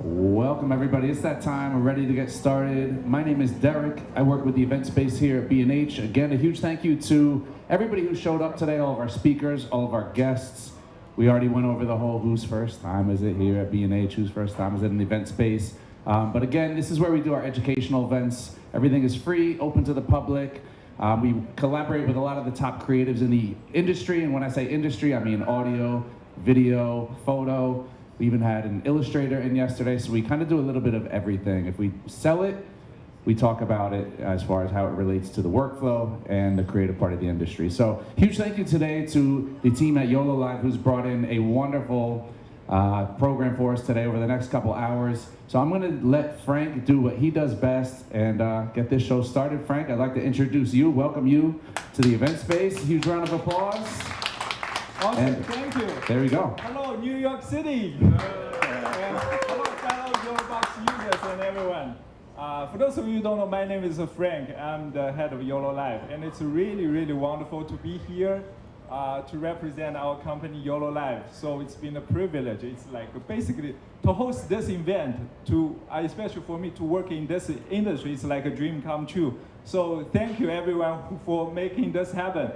Welcome everybody, it's that time, we're ready to get started. My name is Derek, I work with the event space here at B&H. Again, a huge thank you to everybody who showed up today, all of our speakers, all of our guests. We already went over the whole whose first time is it here at B&H, whose first time is it in the event space. But again, this is where we do our educational events. Everything is free, open to the public. We collaborate with a lot of the top creatives in the industry, and when I say industry, I mean audio, video, photo. We even had an illustrator in yesterday, so we kind of do a little bit of everything. If we sell it, we talk about it as far as how it relates to the workflow and the creative part of the industry. So huge thank you today to the team at YoloLiv who's brought in a wonderful program for us today over the next couple hours. So I'm gonna let Frank do what he does best and get this show started. Frank, I'd like to introduce you, welcome you to the event space. Huge round of applause. Awesome, And thank you. There we go. Hello, New York City. Hello, fellow YoloBox users and everyone. For those of you who don't know, my name is Frank. I'm the head of YoloLiv, and it's really, really wonderful to be here to represent our company YoloLiv. So it's been a privilege. It's like basically to host this event, especially for me to work in this industry, it's like a dream come true. So thank you everyone for making this happen.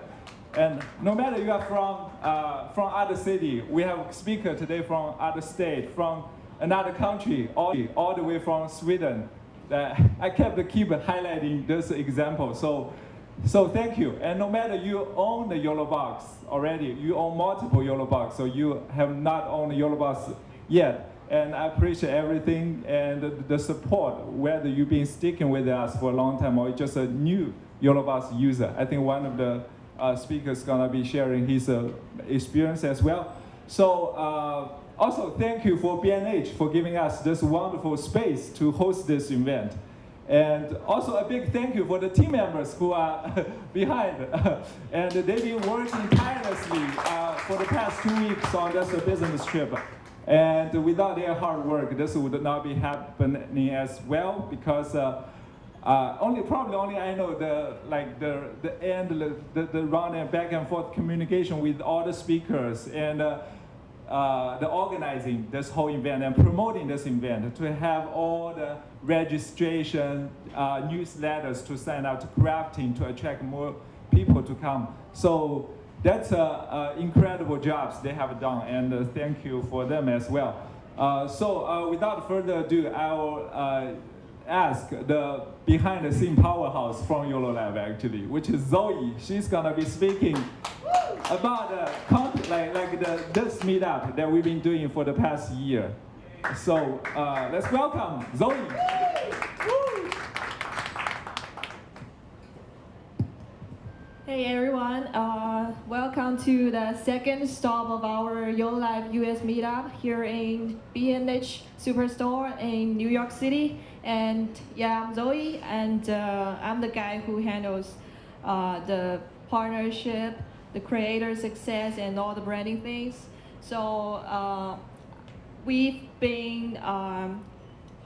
And no matter you are from other city, we have a speaker today from other state, from another country, all the way from Sweden. I kept highlighting this example. So thank you. And no matter you own the YoloBox already, you own multiple YoloBox, so you have not owned the YoloBox yet. And I appreciate everything and the support, whether you've been sticking with us for a long time or just a new YoloBox user. I think one of the speaker's gonna be sharing his experience as well. So also thank you for B&H for giving us this wonderful space to host this event. And also a big thank you for the team members who are behind. And they've been working tirelessly for the past 2 weeks on this business trip. And without their hard work, this would not be happening as well, because probably only I know the round and back and forth communication with all the speakers and the organizing this whole event and promoting this event, to have all the registration newsletters to sign up, to crafting, to attract more people to come. So that's incredible jobs they have done, and thank you for them as well. So without further ado, I will ask the behind-the-scene powerhouse from YoloLiv actually, which is Zoe. She's gonna be speaking about this meetup that we've been doing for the past year. So let's welcome Zoe. Hey everyone, welcome to the second stop of our YoloLiv US meetup here in B&H Superstore in New York City. And yeah, I'm Zoe, and I'm the guy who handles the partnership, the creator success, and all the branding things. So we've been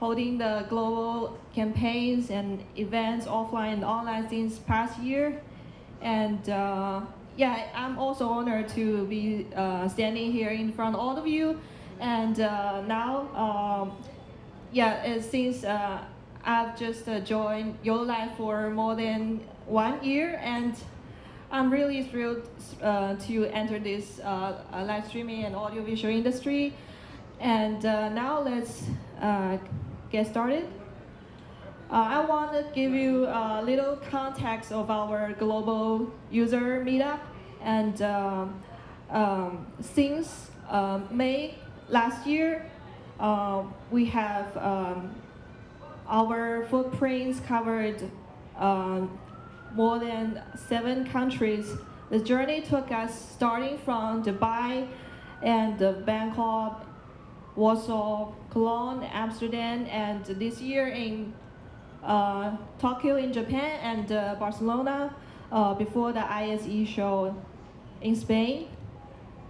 holding the global campaigns and events offline and online since past year. And yeah, I'm also honored to be standing here in front of all of you. And now, since I've just joined YoloLiv for more than 1 year, and I'm really thrilled to enter this live streaming and audiovisual industry. And now let's get started. I want to give you a little context of our global user meetup. And since May last year, we have our footprints covered more than 7 countries. The journey took us starting from Dubai and Bangkok Warsaw, Cologne, Amsterdam, and this year in Tokyo in Japan and Barcelona before the ISE show in Spain.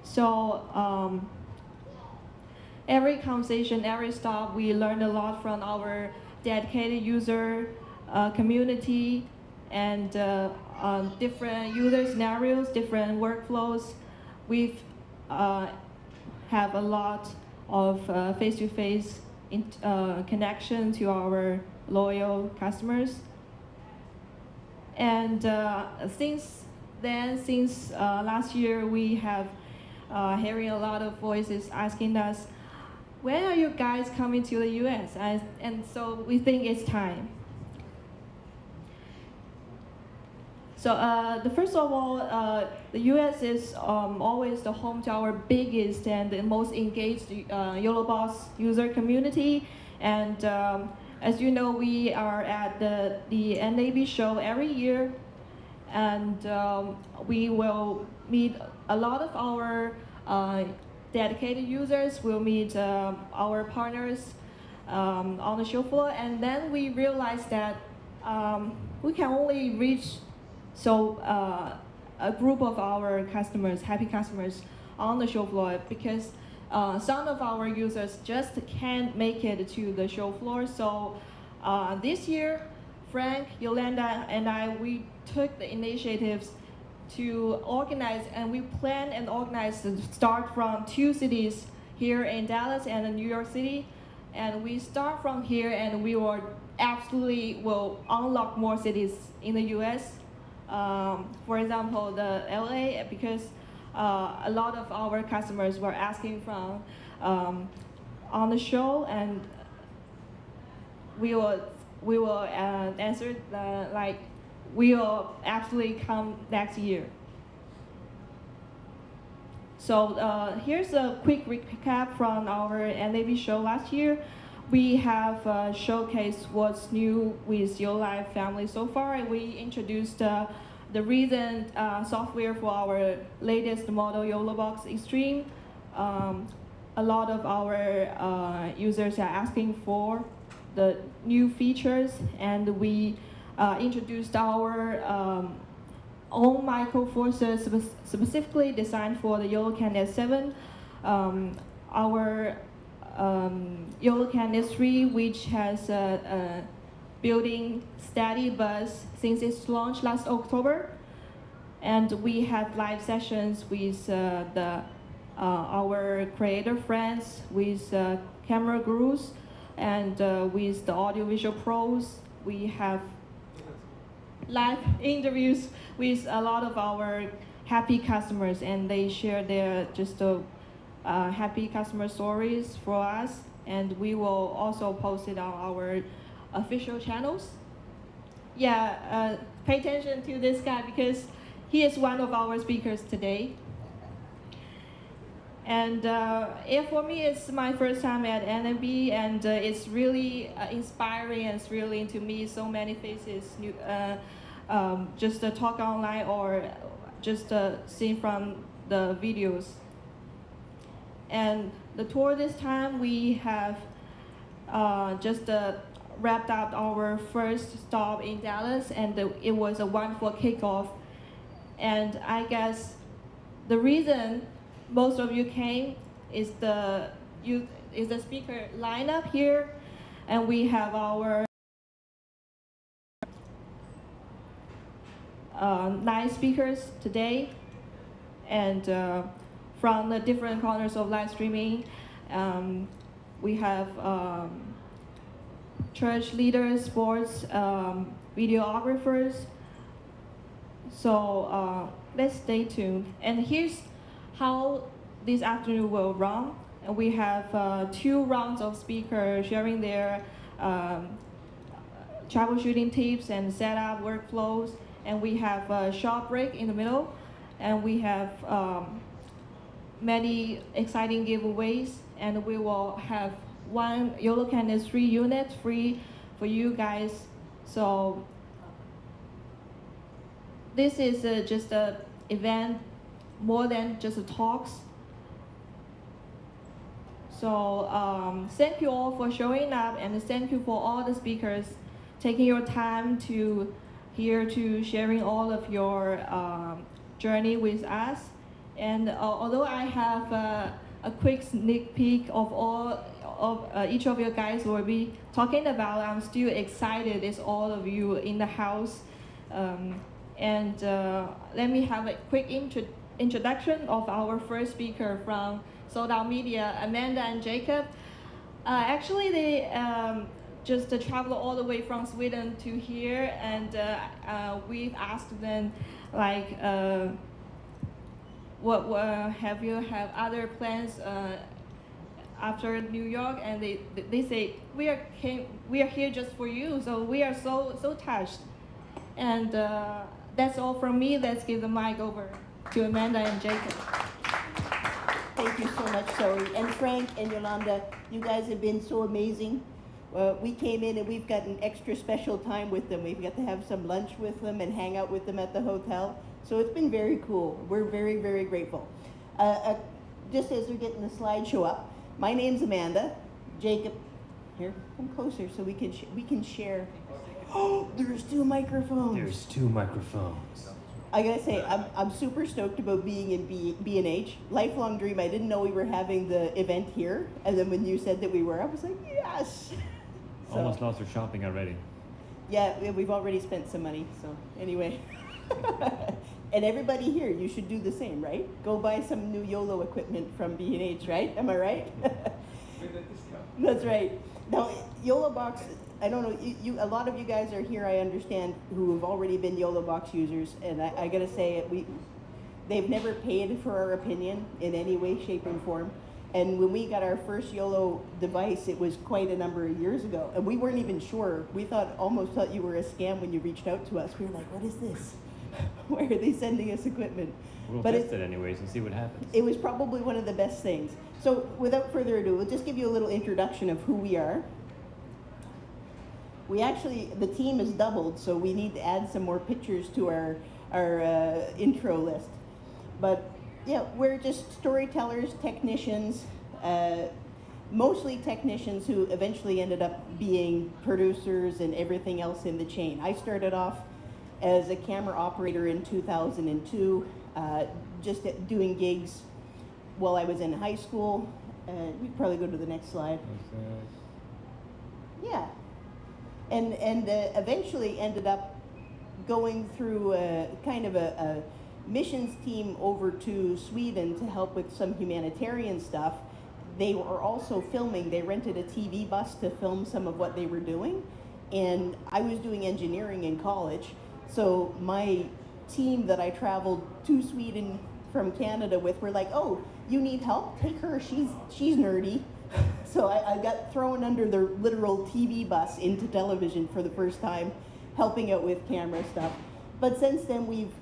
So every conversation, every stop, we learned a lot from our dedicated user community and different user scenarios, different workflows. We've have a lot of face-to-face connection to our loyal customers. And since last year, we have hearing a lot of voices asking us, when are you guys coming to the US? And so we think it's time. So the first of all, the US is always the home to our biggest and the most engaged YoloBox user community. And as you know, we are at the Newby show every year. And we will meet a lot of our dedicated users. We'll meet our partners on the show floor. And then we realized that we can only reach a group of our customers, happy customers, on the show floor because some of our users just can't make it to the show floor. So this year, Frank, Yolanda, and we took the initiatives to organize, and we plan and organize to start from 2 cities here in Dallas and in New York City. And we start from here, and we will unlock more cities in the US. For example, the LA, because a lot of our customers were asking from on the show, and we will answer we will actually come next year. So here's a quick recap from our NAB show last year. We have showcased what's new with YoloLiv family so far, and we introduced the recent software for our latest model, YoloBox Extreme. A lot of our users are asking for the new features, and we introduced our own microforces specifically designed for the YoloCan S7. Our YoloCan S3, which has a built-in steady bus since its launch last October. And we have live sessions with our creator friends, with camera gurus, and with the audiovisual pros. We have live interviews with a lot of our happy customers, and they share their happy customer stories for us, and we will also post it on our official channels. Yeah, pay attention to this guy because he is one of our speakers today. And for me, it's my first time at NMB, and it's really inspiring and thrilling to meet so many faces, just talk online or just see from the videos. And the tour this time, we have just wrapped up our first stop in Dallas, and it was a wonderful kickoff. And I guess the reason most of you came is the speaker lineup here, and we have our nine speakers today, and from the different corners of live streaming, we have church leaders, sports, videographers. So let's stay tuned. And here's how this afternoon will run. And we have 2 rounds of speakers sharing their troubleshooting tips and setup workflows. And we have a short break in the middle. And we have many exciting giveaways. And we will have 1 YoloCan S3 unit free for you guys. So this is just an event more than just talks. So thank you all for showing up, and thank you for all the speakers taking your time to here to sharing all of your journey with us. And although I have a quick sneak peek of all of each of you guys will be talking about, I'm still excited as all of you in the house. Let me have a quick introduction of our first speaker from Sold Out Media, Amanda and Jacob. Actually, they just traveled all the way from Sweden to here, and we've asked them, like, what have you have other plans after New York? And they say we are here just for you. So we are so touched. And that's all from me. Let's give the mic over to Amanda and Jacob. Thank you so much, Zoe. And Frank and Yolanda, you guys have been so amazing. We came in and we've got an extra special time with them. We've got to have some lunch with them and hang out with them at the hotel. So it's been very cool. We're very, very grateful. Just as they're getting the slideshow up, my name's Amanda. Jacob, here, come closer so we can share. Oh, there's 2 microphones. There's 2 microphones. I gotta say, I'm super stoked about being in B&H. Lifelong dream. I didn't know we were having the event here, and then when you said that we were, I was like, yes. So, almost lost our shopping already. Yeah, we've already spent some money. So anyway, and everybody here, you should do the same, right? Go buy some new YOLO equipment from B&H, right? Am I right? With a discount. That's right. Now, YoloBox, I don't know, a lot of you guys are here, I understand, who have already been YoloBox users, and I gotta say, they've never paid for our opinion in any way, shape, and form. And when we got our first YOLO device, it was quite a number of years ago, and we weren't even sure. We almost thought you were a scam when you reached out to us. We were like, what is this? Why are they sending us equipment? We'll test it anyways and see what happens. It was probably one of the best things. So without further ado, we'll just give you a little introduction of who we are. We actually, the team is doubled, so we need to add some more pictures to our intro list. But yeah, we're just storytellers, technicians, mostly technicians who eventually ended up being producers and everything else in the chain. I started off as a camera operator in 2002, just doing gigs while I was in high school. We could probably go to the next slide. Yeah. And eventually ended up going through kind of a missions team over to Sweden to help with some humanitarian stuff. They were also filming. They rented a TV bus to film some of what they were doing. And I was doing engineering in college. So my team that I traveled to Sweden from Canada with were like, oh, you need help? Take her, she's nerdy. So I got thrown under the literal TV bus into television for the first time, helping out with camera stuff. But since then, we've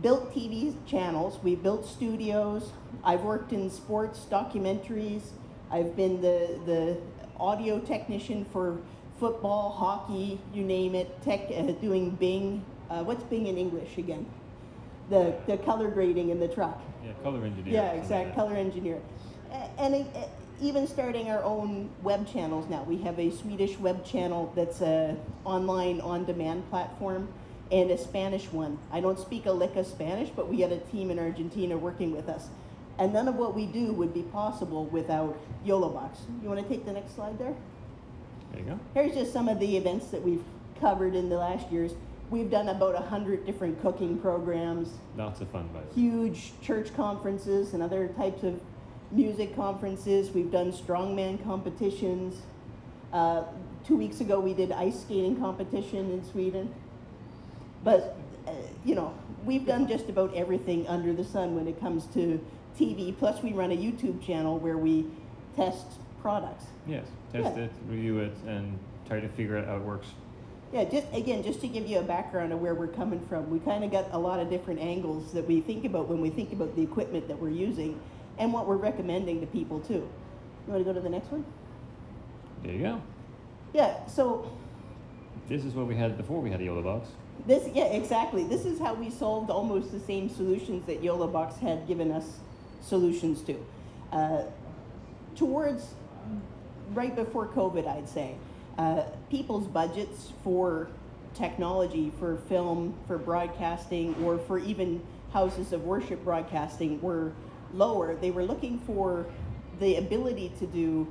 built TV channels, we've built studios, I've worked in sports documentaries, I've been the audio technician for football, hockey, you name it, doing Bing. What's Bing in English again? The color grading in the truck. Yeah, color engineer. Yeah, exact, color engineer. And even starting our own web channels now. We have a Swedish web channel that's an online on-demand platform and a Spanish one. I don't speak a lick of Spanish, but we got a team in Argentina working with us. And none of what we do would be possible without YoloBox. You want to take the next slide there? There you go. Here's just some of the events that we've covered in the last years. We've done about 100 different cooking programs. Lots of fun, buddy. Huge church conferences and other types of music conferences. We've done strongman competitions. 2 weeks ago, we did ice skating competition in Sweden. But, you know, we've done just about everything under the sun when it comes to TV. Plus, we run a YouTube channel where we test products. Yes, test it, review it, and try to figure out how it works. Yeah, just to give you a background of where we're coming from, we kind of got a lot of different angles that we think about when we think about the equipment that we're using and what we're recommending to people too. You want to go to the next one? There you go. Yeah, so This is what we had before we had a YoloBox. yeah, exactly. This is how we solved almost the same solutions that YoloBox had given us solutions to. towards right before COVID, I'd say, people's budgets for technology, for film, for broadcasting, or for even houses of worship broadcasting were lower. They were looking for the ability to do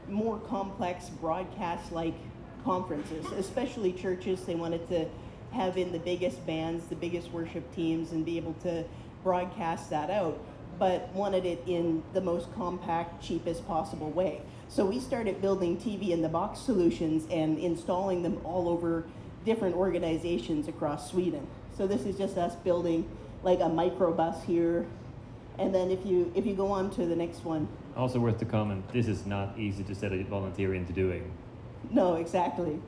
more complex broadcast-like conferences, especially churches. They wanted to have in the biggest bands, the biggest worship teams, and be able to broadcast that out, but wanted it in the most compact, cheapest possible way. So we started building TV-in-the-box solutions and installing them all over different organizations across Sweden. So this is just us building like a microbus here. And then if you go on to the next one. Also worth to comment, this is not easy to set a volunteer into doing. No, exactly.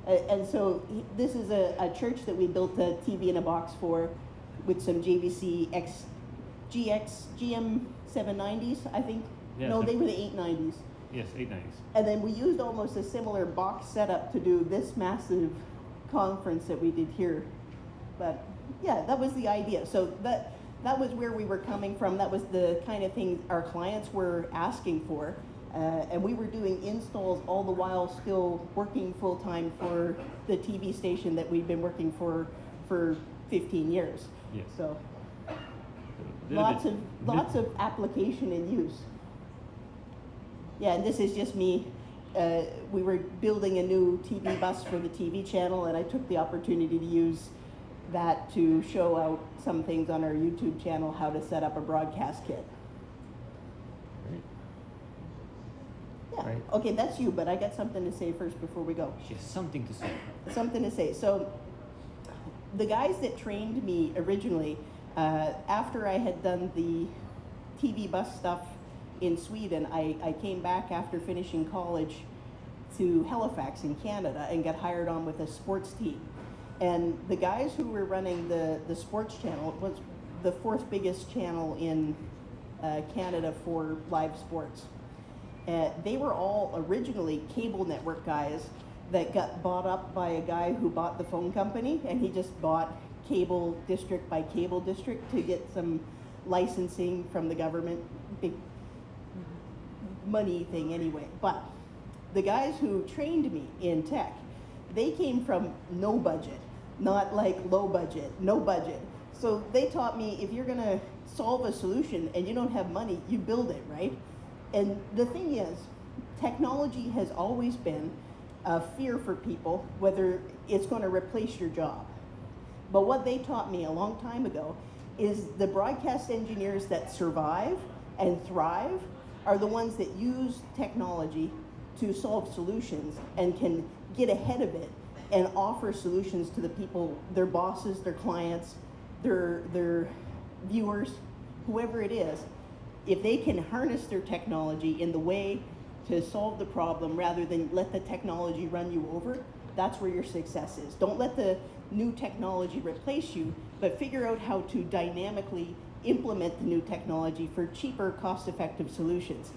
And so this is a church that we built a TV in a box for with some JVC GM 790s, I think. Yes, no, they were the 890s. Yes, 890s. And then we used almost a similar box setup to do this massive conference that we did here. But yeah, that was the idea. So that was where we were coming from. That was the kind of thing our clients were asking for. And we were doing installs all the while still working full-time for the TV station that we've been working for 15 years. Yes. So lots of application and use. Yeah, and this is just me. We were building a new TV bus for the TV channel, and I took the opportunity to use that to show out some things on our YouTube channel, how to set up a broadcast kit. Great. Yeah. Right. Okay, that's you, but I got something to say first before we go. She has something to say. Something to say. So the guys that trained me originally, after I had done the TV bus stuff in Sweden, I came back after finishing college to Halifax in Canada and got hired on with a sports team. And the guys who were running the sports channel, it was the fourth biggest channel in Canada for live sports. They were all originally cable network guys that got bought up by a guy who bought the phone company, and he just bought cable district by cable district to get some licensing from the government, big money thing anyway. But the guys who trained me in tech, they came from no budget, not like low budget, no budget. So they taught me, if you're gonna solve a solution and you don't have money, you build it, right? And the thing is, technology has always been a fear for people, whether it's gonna replace your job. But what they taught me a long time ago is the broadcast engineers that survive and thrive are the ones that use technology to solve solutions and can get ahead of it and offer solutions to the people, their bosses, their clients, their viewers, whoever it is. If they can harness their technology in the way to solve the problem rather than let the technology run you over, that's where your success is. Don't let the new technology replace you, but figure out how to dynamically implement the new technology for cheaper, cost-effective solutions.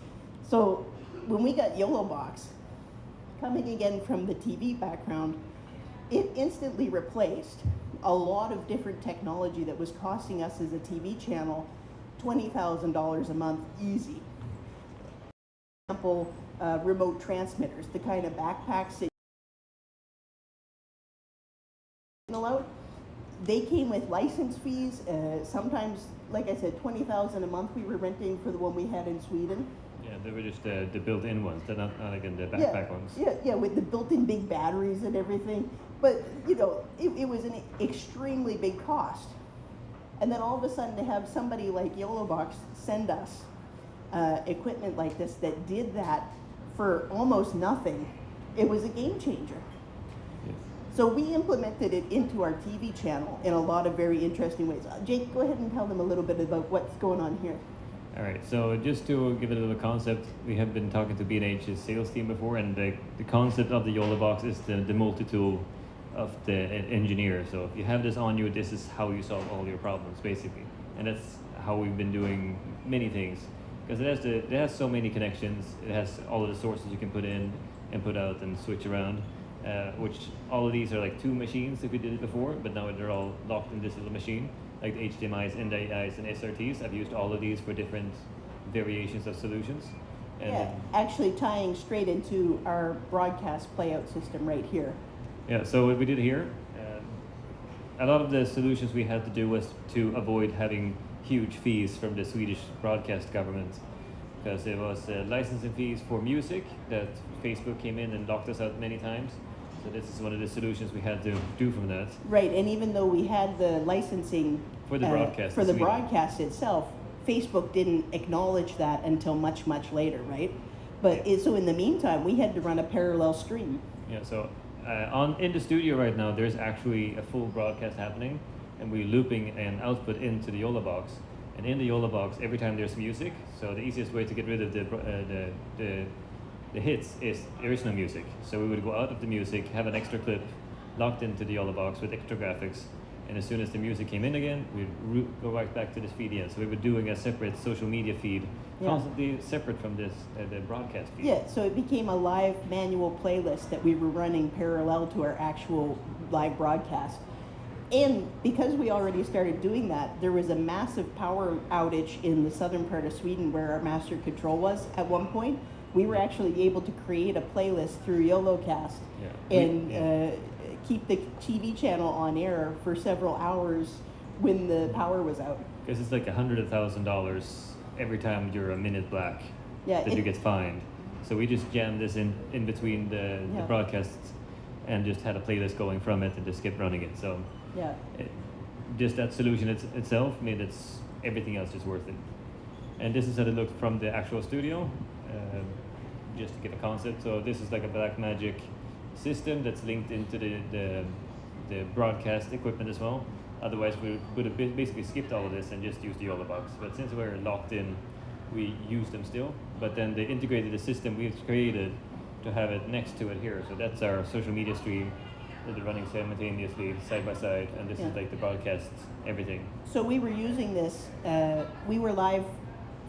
So when we got YoloBox, coming again from the TV background, it instantly replaced a lot of different technology that was costing us as a TV channel $20,000 a month easy. For example, remote transmitters, the kind of backpacks that out. They came with license fees. Sometimes, like I said, $20,000 a month we were renting for the one we had in Sweden. Yeah, they were just the built-in ones. They're not again the backpack ones. Yeah, with the built-in big batteries and everything. But you know, it was an extremely big cost. And then all of a sudden to have somebody like YoloBox send us equipment like this that did that for almost nothing, it was a game changer. Yes. So we implemented it into our TV channel in a lot of very interesting ways. Jake, go ahead and tell them a little bit about what's going on here. All right, so just to give it a little concept, we have been talking to B&H's sales team before, and the concept of the YoloBox is the multi-tool of the engineer. So if you have this on you, this is how you solve all your problems, basically. And that's how we've been doing many things. Because it has so many connections, it has all of the sources you can put in and put out and switch around, which all of these are like two machines if we did it before, but now they're all locked in this little machine, like the HDMIs, NDIs, and SRTs. I've used all of these for different variations of solutions. And Yeah, actually tying straight into our broadcast playout system right here. yeah, so what we did here, a lot of the solutions we had to do was to avoid having huge fees from the Swedish broadcast government, because there was licensing fees for music that Facebook came in and locked us out many times. So this is one of the solutions we had to do from that. Right, and even though we had the licensing For the broadcast for in the Sweden. broadcast itself, Facebook didn't acknowledge that until much, much later, right? But so in the meantime, we had to run a parallel stream. Yeah, so in the studio right now, there's actually a full broadcast happening, and we're looping an output into the YoloBox. And in the YoloBox, every time there's music, so the easiest way to get rid of the hits is there is no music. So we would go out of the music, have an extra clip locked into the YoloBox with extra graphics, and as soon as the music came in again, we'd go right back to this feed again. So we were doing a separate social media feed, constantly separate from this the broadcast feed. Yeah, so it became a live manual playlist that we were running parallel to our actual live broadcast. And because we already started doing that, there was a massive power outage in the southern part of Sweden where our master control was at one point. We were actually able to create a playlist through YoloCast and keep the TV channel on air for several hours when the power was out. Because it's like $100,000 every time you're a minute black that you get fined. So we just jammed this in between the broadcasts and just had a playlist going from it and just kept running it. So just that solution itself made everything else just worth it. And this is how it looked from the actual studio, just to get a concept. So this is like a black magic system that's linked into the broadcast equipment as well. Otherwise, we would have basically skipped all of this and just used the YoloBox. But since we're locked in, we use them still. But then they integrated the system we've created to have it next to it here. So that's our social media stream that are running simultaneously, side by side, and this is like the broadcast, everything. So we were using this, we were live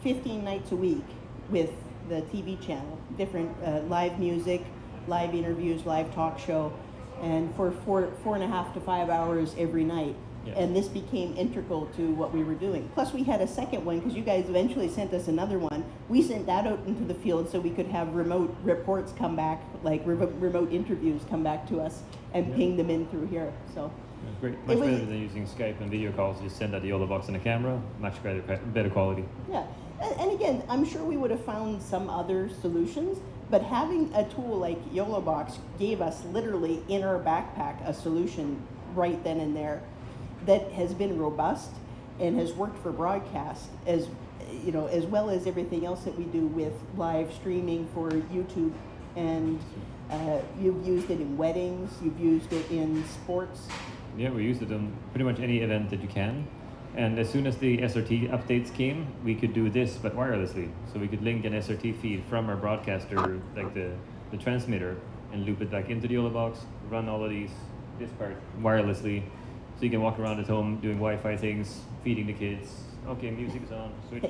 15 nights a week with the TV channel, different live music, live interviews, live talk show, and for 4.5 to 5 hours every night. Yeah. And this became integral to what we were doing. Plus we had a second one because you guys eventually sent us another one. We sent that out into the field so we could have remote reports come back, like remote interviews come back to us and ping them in through here. So It's great, much better than using Skype and video calls. Just send out the YoloBox and a camera, much better quality. yeah, and again, I'm sure we would have found some other solutions, but having a tool like YoloBox gave us literally in our backpack a solution right then and there that has been robust and has worked for broadcast as well as everything else that we do with live streaming for YouTube. And you've used it in weddings, you've used it in sports. Yeah, we used it on pretty much any event that you can. And as soon as the SRT updates came, we could do this, but wirelessly. So we could link an SRT feed from our broadcaster, like the transmitter, and loop it back into the YoloBox, run all of this part wirelessly. So you can walk around at home doing Wi-Fi things, feeding the kids. Okay, music is on, switch.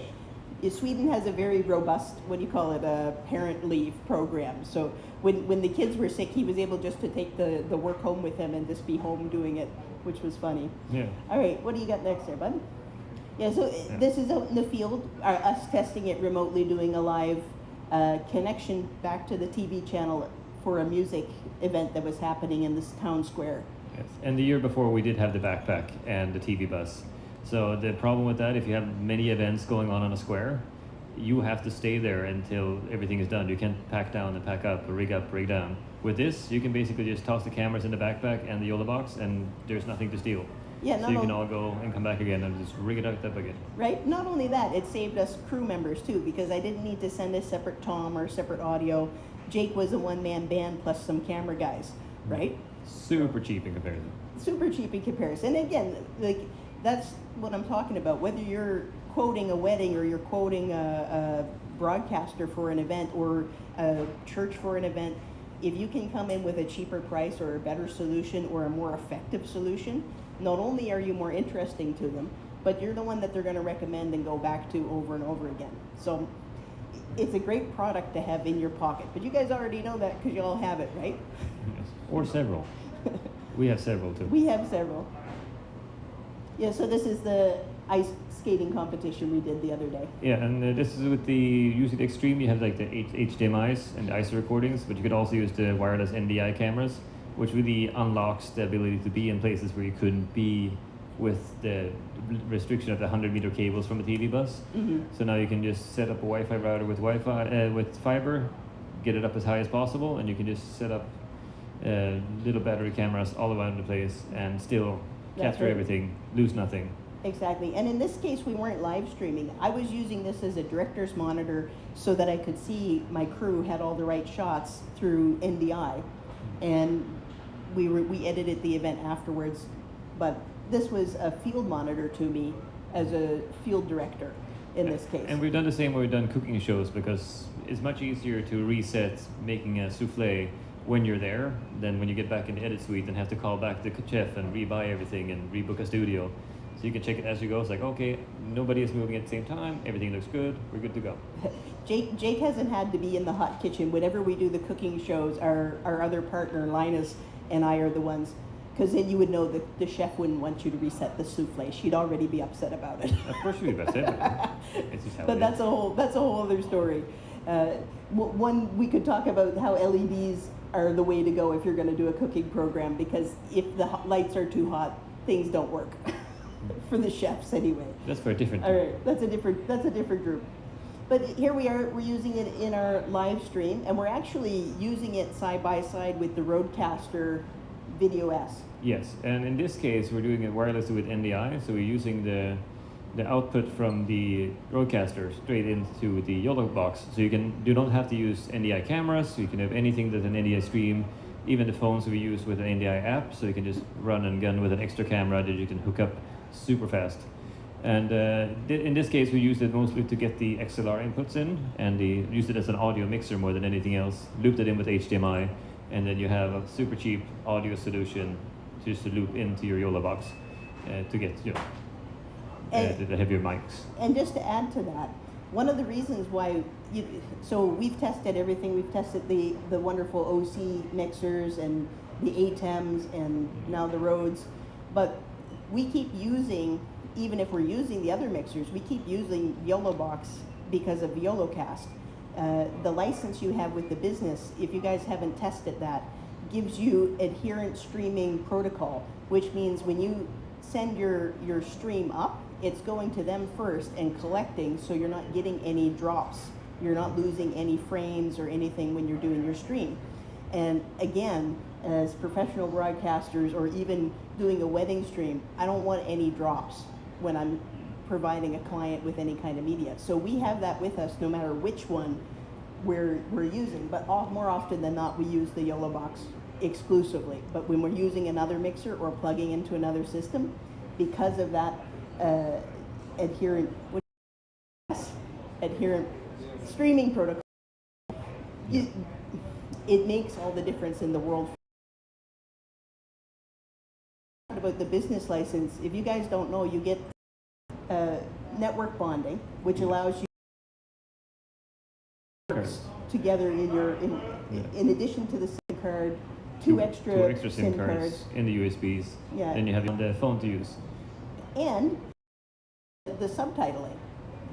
Sweden has a very robust, a parent leave program. So when the kids were sick, he was able just to take the work home with him and just be home doing it, which was funny. Yeah. All right, what do you got next there, bud? Yeah, so this is out in the field, us testing it remotely, doing a live connection back to the TV channel for a music event that was happening in this town square. Yes. And the year before, we did have the backpack and the TV bus. So the problem with that, if you have many events going on a square, you have to stay there until everything is done. You can't pack down and pack up, or rig up, rig down. With this, you can basically just toss the cameras in the backpack and the YoloBox, and there's nothing to steal. Yeah, so you can all go and come back again and just rig it up again. Right. Not only that, it saved us crew members too, because I didn't need to send a separate tom or separate audio. Jake was a one-man band plus some camera guys, right? Super cheap in comparison. Super cheap in comparison. And again, like that's what I'm talking about. Whether you're quoting a wedding or you're quoting a broadcaster for an event or a church for an event, if you can come in with a cheaper price or a better solution or a more effective solution, not only are you more interesting to them, but you're the one that they're going to recommend and go back to over and over again. So it's a great product to have in your pocket. But you guys already know that because you all have it, right? Yes. Or several. We have several too. We have several. Yeah, so this is the ice skating competition we did the other day. Yeah, and this is with the using the Extreme. You have like the HDMI's and the ISO recordings, but you could also use the wireless NDI cameras, which really unlocks the ability to be in places where you couldn't be with the restriction of the 100-meter cables from a TV bus. So now you can just set up a Wi-Fi router with with fiber, get it up as high as possible, and you can just set up little battery cameras all around the place and still capture everything, lose nothing. Exactly, and in this case we weren't live streaming. I was using this as a director's monitor so that I could see my crew had all the right shots through NDI, and we edited the event afterwards. But this was a field monitor to me as a field director in this case. And we've done the same when we've done cooking shows, because it's much easier to reset making a souffle when you're there than when you get back in the edit suite and have to call back the chef and rebuy everything and rebook a studio. So you can check it as you go. It's like, okay, nobody is moving at the same time, everything looks good, we're good to go. Jake hasn't had to be in the hot kitchen. Whenever we do the cooking shows, our other partner, Linus, and I are the ones, because then you would know that the chef wouldn't want you to reset the souffle. She'd already be upset about it. Of course she'd be upset. It's just how But it that's is. a whole other story. One, we could talk about how LEDs are the way to go if you're going to do a cooking program, because if the lights are too hot, things don't work for the chefs anyway. That's for a different All right, that's a different group. But here we are, we're using it in our live stream, and we're actually using it side by side with the Rodecaster Video S. Yes, and in this case we're doing it wirelessly with NDI, so we're using the output from the Rodecaster straight into the YoloBox, so you don't have to use NDI cameras. You can have anything that's an NDI stream, even the phones we use with an NDI app, so you can just run and gun with an extra camera that you can hook up super fast. And in this case we used it mostly to get the XLR inputs in, and used it as an audio mixer more than anything else, looped it in with HDMI, and then you have a super cheap audio solution just to loop into your YoloBox to get the heavier mics. And just to add to that, one of the reasons why, so we've tested everything. We've tested the wonderful OC mixers and the ATEMs and now the Rhodes, but we keep using, even if we're using the other mixers, we keep using YoloBox because of YoloCast. The license you have with the business, if you guys haven't tested that, gives you adherent streaming protocol, which means when you send your stream up, it's going to them first and collecting, so you're not getting any drops. You're not losing any frames or anything when you're doing your stream. And again, as professional broadcasters or even doing a wedding stream, I don't want any drops when I'm providing a client with any kind of media. So we have that with us no matter which one we're using, but more often than not we use the YoloBox exclusively. But when we're using another mixer or plugging into another system, because of that adherent streaming protocol, it makes all the difference in the world. About the business license, if you guys don't know, you get network bonding, which allows you together in addition to the SIM card, two extra SIM cards in the USBs. Yeah. Then you have the phone to use. And the subtitling.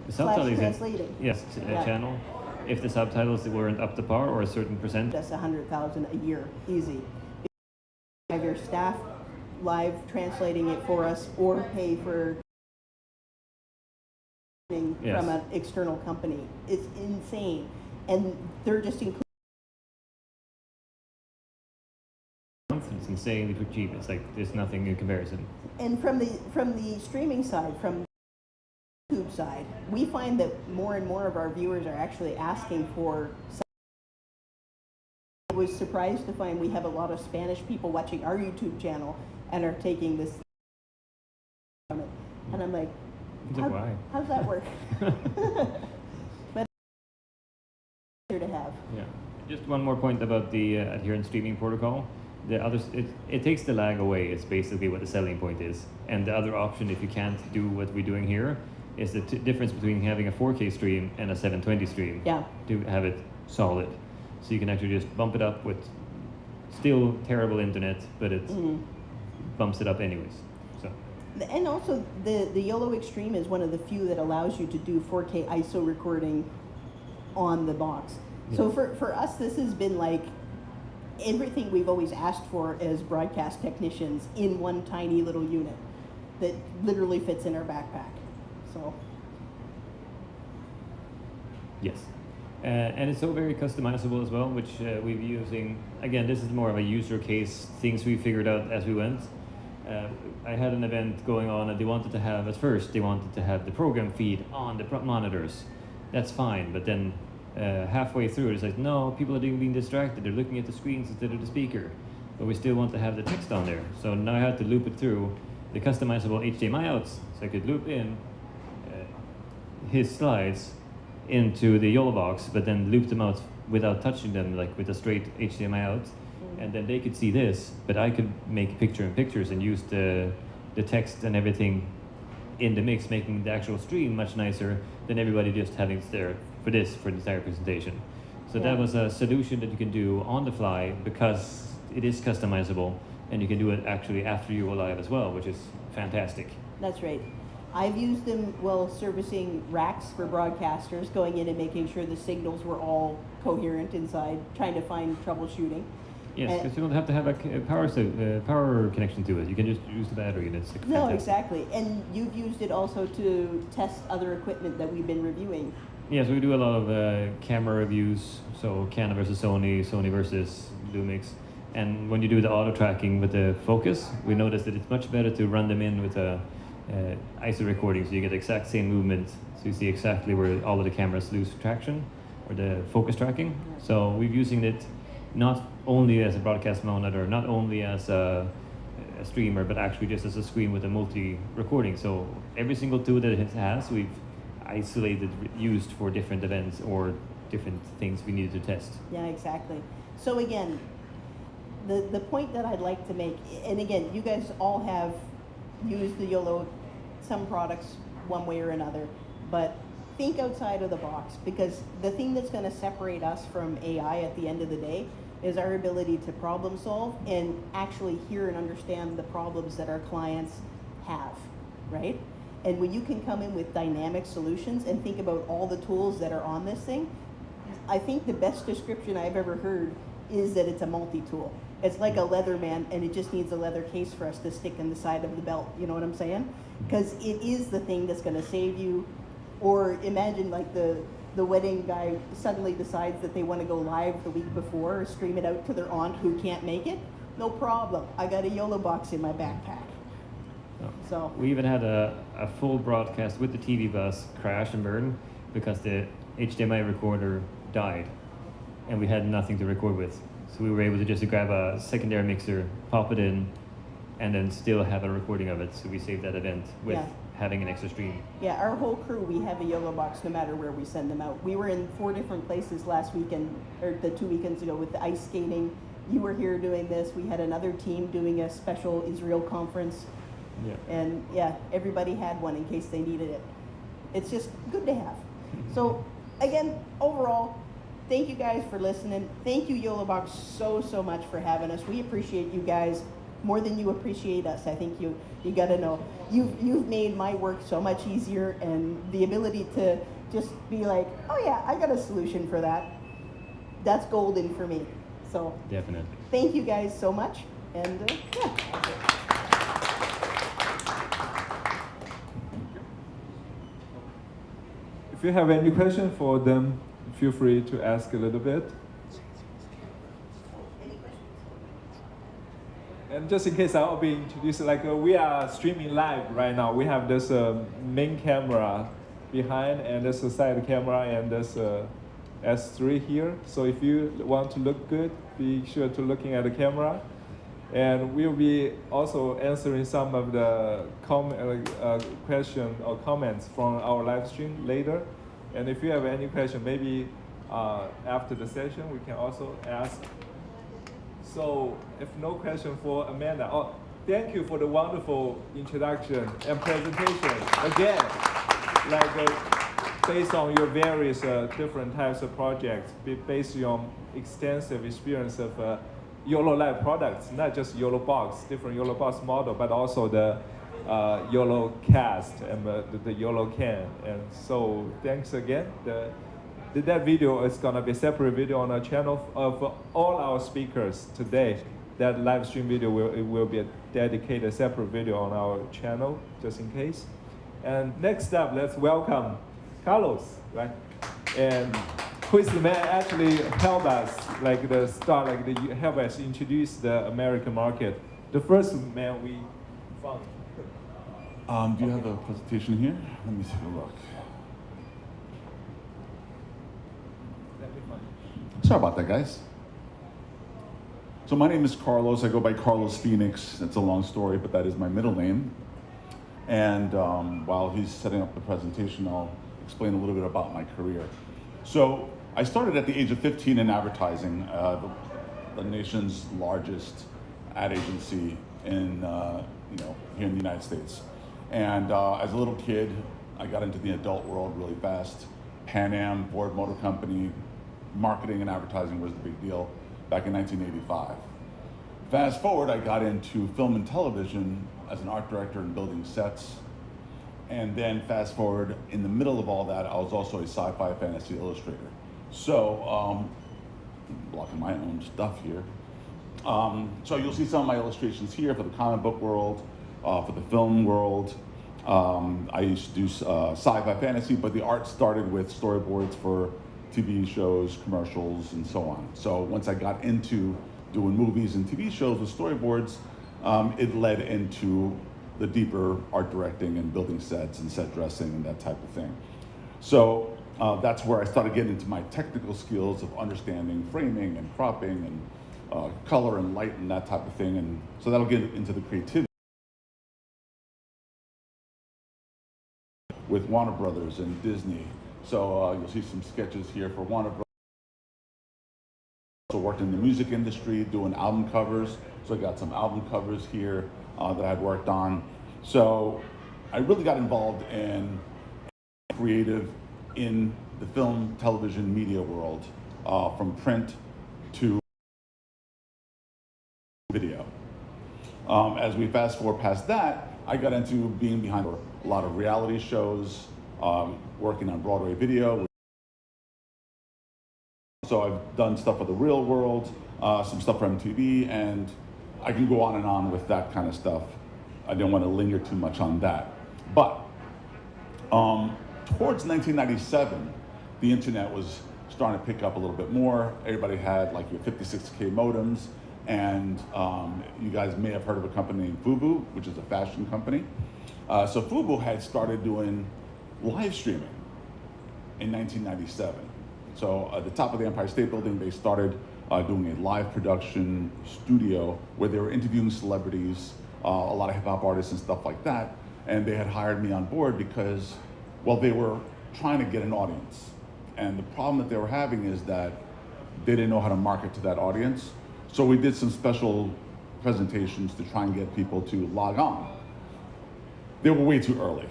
The subtitling translating. Yes, channel. If the subtitles weren't up to par or a certain percent. That's $100,000 a year, easy. You have your staff live translating it for us, or pay for from an external company. It's insane, and they're just including. It's insanely cheap. It's like there's nothing in comparison. And from the streaming side, from the YouTube side, we find that more and more of our viewers are actually asking for. I was surprised to find we have a lot of Spanish people watching our YouTube channel and are taking this from it. And I'm like, why? How's that work? But here to have. Yeah. Just one more point about the adherent streaming protocol. The others, it takes the lag away. It's basically what the selling point is. And the other option, if you can't do what we're doing here, is the difference between having a 4K stream and a 720 stream. Yeah. To have it solid, so you can actually just bump it up with still terrible internet, but it bumps it up anyways. So. And also, the YOLO Extreme is one of the few that allows you to do 4K ISO recording on the box. Yeah. So for us, this has been like everything we've always asked for as broadcast technicians in one tiny little unit that literally fits in our backpack. So. Yes. And it's so very customizable as well, which we've been using. Again, this is more of a user case, things we figured out as we went. I had an event going on and they wanted to have, at first, they wanted to have the program feed on the monitors. That's fine, but then halfway through, it's like, no, people are being distracted. They're looking at the screens instead of the speaker. But we still want to have the text on there. So now I had to loop it through the customizable HDMI outs. So I could loop in his slides into the YoloBox, but then loop them out without touching them, like with a straight HDMI out. And then they could see this, but I could make pictures and use the text and everything in the mix, making the actual stream much nicer than everybody just having it there for the entire presentation. So that was a solution that you can do on the fly because it is customizable, and you can do it actually after you go live as well, which is fantastic. That's right. I've used them while servicing racks for broadcasters, going in and making sure the signals were all coherent inside, trying to find troubleshooting. Yes, because you don't have to have a power connection to it. You can just use the battery, and it's like no, fantastic. exactly. And you've used it also to test other equipment that we've been reviewing. Yes, we do a lot of camera reviews, so Canon versus Sony, Sony versus Lumix. And when you do the auto tracking with the focus, we noticed that it's much better to run them in with a ISO recording, so you get the exact same movement, so you see exactly where all of the cameras lose traction, or the focus tracking. So we're using it not only as a broadcast monitor, not only as a streamer, but actually just as a screen with a multi-recording. So every single tool that it has, we've isolated, used for different events or different things we needed to test. Yeah, exactly. So again, the point that I'd like to make, and again, you guys all have used the YOLO, some products one way or another, but think outside of the box, because the thing that's going to separate us from AI at the end of the day is our ability to problem solve and actually hear and understand the problems that our clients have, right? And when you can come in with dynamic solutions and think about all the tools that are on this thing, I think the best description I've ever heard is that it's a multi-tool. It's like a Leatherman, and it just needs a leather case for us to stick in the side of the belt. You know what I'm saying? Because it is the thing that's going to save you. Or imagine like the wedding guy suddenly decides that they want to go live the week before or stream it out to their aunt who can't make it. No problem. I got a YoloBox in my backpack. So we even had a full broadcast with the TV bus crash and burn because the HDMI recorder died and we had nothing to record with. So we were able to just grab a secondary mixer, pop it in, and then still have a recording of it. So we saved that event with having an extra stream. Yeah, our whole crew, we have a YoloBox no matter where we send them out. We were in 4 different places last weekend, or the 2 weekends ago, with the ice skating. You were here doing this. We had another team doing a special Israel conference. Yeah. And yeah, everybody had one in case they needed it. It's just good to have. So again, overall, thank you guys for listening. Thank you, YoloBox, so much for having us. We appreciate you guys more than you appreciate us. I think you got to know. You've made my work so much easier, and the ability to just be like, oh yeah, I got a solution for that. That's golden for me. So definitely. Thank you guys so much, and yeah. If you have any question for them, feel free to ask a little bit. And just in case I'll be introduced, like we are streaming live right now. We have this main camera behind, and there's a side camera, and there's a S3 here. So if you want to look good, be sure to looking at the camera. And we'll be also answering some of the question or comments from our live stream later. And if you have any question, maybe after the session, we can also ask. So if no question for Amanda, oh, thank you for the wonderful introduction and presentation. Again, like based on your various different types of projects, based on your extensive experience of YoloLiv products, not just YoloBox, different YoloBox model, but also the YoloCast and the YoloCan. And so thanks again. That video is gonna be a separate video on our channel of all our speakers today. That live stream video will be a dedicated separate video on our channel, just in case. And next up, let's welcome Carlos, right? And who is the man actually help us, help us introduce the American market. The first man we found. Do you have a presentation here? Let me take a look. Sorry about that, guys. So my name is Carlos. I go by Carlos Phoenix. It's a long story, but that is my middle name. And while he's setting up the presentation, I'll explain a little bit about my career. So I started at the age of 15 in advertising, the nation's largest ad agency in here in the United States. And as a little kid, I got into the adult world really fast. Pan Am, Ford Motor Company, marketing and advertising was the big deal back in 1985. Fast forward, I got into film and television as an art director and building sets. And then fast forward, in the middle of all that, I was also a sci-fi fantasy illustrator. So, blocking my own stuff here. So you'll see some of my illustrations here for the comic book world, for the film world. I used to do sci-fi fantasy, but the art started with storyboards for TV shows, commercials, and so on. So once I got into doing movies and TV shows with storyboards, it led into the deeper art directing and building sets and set dressing and that type of thing. So that's where I started getting into my technical skills of understanding framing and cropping and color and light and that type of thing. And so that'll get into the creativity with Warner Brothers and Disney. So you'll see some sketches here for Warner Brothers. Also worked in the music industry doing album covers. So I got some album covers here that I'd worked on. So I really got involved in creative in the film, television, media world, from print to video. As we fast forward past that, I got into being behind a lot of reality shows, working on Broadway video. So I've done stuff for the Real World, some stuff for MTV, and I can go on and on with that kind of stuff. I didn't want to linger too much on that. But towards 1997, the internet was starting to pick up a little bit more. Everybody had like your 56K modems, and you guys may have heard of a company named FUBU, which is a fashion company. So FUBU had started doing live streaming in 1997. So at the top of the Empire State Building, they started doing a live production studio where they were interviewing celebrities, a lot of hip hop artists and stuff like that. And they had hired me on board because, well, they were trying to get an audience. And the problem that they were having is that they didn't know how to market to that audience. So we did some special presentations to try and get people to log on. They were way too early.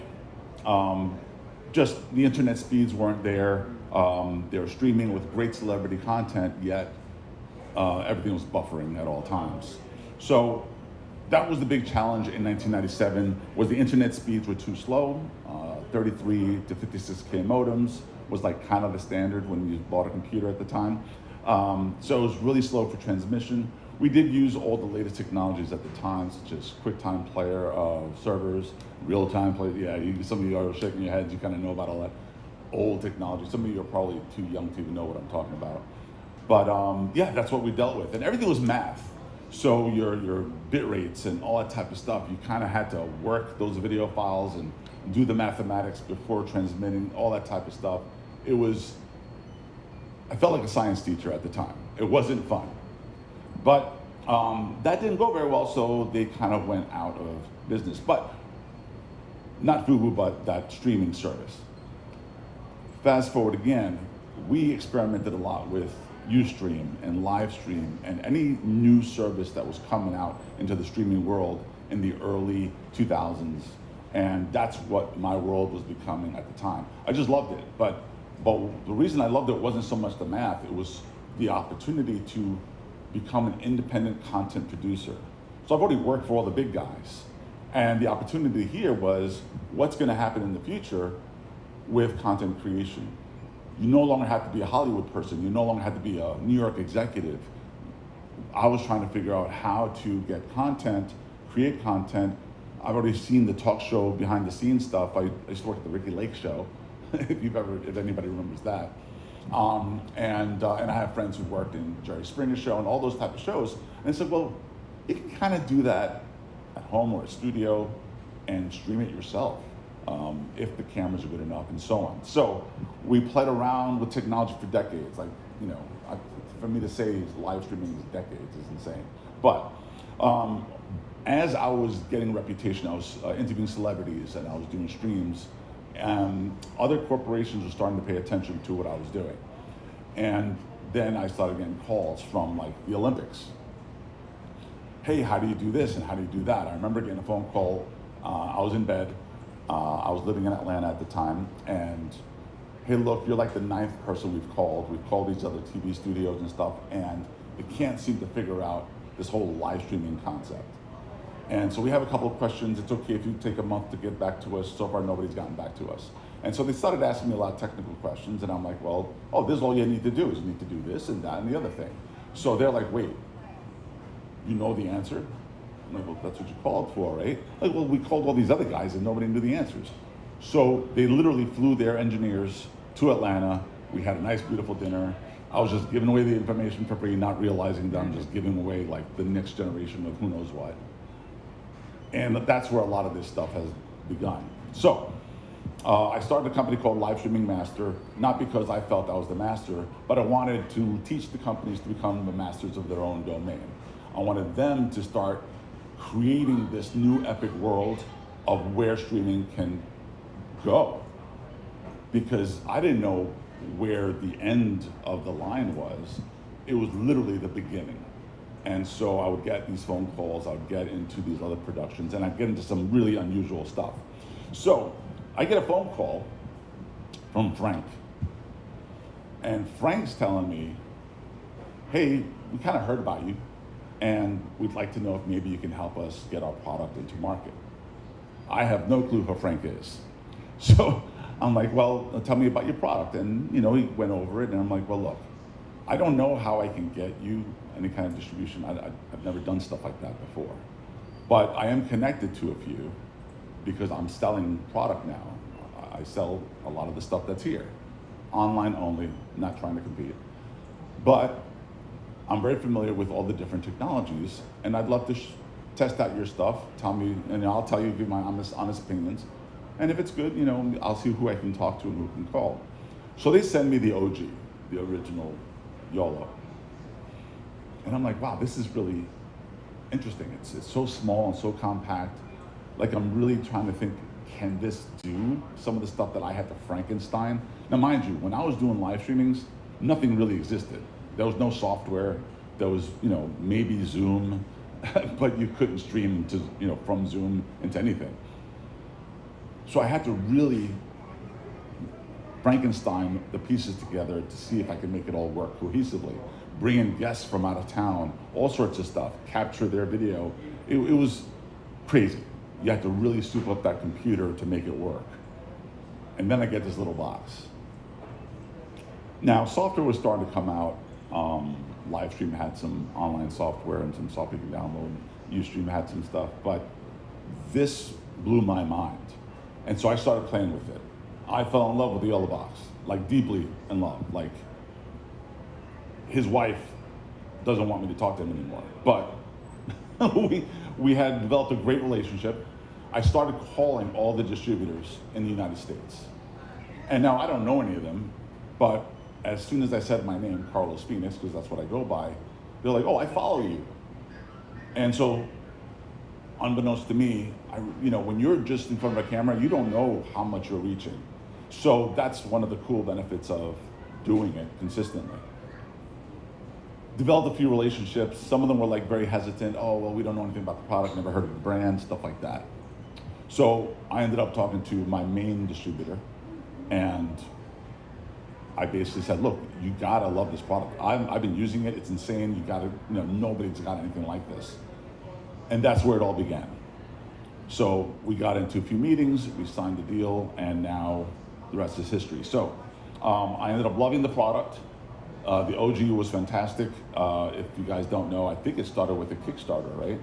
Just the internet speeds weren't there. They were streaming with great celebrity content, yet everything was buffering at all times. So that was the big challenge in 1997, was the internet speeds were too slow. 33 to 56K modems was like kind of the standard when you bought a computer at the time. So it was really slow for transmission. We did use all the latest technologies at the time, such as QuickTime Player servers, real-time play. Yeah, some of you are shaking your heads, you kind of know about all that old technology. Some of you are probably too young to even know what I'm talking about. But yeah, that's what we dealt with. And everything was math. So your bit rates and all that type of stuff, you kind of had to work those video files and do the mathematics before transmitting, all that type of stuff. It was, I felt like a science teacher at the time. It wasn't fun. But that didn't go very well, so they kind of went out of business. But not FUBU, but that streaming service. Fast forward again, we experimented a lot with Ustream and Livestream and any new service that was coming out into the streaming world in the early 2000s. And that's what my world was becoming at the time. I just loved it. But the reason I loved it wasn't so much the math, it was the opportunity to become an independent content producer. So I've already worked for all the big guys. And the opportunity here was, what's going to happen in the future with content creation? You no longer have to be a Hollywood person. You no longer have to be a New York executive. I was trying to figure out how to get content, create content. I've already seen the talk show behind the scenes stuff. I used to work at the Ricky Lake show, if anybody remembers that. And I have friends who worked in Jerry Springer's show and all those type of shows. And I said, well, you can kind of do that at home or a studio and stream it yourself if the cameras are good enough and so on. So we played around with technology for decades. Like, you know, for me to say live streaming is decades is insane. But as I was getting reputation, I was interviewing celebrities and I was doing streams, and other corporations were starting to pay attention to what I was doing. And then I started getting calls from like the Olympics. Hey, how do you do this and how do you do that? I remember getting a phone call. I was in bed. I was living in Atlanta at the time, and hey, look, you're like the 9th person we've called. We've called these other TV studios and stuff, and they can't seem to figure out this whole live streaming concept. And so we have a couple of questions. It's okay if you take a month to get back to us. So far, nobody's gotten back to us. And so they started asking me a lot of technical questions, and I'm like, well, oh, this is all you need to do is you need to do this and that and the other thing. So they're like, wait, you know the answer? I'm like, well, that's what you called for, right? Like, well, we called all these other guys and nobody knew the answers. So they literally flew their engineers to Atlanta. We had a nice, beautiful dinner. I was just giving away the information for free, not realizing that I'm just giving away like the next generation of who knows what. And that's where a lot of this stuff has begun. So I started a company called Live Streaming Master, not because I felt I was the master, but I wanted to teach the companies to become the masters of their own domain. I wanted them to start creating this new epic world of where streaming can go. Because I didn't know where the end of the line was. It was literally the beginning. And so I would get these phone calls, I would get into these other productions, and I'd get into some really unusual stuff. So I get a phone call from Frank. And Frank's telling me, hey, we kind of heard about you, and we'd like to know if maybe you can help us get our product into market. I have no clue who Frank is. So I'm like, well, tell me about your product. And you know, he went over it, and I'm like, well, look, I don't know how I can get you any kind of distribution. I've never done stuff like that before. But I am connected to a few because I'm selling product now. I sell a lot of the stuff that's here. Online only, not trying to compete. But I'm very familiar with all the different technologies, and I'd love to test out your stuff, tell me, and I'll tell you, give my honest opinions. And if it's good, you know, I'll see who I can talk to and who can call. So they send me the OG, the original YOLO. And I'm like, wow, this is really interesting. It's so small and so compact. Like, I'm really trying to think, can this do some of the stuff that I had to Frankenstein? Now, mind you, when I was doing live streamings, nothing really existed. There was no software. There was, you know, maybe Zoom, but you couldn't stream to, you know, from Zoom into anything. So I had to really Frankenstein the pieces together to see if I could make it all work cohesively. Bring in guests from out of town, all sorts of stuff, capture their video. It was crazy. You had to really soup up that computer to make it work. And then I get this little box. Now, software was starting to come out. Livestream had some online software and some software you can download. Ustream had some stuff, but this blew my mind. And so I started playing with it. I fell in love with the YoloBox, like deeply in love. Like, his wife doesn't want me to talk to him anymore, but we had developed a great relationship. I started calling all the distributors in the United States. And now I don't know any of them, but as soon as I said my name, Carlos Phoenix, because that's what I go by, they're like, oh, I follow you. And so, unbeknownst to me, you know, when you're just in front of a camera, you don't know how much you're reaching. So that's one of the cool benefits of doing it consistently. Developed a few relationships. Some of them were like very hesitant. Oh, well, we don't know anything about the product, never heard of the brand, stuff like that. So I ended up talking to my main distributor, and I basically said, look, you gotta love this product. I've been using it, it's insane. You gotta, you know, nobody's got anything like this. And that's where it all began. So we got into a few meetings, we signed the deal, and now the rest is history. So I ended up loving the product. The OG was fantastic. If you guys don't know, I think it started with a Kickstarter, right?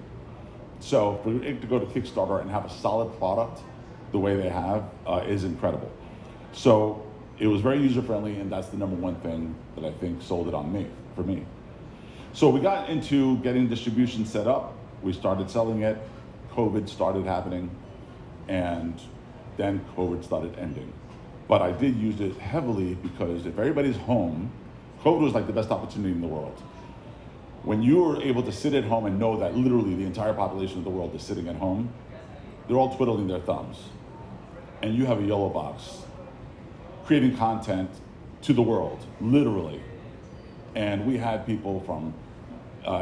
So for it to go to Kickstarter and have a solid product the way they have is incredible. So it was very user-friendly, and that's the number one thing that I think sold it for me. So we got into getting distribution set up. We started selling it. COVID started happening, and then COVID started ending. But I did use it heavily because if everybody's home, COVID was like the best opportunity in the world. When you were able to sit at home and know that literally the entire population of the world is sitting at home, they're all twiddling their thumbs. And you have a YoloBox creating content to the world, literally. And we had people from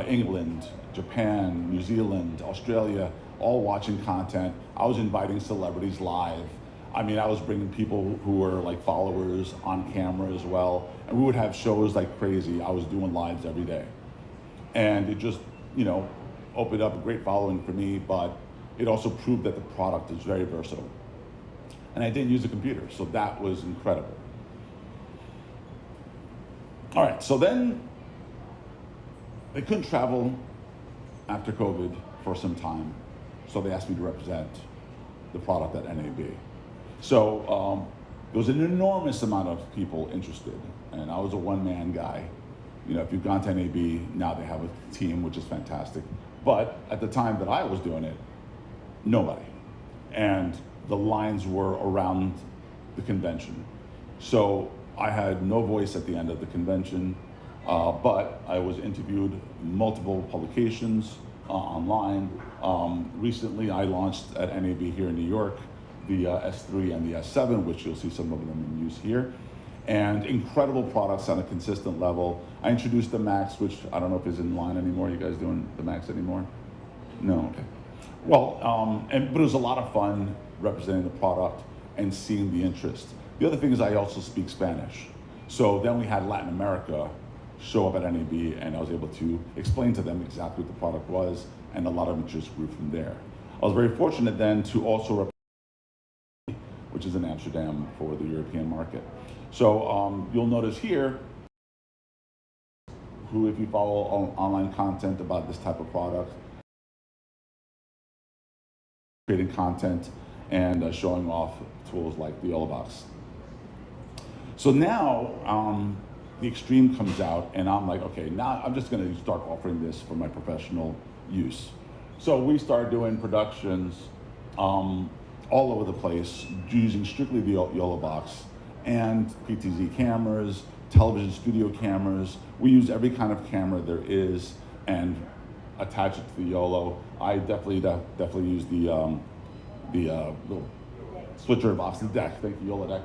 England, Japan, New Zealand, Australia, all watching content. I was inviting celebrities live. I mean, I was bringing people who were like followers on camera as well. And we would have shows like crazy. I was doing lives every day. And it just, opened up a great following for me, but it also proved that the product is very versatile. And I didn't use a computer, so that was incredible. All right, so then they couldn't travel after COVID for some time, so they asked me to represent the product at NAB. So there was an enormous amount of people interested, and I was a one-man guy. If you've gone to NAB, now they have a team, which is fantastic. But at the time that I was doing it, nobody. And the lines were around the convention. So I had no voice at the end of the convention, but I was interviewed in multiple publications online. Recently, I launched at NAB here in New York, the S3 and the S7, which you'll see some of them in use here. And incredible products on a consistent level. I introduced the Max, which I don't know if is in line anymore. You guys doing the Max anymore? No, okay. Well, but it was a lot of fun representing the product and seeing the interest. The other thing is I also speak Spanish. So then we had Latin America show up at NAB, and I was able to explain to them exactly what the product was, and a lot of interest grew from there. I was very fortunate then to also represent, which is in Amsterdam for the European market. So you'll notice here, who if you follow online content about this type of product, creating content and showing off tools like the YoloBox. So now the Extreme comes out, and I'm like, okay, now I'm just gonna start offering this for my professional use. So we started doing productions all over the place using strictly the YoloBox and PTZ cameras, television studio cameras. We use every kind of camera there is and attach it to the YOLO. I definitely use the little switcher box, the deck, thank you, YOLO deck.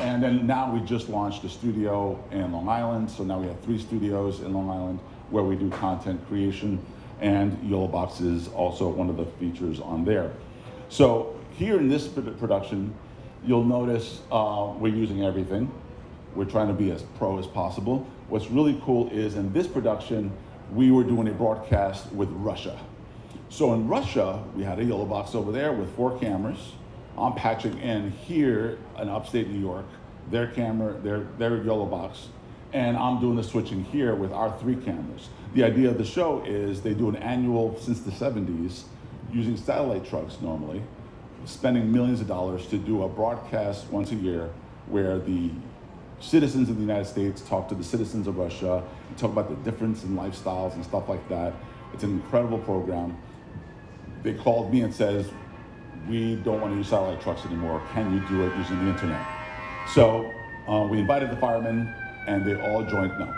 And then now we just launched a studio in Long Island, so now we have 3 studios in Long Island where we do content creation, and YoloBox is also one of the features on there. So here in this production, you'll notice we're using everything. We're trying to be as pro as possible. What's really cool is in this production, we were doing a broadcast with Russia. So in Russia, we had a YoloBox over there with 4 cameras. I'm patching in here in upstate New York, their camera, their YoloBox, and I'm doing the switching here with our 3 cameras. The idea of the show is they do an annual, since the 70s, using satellite trucks normally, spending millions of dollars to do a broadcast once a year where the citizens of the United States talk to the citizens of Russia and talk about the difference in lifestyles and stuff like that. It's an incredible program. They called me and says, we don't want to use satellite trucks anymore. Can you do it using the internet? So we invited the firemen and they all joined. No.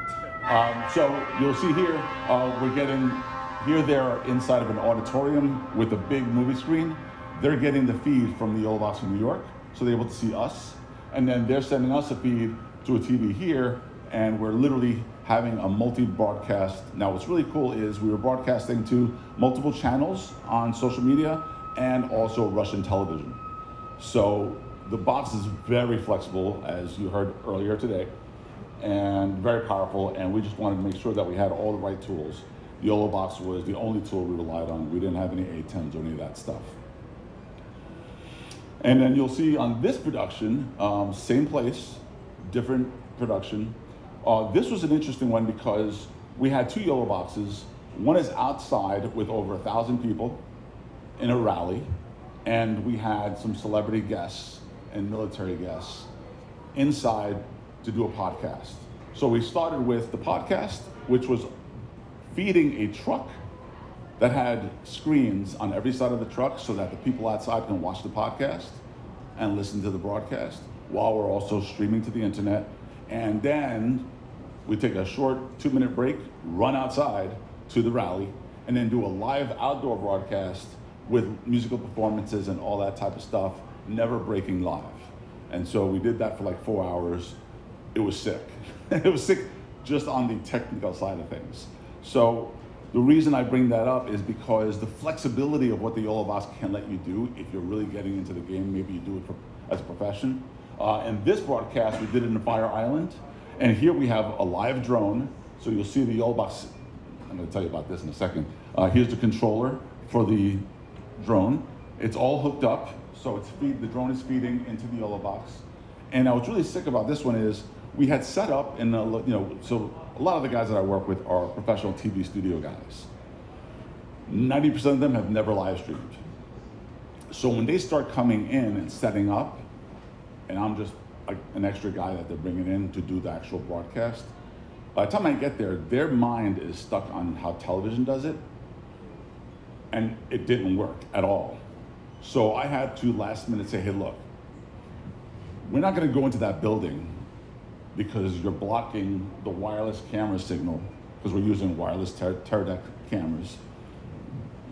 So you'll see here, we're getting, here they're inside of an auditorium with a big movie screen. They're getting the feed from the YoloBox in New York, so they're able to see us. And then they're sending us a feed to a TV here, and we're literally having a multi-broadcast. Now what's really cool is we were broadcasting to multiple channels on social media and also Russian television. So the box is very flexible, as you heard earlier today, and very powerful, and we just wanted to make sure that we had all the right tools. The YoloBox was the only tool we relied on. We didn't have any A10s or any of that stuff. And then you'll see on this production, same place, different production. This was an interesting one because we had two YoloBoxes. One is outside with over 1,000 people in a rally, and we had some celebrity guests and military guests inside to do a podcast. So we started with the podcast, which was feeding a truck that had screens on every side of the truck so that the people outside can watch the podcast and listen to the broadcast while we're also streaming to the internet. And then we take a short 2-minute break, run outside to the rally, and then do a live outdoor broadcast with musical performances and all that type of stuff, never breaking live. And so we did that for like 4 hours. It was sick. It was sick just on the technical side of things. So the reason I bring that up is because the flexibility of what the YoloBox can let you do, if you're really getting into the game, maybe you do it as a profession. And this broadcast, we did it in Fire Island. And here we have a live drone. So you'll see the YoloBox. I'm going to tell you about this in a second. Here's the controller for the drone. It's all hooked up. So the drone is feeding into the YoloBox. And what's really sick about this one is we had set up, and so a lot of the guys that I work with are professional TV studio guys. 90% of them have never live streamed. So when they start coming in and setting up, and I'm just like an extra guy that they're bringing in to do the actual broadcast, by the time I get there, their mind is stuck on how television does it, and it didn't work at all. So I had to last minute say, hey, look, we're not gonna go into that building because you're blocking the wireless camera signal, because we're using wireless Teradek cameras.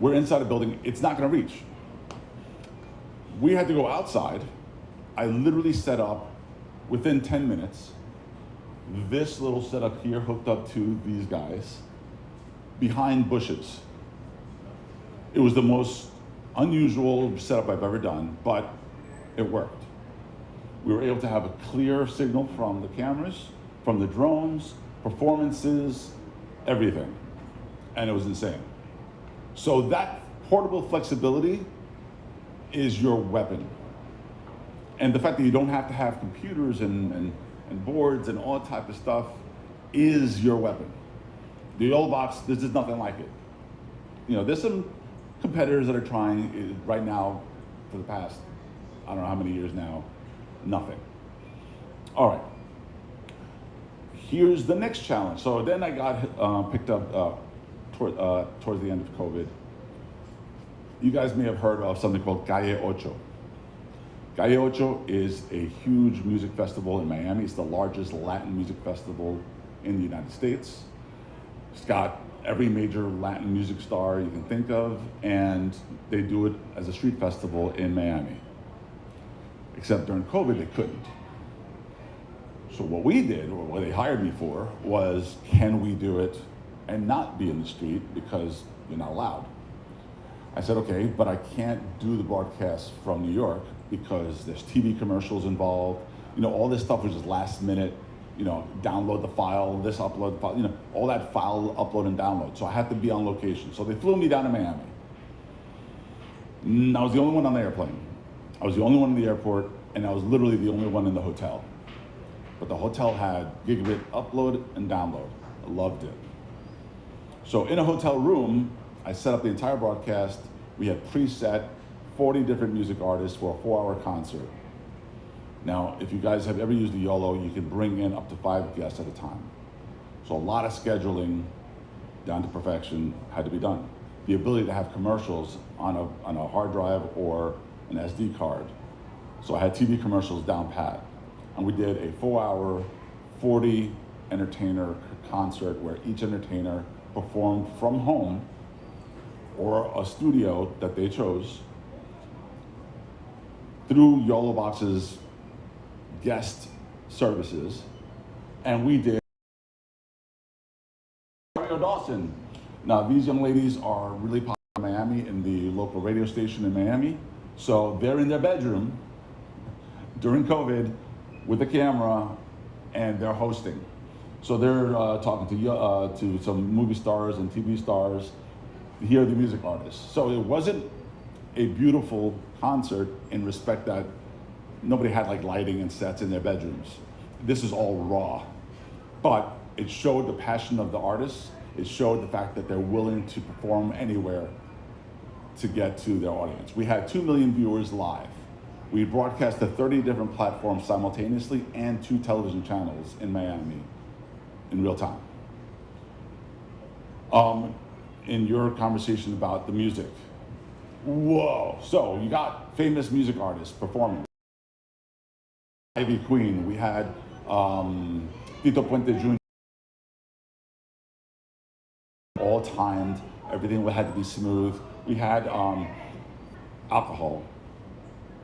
We're inside a building, it's not gonna reach. We had to go outside. I literally set up, within 10 minutes, this little setup here hooked up to these guys behind bushes. It was the most unusual setup I've ever done, but it worked. We were able to have a clear signal from the cameras, from the drones, performances, everything. And it was insane. So that portable flexibility is your weapon. And the fact that you don't have to have computers and boards and all that type of stuff is your weapon. The YoloBox, this is nothing like it. There's some competitors that are trying right now for the past, I don't know how many years now, nothing. All right, here's the next challenge. So then I got picked up towards the end of COVID. You guys may have heard of something called Calle Ocho. Calle Ocho is a huge music festival in Miami. It's the largest Latin music festival in the United States. It's got every major Latin music star you can think of, and they do it as a street festival in Miami. Except during COVID, they couldn't. So what we did, or what they hired me for, was can we do it and not be in the street because you're not allowed? I said, okay, but I can't do the broadcast from New York because there's TV commercials involved. All this stuff was just last minute, download the file, this upload the file, all that file upload and download. So I had to be on location. So they flew me down to Miami. And I was the only one on the airplane. I was the only one in the airport, and I was literally the only one in the hotel. But the hotel had gigabit upload and download. I loved it. So in a hotel room, I set up the entire broadcast. We had preset 40 different music artists for a 4-hour concert. Now, if you guys have ever used a YOLO, you can bring in up to 5 guests at a time. So a lot of scheduling down to perfection had to be done. The ability to have commercials on a hard drive or an SD card. So I had TV commercials down pat. And we did a 4-hour, 40 entertainer concert where each entertainer performed from home or a studio that they chose through YoloBox's guest services. And we did Dawson. Now these young ladies are really popular in Miami, in the local radio station in Miami. So they're in their bedroom during COVID with a camera and they're hosting. So they're talking to some movie stars and TV stars to hear the music artists. So it wasn't a beautiful concert in respect that nobody had like lighting and sets in their bedrooms. This is all raw, but it showed the passion of the artists. It showed the fact that they're willing to perform anywhere to get to their audience. We had 2 million viewers live. We broadcast to 30 different platforms simultaneously and 2 television channels in Miami in real time. In your conversation about the music, whoa, so you got famous music artists performing. Ivy Queen, we had Tito Puente Jr. All timed, everything had to be smooth. We had alcohol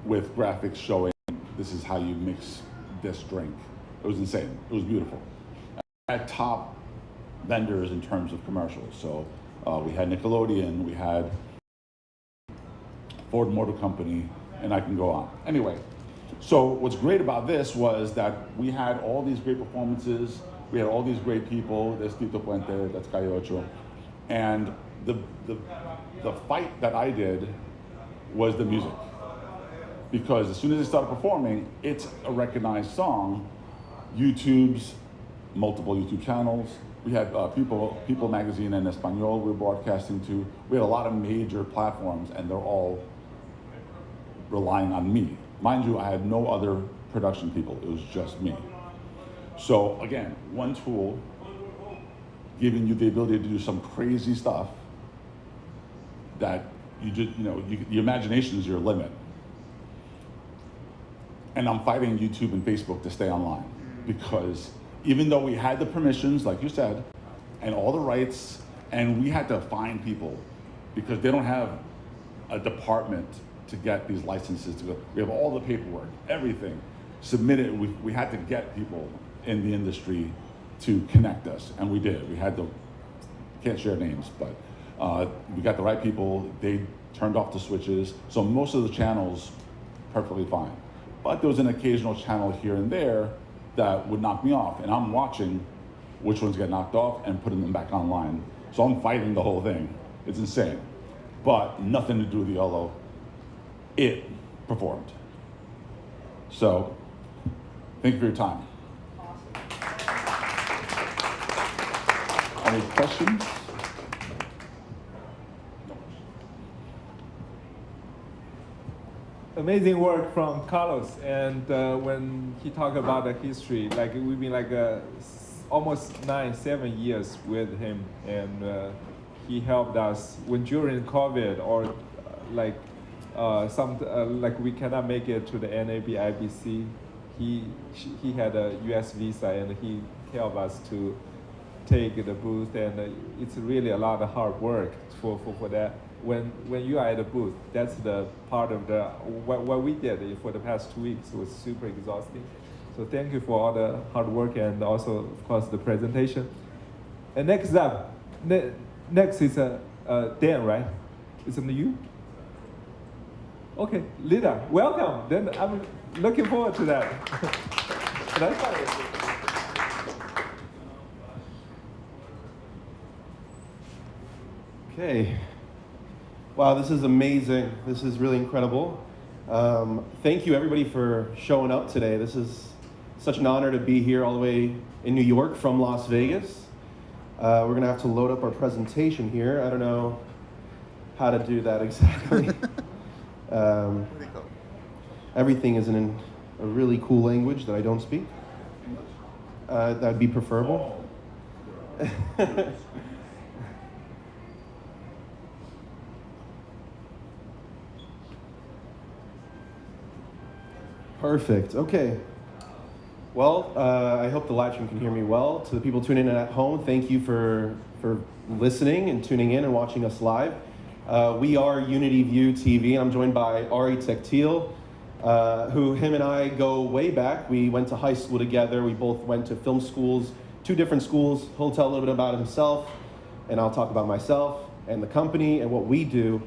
with graphics showing this is how you mix this drink. It was insane, it was beautiful. We had top vendors in terms of commercials. So we had Nickelodeon, we had Ford Motor Company, and I can go on. Anyway, so what's great about this was that we had all these great performances, we had all these great people, there's Tito Puente, that's Calle Ocho, and the fight that I did was the music. Because as soon as they started performing, it's a recognized song. YouTube's, multiple YouTube channels. We had People Magazine and Espanol we were broadcasting to. We had a lot of major platforms, and they're all relying on me. Mind you, I had no other production people. It was just me. So again, one tool giving you the ability to do some crazy stuff that you just, your imagination is your limit. And I'm fighting YouTube and Facebook to stay online because even though we had the permissions, like you said, and all the rights, and we had to find people because they don't have a department to get these licenses to go. We have all the paperwork, everything submitted. We had to get people in the industry to connect us, and we did. We had the, can't share names, but we got the right people. They turned off the switches, so most of the channels perfectly fine. But there was an occasional channel here and there that would knock me off, and I'm watching which ones get knocked off and putting them back online. So I'm fighting the whole thing. It's insane, but nothing to do with the YOLO. It performed. So thank you for your time. Any questions? Amazing work from Carlos, and when he talked about the history, like we've been like almost 7 years with him, and he helped us when during COVID or like like we cannot make it to the NAB IBC. He had a US visa, and he helped us to take the booth, and it's really a lot of hard work for that. When you are at the booth, that's the part of the what we did for the past 2 weeks was super exhausting. So thank you for all the hard work and also of course the presentation. And next up, next is Dan, right? Is it you? Okay, Lida, welcome. Then I'm looking forward to that. Okay. Wow, this is amazing. This is really incredible. Thank you everybody for showing up today. This is such an honor to be here all the way in New York from Las Vegas. We're gonna have to load up our presentation here. I don't know how to do that exactly. Everything is in a really cool language that I don't speak. That'd be preferable. Perfect. Okay. Well, I hope the live stream can hear me well. To the people tuning in at home, thank you for listening and tuning in and watching us live. We are UnityView TV, and I'm joined by Ari Tektil, who him and I go way back. We went to high school together. We both went to film schools, 2 different schools. He'll tell a little bit about himself, and I'll talk about myself and the company and what we do.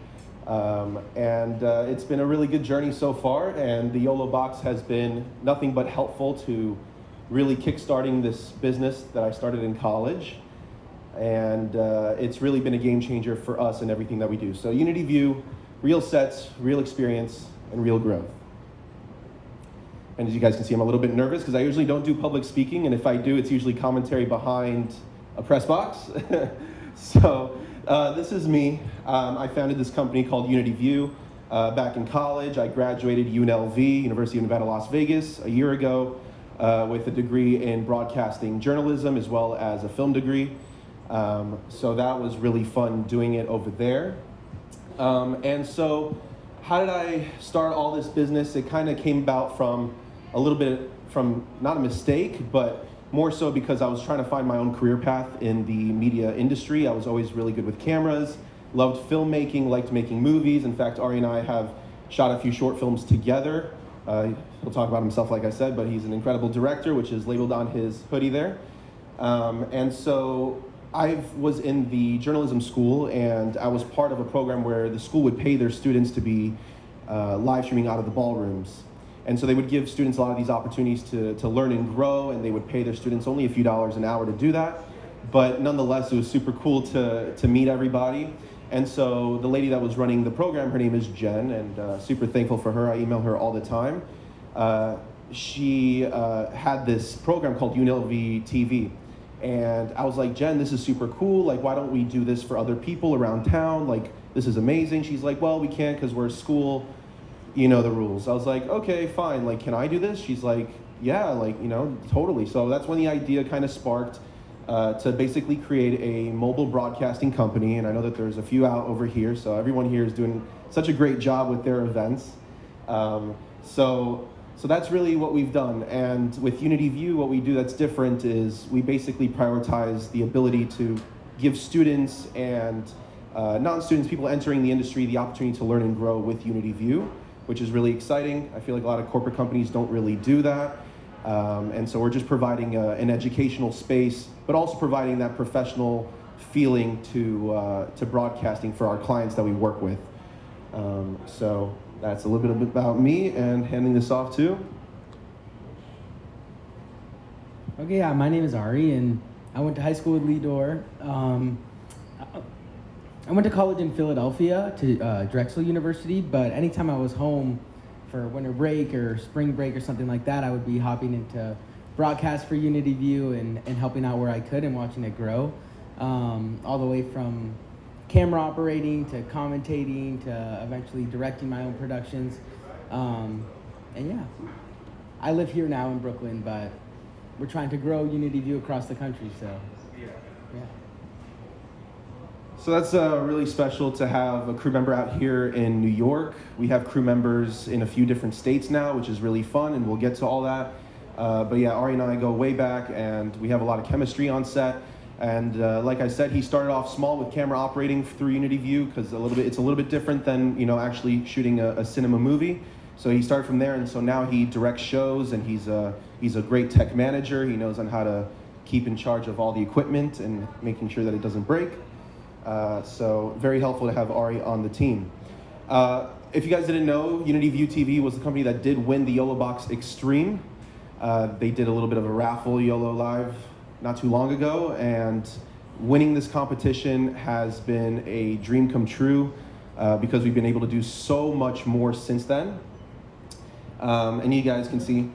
It's been a really good journey so far, and the YoloBox has been nothing but helpful to really kickstarting this business that I started in college. And it's really been a game changer for us in everything that we do. So UnityView, real sets, real experience, and real growth. And as you guys can see, I'm a little bit nervous because I usually don't do public speaking, and if I do, it's usually commentary behind a press box. So this is me. I founded this company called UnityView back in college. I graduated UNLV, University of Nevada, Las Vegas, a year ago with a degree in broadcasting journalism as well as a film degree. So that was really fun doing it over there. And so how did I start all this business? It kind of came about from a little bit from not a mistake, but more so because I was trying to find my own career path in the media industry. I was always really good with cameras, loved filmmaking, liked making movies. In fact, Ari and I have shot a few short films together. He'll talk about himself, like I said, but he's an incredible director, which is labeled on his hoodie there. And so I was in the journalism school, and I was part of a program where the school would pay their students to be live streaming out of the ballrooms. And so they would give students a lot of these opportunities to learn and grow, and they would pay their students only a few dollars an hour to do that. But nonetheless, it was super cool to meet everybody. And so the lady that was running the program, her name is Jen, and super thankful for her. I email her all the time. She had this program called UnityView. And I was like, Jen, this is super cool. Like, why don't we do this for other people around town? Like, this is amazing. She's like, well, we can't because we're a school. You know the rules. I was like, okay, fine. Like, can I do this? She's like, yeah, like, you know, totally. So that's when the idea kind of sparked to basically create a mobile broadcasting company. And I know that there's a few out over here. So everyone here is doing such a great job with their events. So that's really what we've done. And with UnityView, what we do that's different is we basically prioritize the ability to give students and non-students, people entering the industry, the opportunity to learn and grow with UnityView, which is really exciting. I feel like a lot of corporate companies don't really do that. And so we're just providing an educational space, but also providing that professional feeling to broadcasting for our clients that we work with. So that's a little bit about me, and handing this off to. Okay, yeah, my name is Ari, and I went to high school with Lee Dorr. I went to college in Philadelphia to Drexel University, but anytime I was home for winter break or spring break or something like that, I would be hopping into broadcast for UnityView and helping out where I could and watching it grow, all the way from camera operating to commentating to eventually directing my own productions. And yeah, I live here now in Brooklyn, but we're trying to grow UnityView across the country, so yeah. So that's really special to have a crew member out here in New York. We have crew members in a few different states now, which is really fun, and we'll get to all that. But yeah, Ari and I go way back, and we have a lot of chemistry on set. And like I said, he started off small with camera operating through UnityView because it's a little bit different than actually shooting a cinema movie. So he started from there, and so now he directs shows, and he's a great tech manager. He knows on how to keep in charge of all the equipment and making sure that it doesn't break. So very helpful to have Ari on the team. If you guys didn't know, UnityView TV was the company that did win the YoloBox Extreme. They did a little bit of a raffle, YoloLiv, not too long ago, and winning this competition has been a dream come true because we've been able to do so much more since then. And you guys can see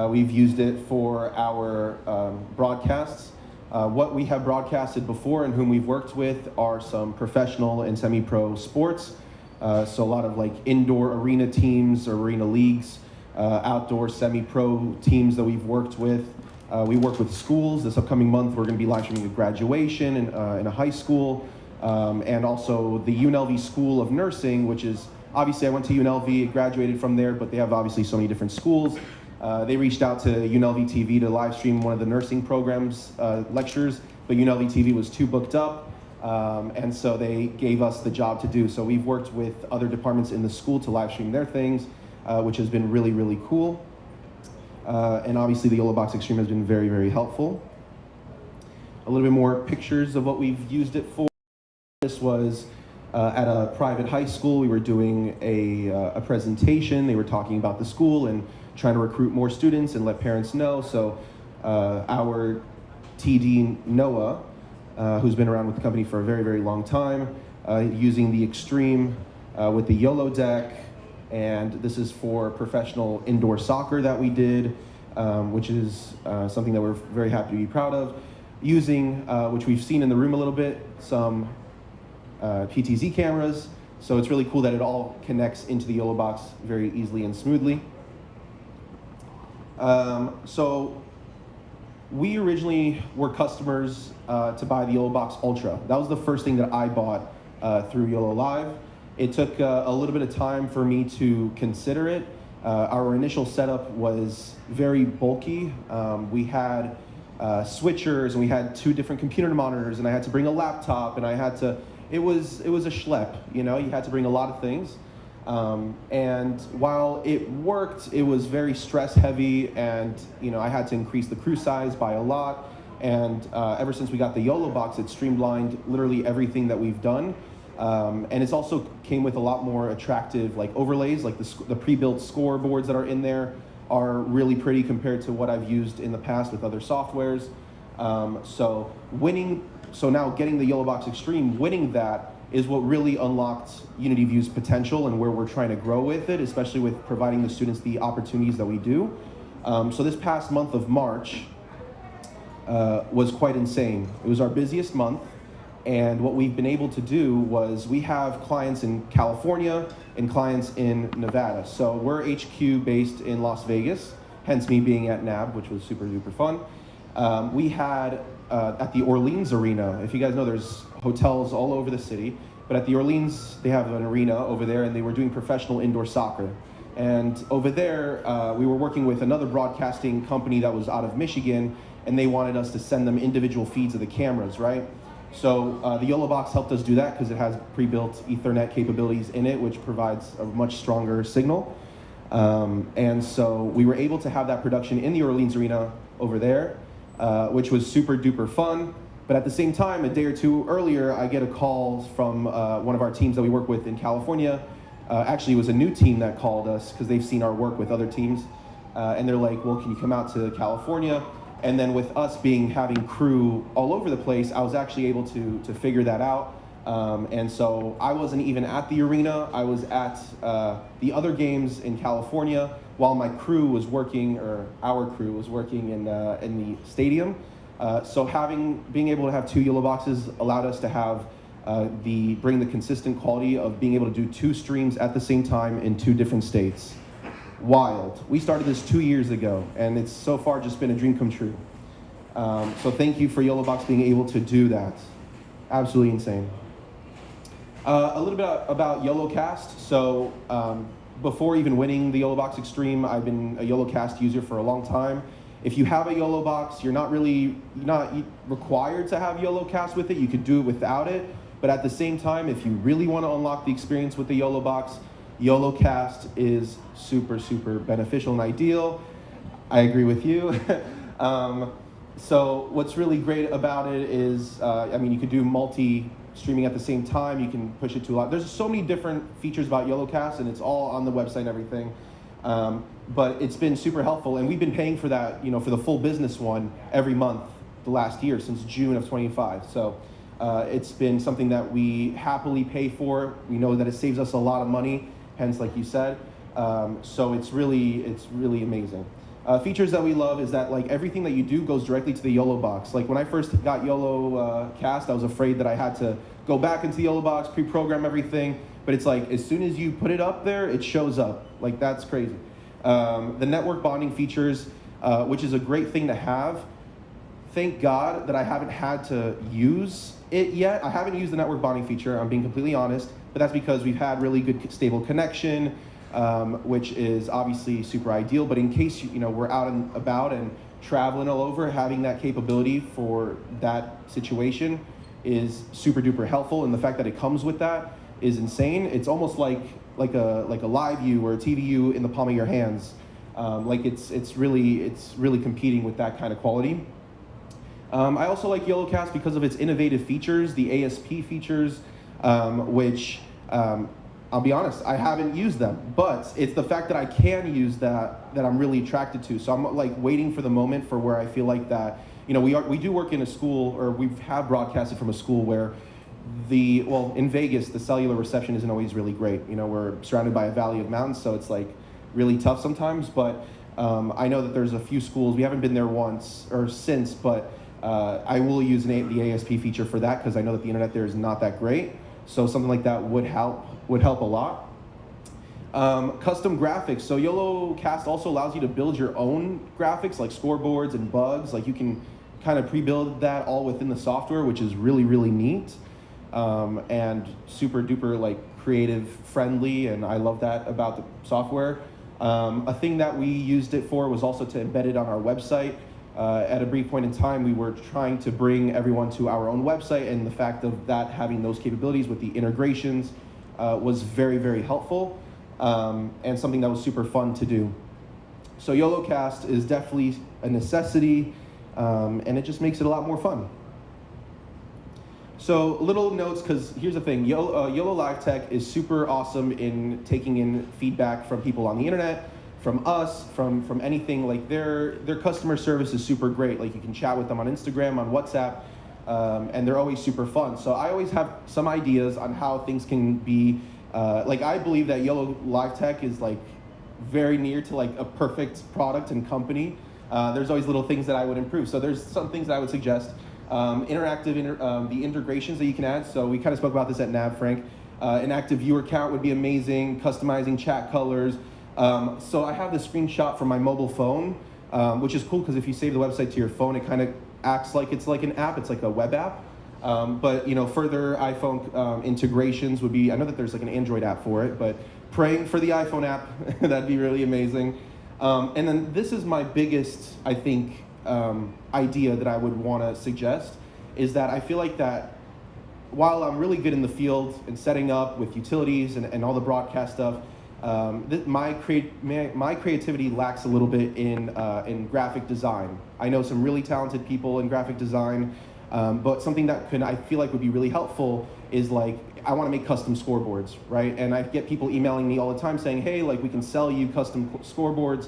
we've used it for our broadcasts. What we have broadcasted before and whom we've worked with are some professional and semi-pro sports. So a lot of like indoor arena teams or arena leagues, outdoor semi-pro teams that we've worked with. We work with schools. This upcoming month, we're going to be live streaming a graduation in a high school, and also the UNLV School of Nursing, which is, obviously I went to UNLV, graduated from there, but they have obviously so many different schools. They reached out to UNLV TV to live stream one of the nursing programs lectures, but UNLV TV was too booked up, and so they gave us the job to do. So we've worked with other departments in the school to live stream their things, which has been really, really cool. And obviously the YoloBox Extreme has been very, very helpful. A little bit more pictures of what we've used it for. This was at a private high school. We were doing a presentation. They were talking about the school and trying to recruit more students and let parents know. So our TD, Noah, who's been around with the company for a very, very long time, using the Extreme with the YOLO deck, and this is for professional indoor soccer that we did, which is something that we're very happy to be proud of. Using, which we've seen in the room a little bit, some PTZ cameras. So it's really cool that it all connects into the YoloBox very easily and smoothly. So we originally were customers to buy the YoloBox Ultra. That was the first thing that I bought through YoloLiv. It took a little bit of time for me to consider it. Our initial setup was very bulky. We had switchers, and we had 2 different computer monitors, and I had to bring a laptop, and I had to, it was a schlep, you know, you had to bring a lot of things. And while it worked, it was very stress heavy, and you know, I had to increase the crew size by a lot. And ever since we got the YoloBox, it streamlined literally everything that we've done. And it's also came with a lot more attractive like overlays, like the pre-built scoreboards that are in there are really pretty compared to what I've used in the past with other softwares. So now getting the YoloBox Extreme, winning that is what really unlocked UnityView's potential and where we're trying to grow with it, especially with providing the students the opportunities that we do. So this past month of March was quite insane. It was our busiest month. And what we've been able to do was we have clients in California and clients in Nevada. So we're HQ based in Las Vegas, hence me being at NAB, which was super, super fun. We had at the Orleans Arena, if you guys know, there's hotels all over the city, but at the Orleans, they have an arena over there, and they were doing professional indoor soccer. And over there, we were working with another broadcasting company that was out of Michigan, and they wanted us to send them individual feeds of the cameras, right? So the YoloBox helped us do that because it has pre-built Ethernet capabilities in it, which provides a much stronger signal. And so we were able to have that production in the Orleans Arena over there, which was super duper fun. But at the same time, a day or 2 earlier, I get a call from one of our teams that we work with in California. Actually, it was a new team that called us because they've seen our work with other teams. And they're like, well, can you come out to California? And then with us having crew all over the place, I was actually able to figure that out. And so I wasn't even at the arena. I was at the other games in California while my crew was working, or our crew was working in the stadium. So being able to have 2 YoloBoxes allowed us to have bring the consistent quality of being able to do 2 streams at the same time in 2 different states. Wild. We started this 2 years ago, and it's so far just been a dream come true. So thank you for YoloBox being able to do that. Absolutely insane. A little bit about YoloCast. So before even winning the YoloBox Extreme, I've been a YoloCast user for a long time. If you have a YoloBox, you're not required to have YoloCast with it. You could do it without it. But at the same time, if you really want to unlock the experience with the YoloBox, YoloCast is super, super beneficial and ideal. I agree with you. So what's really great about it is, I mean, you can do multi-streaming at the same time. You can push it to a lot. There's so many different features about YoloCast, and it's all on the website and everything. But it's been super helpful, and we've been paying for that, you know, for the full business one every month the last year since June of 25. So it's been something that we happily pay for. We know that it saves us a lot of money, hence, like you said. So it's really amazing. Features that we love is that like everything that you do goes directly to the YoloBox. Like when I first got YoloCast, I was afraid that I had to go back into the YoloBox, pre-program everything. But it's like as soon as you put it up there, it shows up. Like that's crazy. The network bonding features, which is a great thing to have. Thank God that I haven't had to use it yet. I haven't used the network bonding feature, I'm being completely honest, but that's because we've had really good stable connection, which is obviously super ideal. But in case we're out and about and traveling all over, having that capability for that situation is super duper helpful. And the fact that it comes with that is insane. It's almost like a live view or a TVU in the palm of your hands. Like it's really competing with that kind of quality. I also like YoloCast because of its innovative features, the ASP features, which I'll be honest, I haven't used them, but it's the fact that I can use that I'm really attracted to. So I'm like waiting for the moment for where I feel like that, we do work in a school, or we have broadcasted from a school where well, in Vegas, the cellular reception isn't always really great. You know, we're surrounded by a valley of mountains, so it's like really tough sometimes. But I know that there's a few schools. We haven't been there once or since, but I will use the ASP feature for that because I know that the internet there is not that great. So something like that would help a lot. Custom graphics. So YoloCast also allows you to build your own graphics, like scoreboards and bugs. Like you can kind of pre-build that all within the software, which is really, really neat. And super duper like creative friendly, and I love that about the software. A thing that we used it for was also to embed it on our website. At a brief point in time, we were trying to bring everyone to our own website, and the fact of that having those capabilities with the integrations was very, very helpful, and something that was super fun to do. So YoloCast is definitely a necessity, and it just makes it a lot more fun. So little notes, because here's the thing, YoloLiv Tech is super awesome in taking in feedback from people on the internet, from us, from anything. Like their customer service is super great. Like you can chat with them on Instagram, on WhatsApp, and they're always super fun. So I always have some ideas on how things can be, like I believe that YoloLiv Tech is like very near to like a perfect product and company. There's always little things that I would improve. So there's some things that I would suggest. The integrations that you can add. So we kind of spoke about this at NAB, Frank. An active viewer count would be amazing, customizing chat colors. So I have this screenshot from my mobile phone, which is cool because if you save the website to your phone, it kind of acts like it's like an app, it's like a web app. But you know, further iPhone integrations would be, I know that there's like an Android app for it, but praying for the iPhone app, that'd be really amazing. And then this is my biggest, I think, idea that I would want to suggest is that I feel like that while I'm really good in the field and setting up with utilities and all the broadcast stuff, my creativity lacks a little bit in graphic design. I know some really talented people in graphic design, but something that I feel like would be really helpful is like, I want to make custom scoreboards, right? And I get people emailing me all the time saying, hey, like we can sell you custom scoreboards,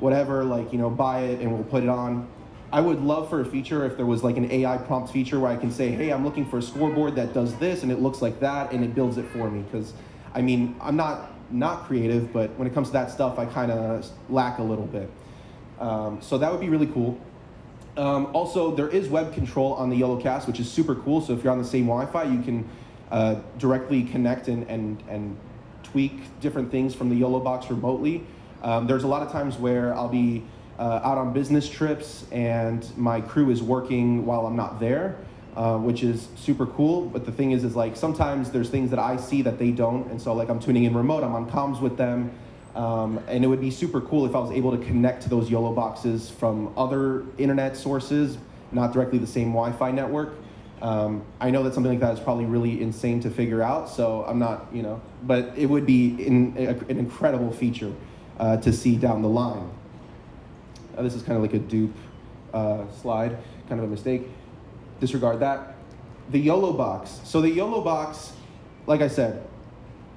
whatever, like, you know, buy it and we'll put it on. I would love for a feature if there was like an AI prompt feature where I can say, hey, I'm looking for a scoreboard that does this and it looks like that and it builds it for me. Because I mean, I'm not creative, but when it comes to that stuff, I kind of lack a little bit. So that would be really cool. Also, there is web control on the YoloCast, which is super cool. So if you're on the same Wi-Fi, you can directly connect and tweak different things from the YoloBox remotely. There's a lot of times where I'll be out on business trips and my crew is working while I'm not there, which is super cool. But the thing is like sometimes there's things that I see that they don't, and so like I'm tuning in remote, I'm on comms with them, and it would be super cool if I was able to connect to those YOLO boxes from other internet sources, not directly the same Wi-Fi network. I know that something like that is probably really insane to figure out, so I'm not, you know, but it would be an incredible feature to see down the line. This is kind of like a dupe slide, kind of a mistake. Disregard that. The YoloBox. So the YoloBox, like I said,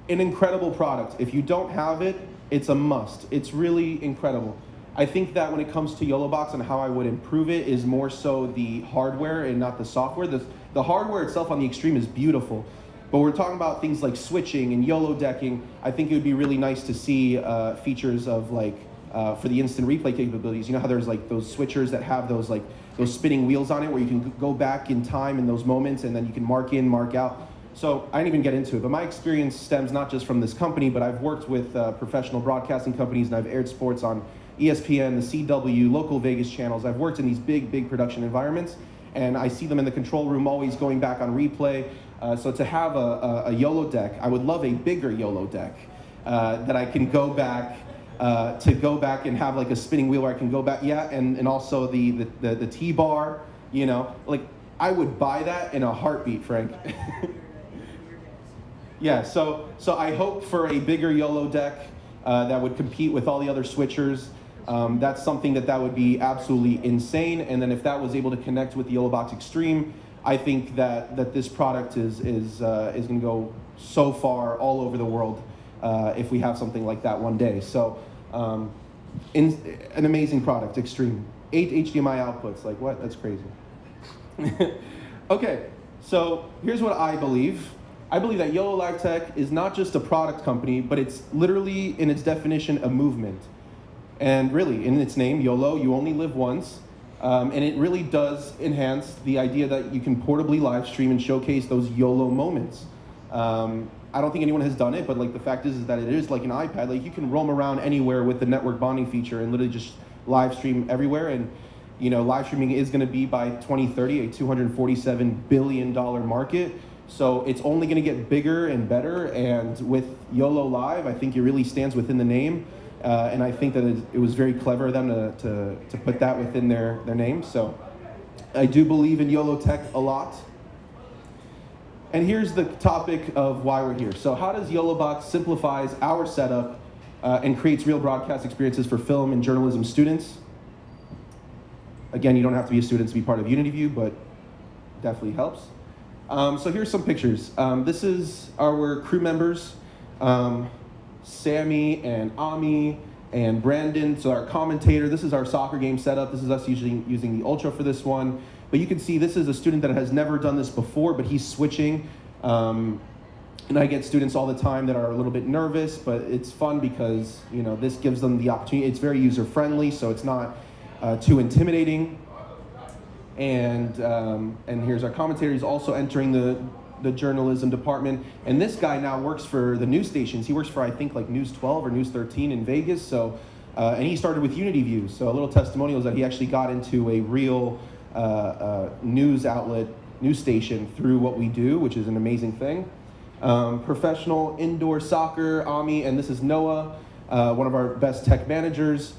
an incredible product. If you don't have it, it's a must. It's really incredible. I think that when it comes to YoloBox and how I would improve it is more so the hardware and not the software. The hardware itself on the Extreme is beautiful, but we're talking about things like switching and YOLO decking. I think it would be really nice to see features of like, for the instant replay capabilities. You know how there's like those switchers that have those like those spinning wheels on it where you can go back in time in those moments and then you can mark in, mark out. So I didn't even get into it, but my experience stems not just from this company, but I've worked with professional broadcasting companies and I've aired sports on ESPN, the CW, local Vegas channels. I've worked in these big production environments and I see them in the control room always going back on replay. So to have a YOLO deck, I would love a bigger YOLO deck that I can go back and have like a spinning wheel where I can go back, yeah, and also the T-bar, you know, like I would buy that in a heartbeat, Frank. Yeah, so I hope for a bigger YOLO deck that would compete with all the other switchers. That's something that would be absolutely insane. And then if that was able to connect with the YoloBox Extreme, I think that this product is going to go so far all over the world if we have something like that one day. So an amazing product, Extreme. 8 HDMI outputs, like what? That's crazy. Okay, So here's what I believe. I believe that YoloLiv Tech is not just a product company, but it's literally, in its definition, a movement. And really, in its name, YOLO, you only live once. And it really does enhance the idea that you can portably live stream and showcase those YOLO moments. I don't think anyone has done it, but like the fact is that it is like an iPad. Like you can roam around anywhere with the network bonding feature and literally just live stream everywhere. And you know, live streaming is going to be by 2030 a $247 billion market. So it's only going to get bigger and better. And with YoloLiv, I think it really stands within the name. And I think that it was very clever of them to put that within their name. So I do believe in YOLO Tech a lot. And here's the topic of why we're here. So how does YoloBox simplifies our setup and creates real broadcast experiences for film and journalism students? Again, you don't have to be a student to be part of UnityView, but definitely helps. So here's some pictures. This is our crew members, Sammy and Ami and Brandon. So our commentator, this is our soccer game setup. This is us using the Ultra for this one. But you can see this is a student that has never done this before, but he's switching. And I get students all the time that are a little bit nervous, but it's fun because you know this gives them the opportunity. It's very user-friendly, so it's not too intimidating. And here's our commentator. He's also entering the journalism department. And this guy now works for the news stations. He works for, I think, like News 12 or News 13 in Vegas. So, and he started with UnityView. So a little testimonial is that he actually got into a real news outlet, news station through what we do, which is an amazing thing. Professional indoor soccer, Ami, and this is Noah, one of our best tech managers.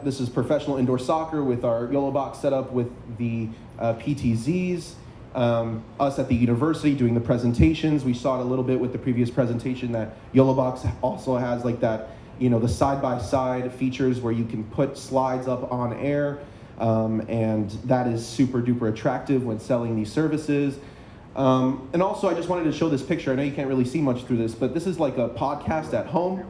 This is professional indoor soccer with our YoloBox setup with the PTZs. Us at the university doing the presentations. We saw it a little bit with the previous presentation that YoloBox also has like that, you know, the side-by-side features where you can put slides up on air. And that is super duper attractive when selling these services. And also I just wanted to show this picture. I know you can't really see much through this, but this is like a podcast at home.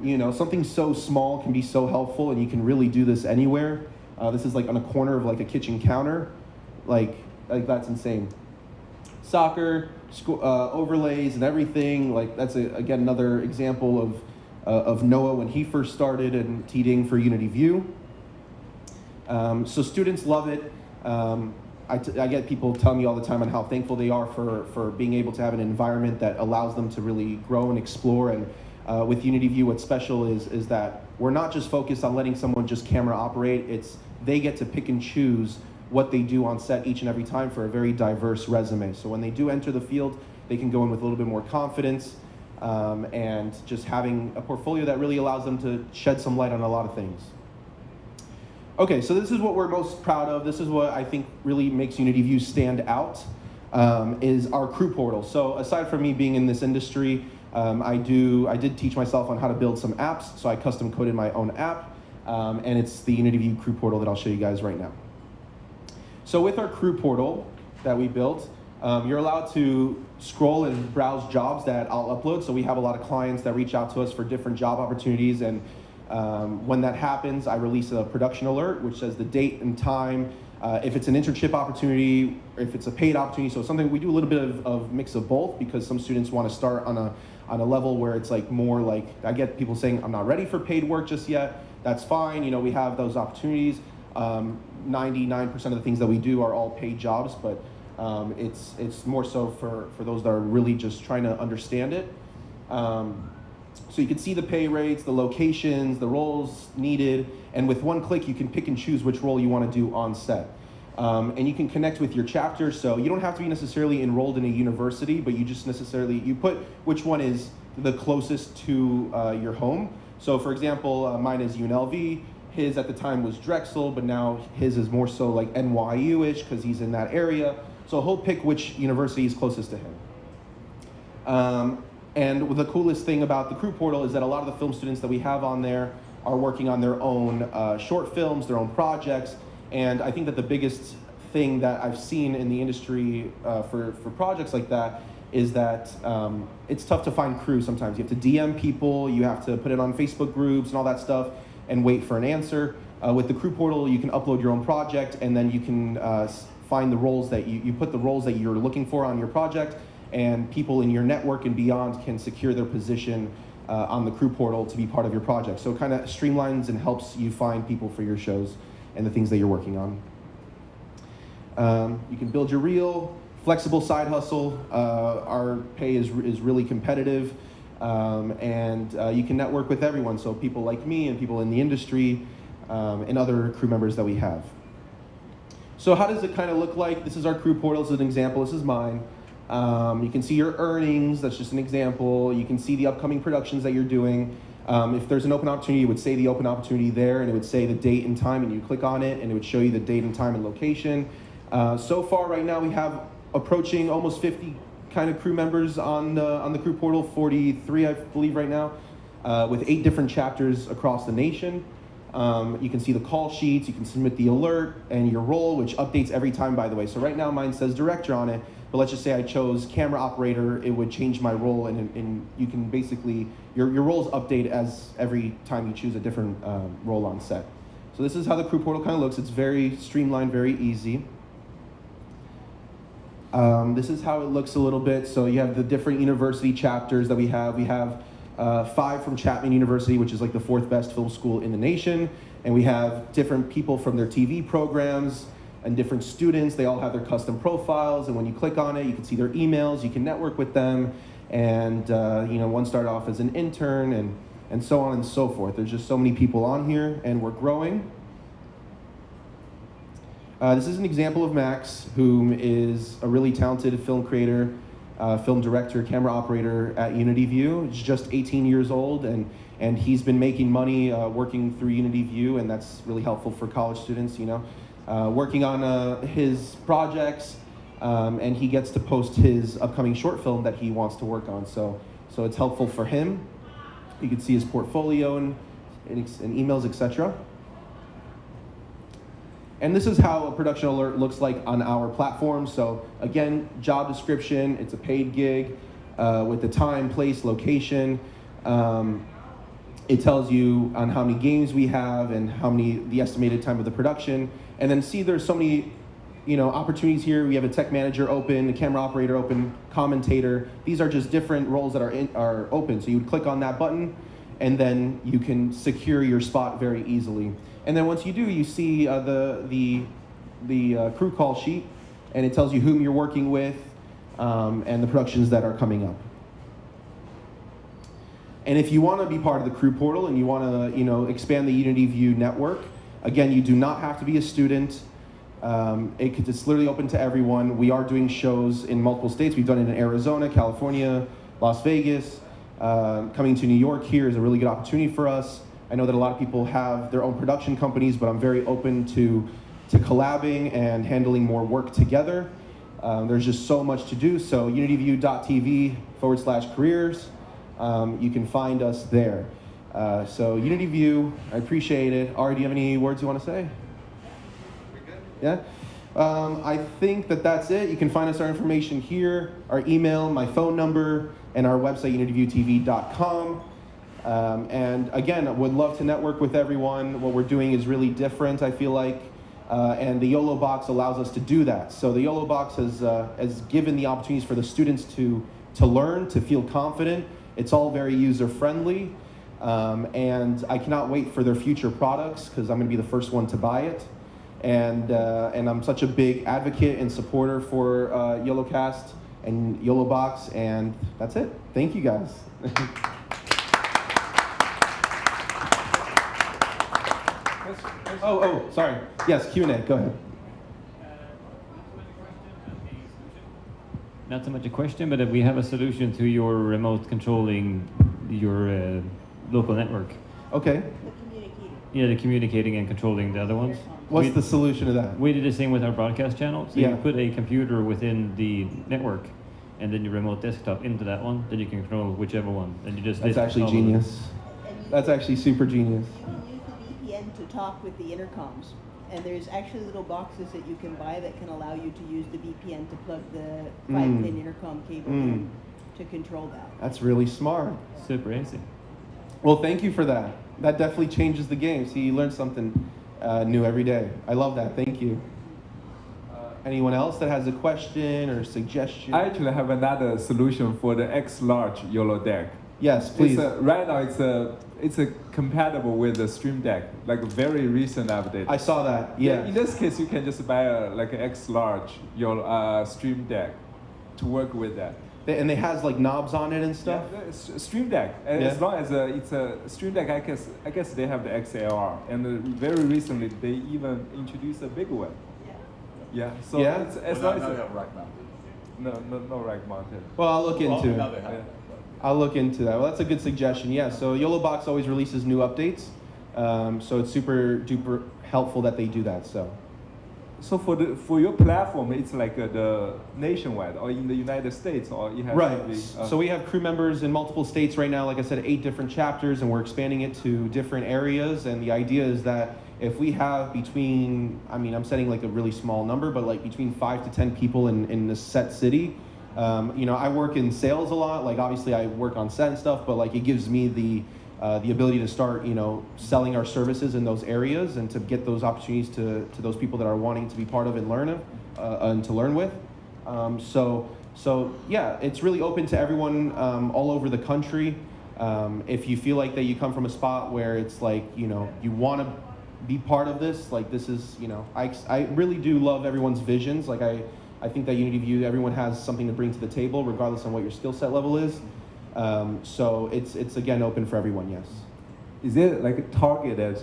You know, something so small can be so helpful, and you can really do this anywhere. This is like on a corner of like a kitchen counter. Like that's insane. Soccer, overlays and everything. Like that's again another example of Noah when he first started and teaching for UnityView. So students love it. I get people telling me all the time on how thankful they are for being able to have an environment that allows them to really grow and explore. And with UnityView, what's special is that we're not just focused on letting someone just camera operate. It's they get to pick and choose what they do on set each and every time for a very diverse resume. So when they do enter the field, they can go in with a little bit more confidence and just having a portfolio that really allows them to shed some light on a lot of things. Okay, so this is what we're most proud of. This is what I think really makes UnityView stand out, is our crew portal. So aside from me being in this industry, I did teach myself on how to build some apps, so I custom coded my own app, and it's the UnityView crew portal that I'll show you guys right now. So with our crew portal that we built, you're allowed to scroll and browse jobs that I'll upload. So we have a lot of clients that reach out to us for different job opportunities, and when that happens, I release a production alert, which says the date and time, if it's an internship opportunity, or if it's a paid opportunity. So something we do a little bit of mix of both, because some students want to start on a level where it's like more like, I get people saying, I'm not ready for paid work just yet. That's fine, you know, we have those opportunities. 99% of the things that we do are all paid jobs, but it's more so for those that are really just trying to understand it. So you can see the pay rates, the locations, the roles needed, and with one click you can pick and choose which role you want to do on set. And you can connect with your chapter, so you don't have to be necessarily enrolled in a university, but you just you put which one is the closest to your home. So for example, mine is UNLV, his at the time was Drexel, but now his is more so like NYU-ish because he's in that area. So he'll pick which university is closest to him. And the coolest thing about the crew portal is that a lot of the film students that we have on there are working on their own short films, their own projects. And I think that the biggest thing that I've seen in the industry for projects like that is that it's tough to find crew sometimes. You have to DM people, you have to put it on Facebook groups and all that stuff and wait for an answer. With the crew portal, you can upload your own project, and then you can find the roles that you put the roles that you're looking for on your project, and people in your network and beyond can secure their position on the crew portal to be part of your project. So it kind of streamlines and helps you find people for your shows and the things that you're working on. You can build your reel, flexible side hustle. Our pay is really competitive, and you can network with everyone. So people like me and people in the industry and other crew members that we have. So how does it kind of look like? This is our crew portal. This is an example. This is mine. You can see your earnings. That's just an example. You can see the upcoming productions that you're doing. If there's an open opportunity, it would say the open opportunity there, and it would say the date and time, and you click on it, and it would show you the date and time and location. So far, right now, we have approaching almost 50 kind of crew members on the crew portal, 43, I believe, right now, with 8 different chapters across the nation. You can see the call sheets, you can submit the alert, and your role, which updates every time, by the way. So right now, mine says director on it, but let's just say I chose camera operator, it would change my role, and you can basically, your roles update as every time you choose a different role on set. So this is how the crew portal kind of looks. It's very streamlined, very easy. This is how it looks a little bit. So you have the different university chapters that we have. We have 5 from Chapman University, which is like the 4th best film school in the nation. And we have different people from their TV programs and different students. They all have their custom profiles. And when you click on it, you can see their emails. You can network with them. And you know, one started off as an intern and so on and so forth. There's just so many people on here, and we're growing. This is an example of Max, who is a really talented film creator, film director, camera operator at UnityView. He's just 18 years old, and he's been making money working through UnityView, and that's really helpful for college students, you know. Working on his projects, and he gets to post his upcoming short film that he wants to work on. So it's helpful for him. You can see his portfolio and emails, etc. And this is how a production alert looks like on our platform. So again, job description, it's a paid gig with the time, place, location. It tells you on how many games we have and the estimated time of the production. And then see there's so many opportunities here. We have a tech manager open, a camera operator open, commentator. These are just different roles that are open. So you would click on that button, and then you can secure your spot very easily. And then once you do, you see the crew call sheet, and it tells you whom you're working with and the productions that are coming up. And if you want to be part of the crew portal and you want to expand the UnityView network, again, you do not have to be a student. It's literally open to everyone. We are doing shows in multiple states. We've done it in Arizona, California, Las Vegas. Coming to New York here is a really good opportunity for us. I know that a lot of people have their own production companies, but I'm very open to collabing and handling more work together. There's just so much to do. So unityview.tv/careers, you can find us there. So UnityView, I appreciate it. Ari, do you have any words you want to say? Yeah? I think that's it. You can find us our information here, our email, my phone number, and our website, unityviewtv.com. And again, I would love to network with everyone. What we're doing is really different, I feel like, and the YoloBox allows us to do that. So the YoloBox has given the opportunities for the students to learn, to feel confident. It's all very user-friendly, and I cannot wait for their future products because I'm going to be the first one to buy it. And I'm such a big advocate and supporter for YoloCast and YoloBox, and that's it. Thank you, guys. Oh, sorry. Yes, Q&A, go ahead. Not so much a question, but we have a solution to your remote controlling your local network. Okay. Yeah, the communicating and controlling the other ones. What's the solution to that? We did the same with our broadcast channel. So yeah. You put a computer within the network, and then your remote desktop into that one. Then you can control whichever one. And you just. That's actually genius. That's actually super genius. You can use the VPN to talk with the intercoms. And there's actually little boxes that you can buy that can allow you to use the VPN to plug the 5-pin intercom cable in to control that. That's really smart. Super easy. Well, thank you for that. That definitely changes the game. See, you learn something new every day. I love that. Thank you. Anyone else that has a question or suggestion? I actually have another solution for the X large YOLO deck. Yes, please. Right now it's compatible with the Stream Deck, like a very recent update. I saw that. Yeah. In this case, you can just buy like an X large YOLO Stream Deck to work with that. And it has like knobs on it and stuff. Yeah, Stream Deck. As long as it's a Stream Deck, I guess they have the XLR, and very recently they even introduced a big one. Yeah. So it's as long as rack mounted. no rack mounted. Well, I'll look into it. Now they have it. I'll look into that. Well, that's a good suggestion. Yeah. So YoloBox always releases new updates, so it's super duper helpful that they do that. So for your platform, it's like the nationwide, or in the United States, or you have right. to be, So we have crew members in multiple states right now. Like I said, 8 different chapters, and we're expanding it to different areas. And the idea is that if we have between, I mean, I'm setting like a really small number, but like between 5 to 10 people in this set city. You know, I work in sales a lot. Like obviously, I work on set and stuff, but like it gives me the ability to start, you know, selling our services in those areas and to get those opportunities to those people that are wanting to be part of and learn and to learn with. So yeah, it's really open to everyone all over the country. If you feel like that you come from a spot where it's like, you know, you want to be part of this, like this is, you know, I really do love everyone's visions. Like I think that UnityView, everyone has something to bring to the table, regardless of what your skill set level is. So it's again open for everyone, yes. Is it like a target as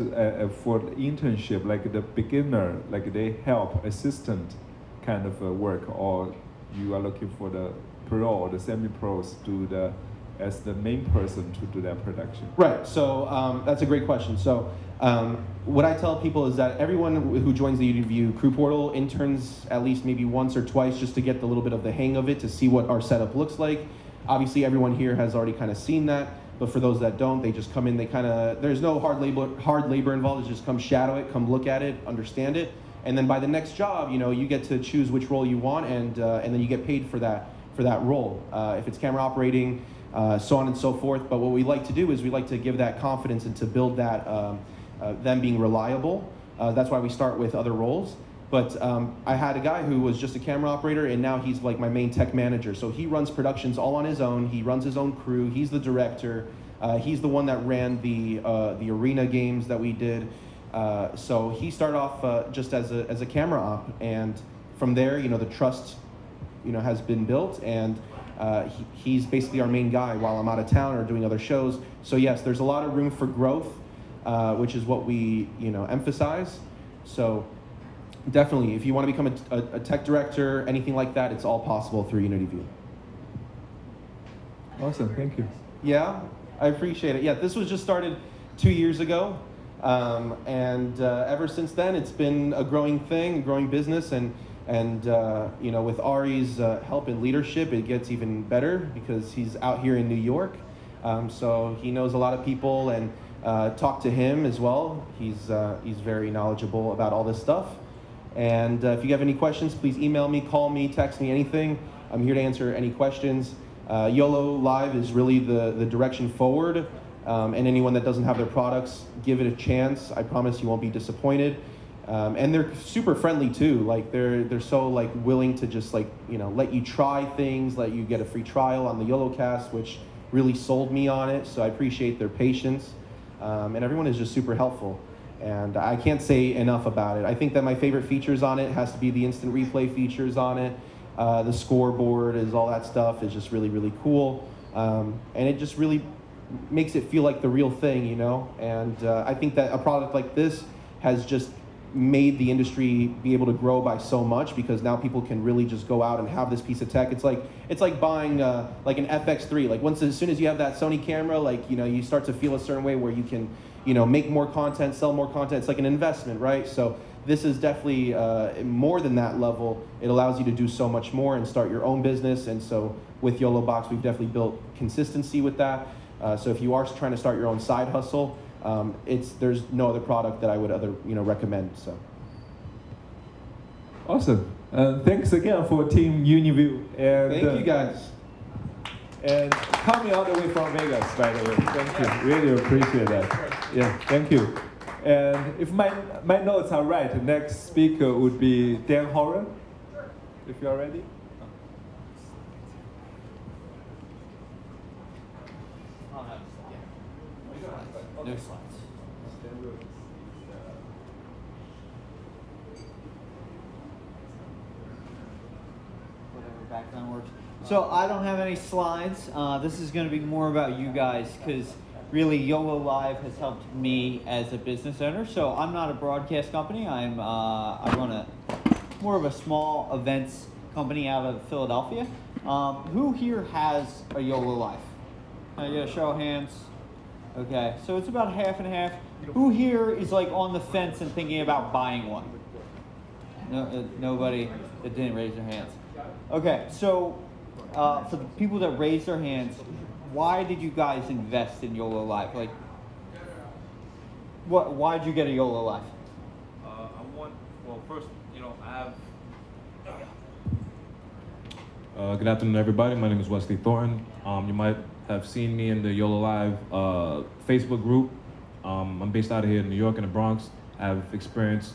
for the internship, like the beginner, like they help assistant kind of work, or you are looking for the pro or the semi-pros to as the main person to do that production? Right. So that's a great question. So what I tell people is that everyone who joins the UnityView crew portal interns at least maybe once or twice just to get a little bit of the hang of it, to see what our setup looks like. Obviously, everyone here has already kind of seen that, but for those that don't, they just come in, they kind of, there's no hard labor involved, it's just come shadow it, come look at it, understand it, and then by the next job, you know, you get to choose which role you want, and then you get paid for that role. If it's camera operating, so on and so forth, but what we like to do is we like to give that confidence and to build that, them being reliable. That's why we start with other roles. But I had a guy who was just a camera operator, and now he's like my main tech manager. So he runs productions all on his own. He runs his own crew. He's the director. He's the one that ran the arena games that we did. So he started off just as a camera op, and from there, you know, the trust, you know, has been built, and he's basically our main guy while I'm out of town or doing other shows. So yes, there's a lot of room for growth, which is what we, you know, emphasize. So definitely, if you want to become a tech director, anything like that, it's all possible through UnityView. Awesome, thank you. Yeah, I appreciate it. Yeah, this was just started 2 years ago, and ever since then, it's been a growing thing, a growing business, and you know, with Ari's help and leadership, it gets even better because he's out here in New York, so he knows a lot of people, and talk to him as well. He's very knowledgeable about all this stuff. And if you have any questions, please email me, call me, text me, anything. I'm here to answer any questions. YoloLiv is really the direction forward. And anyone that doesn't have their products, give it a chance. I promise you won't be disappointed. And they're super friendly too. Like they're so like willing to just like, you know, let you try things, let you get a free trial on the YoloCast, which really sold me on it. So I appreciate their patience. And everyone is just super helpful. And I can't say enough about it. I think that my favorite features on it has to be the instant replay features on it. The scoreboard is all that stuff is just really, really cool. And it just really makes it feel like the real thing, you know? And I think that a product like this has just made the industry be able to grow by so much, because now people can really just go out and have this piece of tech. It's like buying like an FX3. Like as soon as you have that Sony camera, like, you know, you start to feel a certain way where you can, you know, make more content, sell more content. It's like an investment, right? So this is definitely more than that level. It allows you to do so much more and start your own business. And so with YoloBox, we've definitely built consistency with that. So if you are trying to start your own side hustle, there's no other product that I would recommend. So awesome. Thanks again for Team UnityView. And thank you guys. And coming all the way from Vegas, by the way. Thank you. Really appreciate that. Yeah, thank you. And if my notes are right, the next speaker would be Dan Horan. if you are ready. No slides. Whatever background works. So I don't have any slides. This is going to be more about you guys because really YoloLiv has helped me as a business owner. So I'm not a broadcast company. I run more of a small events company out of Philadelphia. Who here has a YoloLiv? Can I get a show of hands? Okay, so it's about half and half. Who here is like on the fence and thinking about buying one? No, nobody that didn't raise their hands. Okay, so for the people that raised their hands, why did you guys invest in YoloLiv? Like, why'd you get a YoloLiv? Well, first, I have. Good afternoon, everybody. My name is Wesley Thornton. You might have seen me in the YoloLiv Facebook group. I'm based out of here in New York in the Bronx. I have experience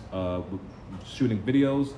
shooting videos,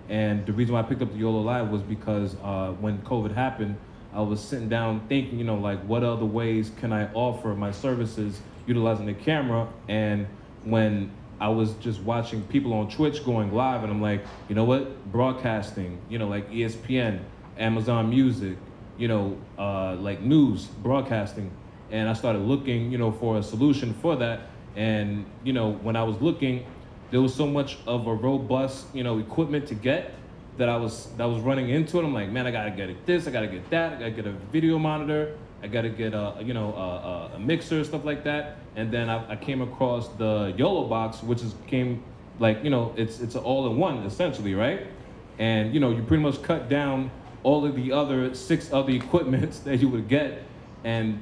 and the reason why I picked up the YoloLiv was because when COVID happened, I was sitting down thinking, like what other ways can I offer my services utilizing the camera? And when I was just watching people on Twitch going live, and I'm like, you know what, broadcasting, like ESPN, Amazon Music, like news, broadcasting. And I started looking, for a solution for that. And, when I was looking, there was so much of a robust, equipment to get that I was running into it. I'm like, man, I gotta get this, I gotta get that, I gotta get a video monitor, I gotta get a mixer, stuff like that. And then I came across the YoloBox, which came like, it's an all-in-one essentially, right? And you pretty much cut down all of the other 6 other equipments that you would get. And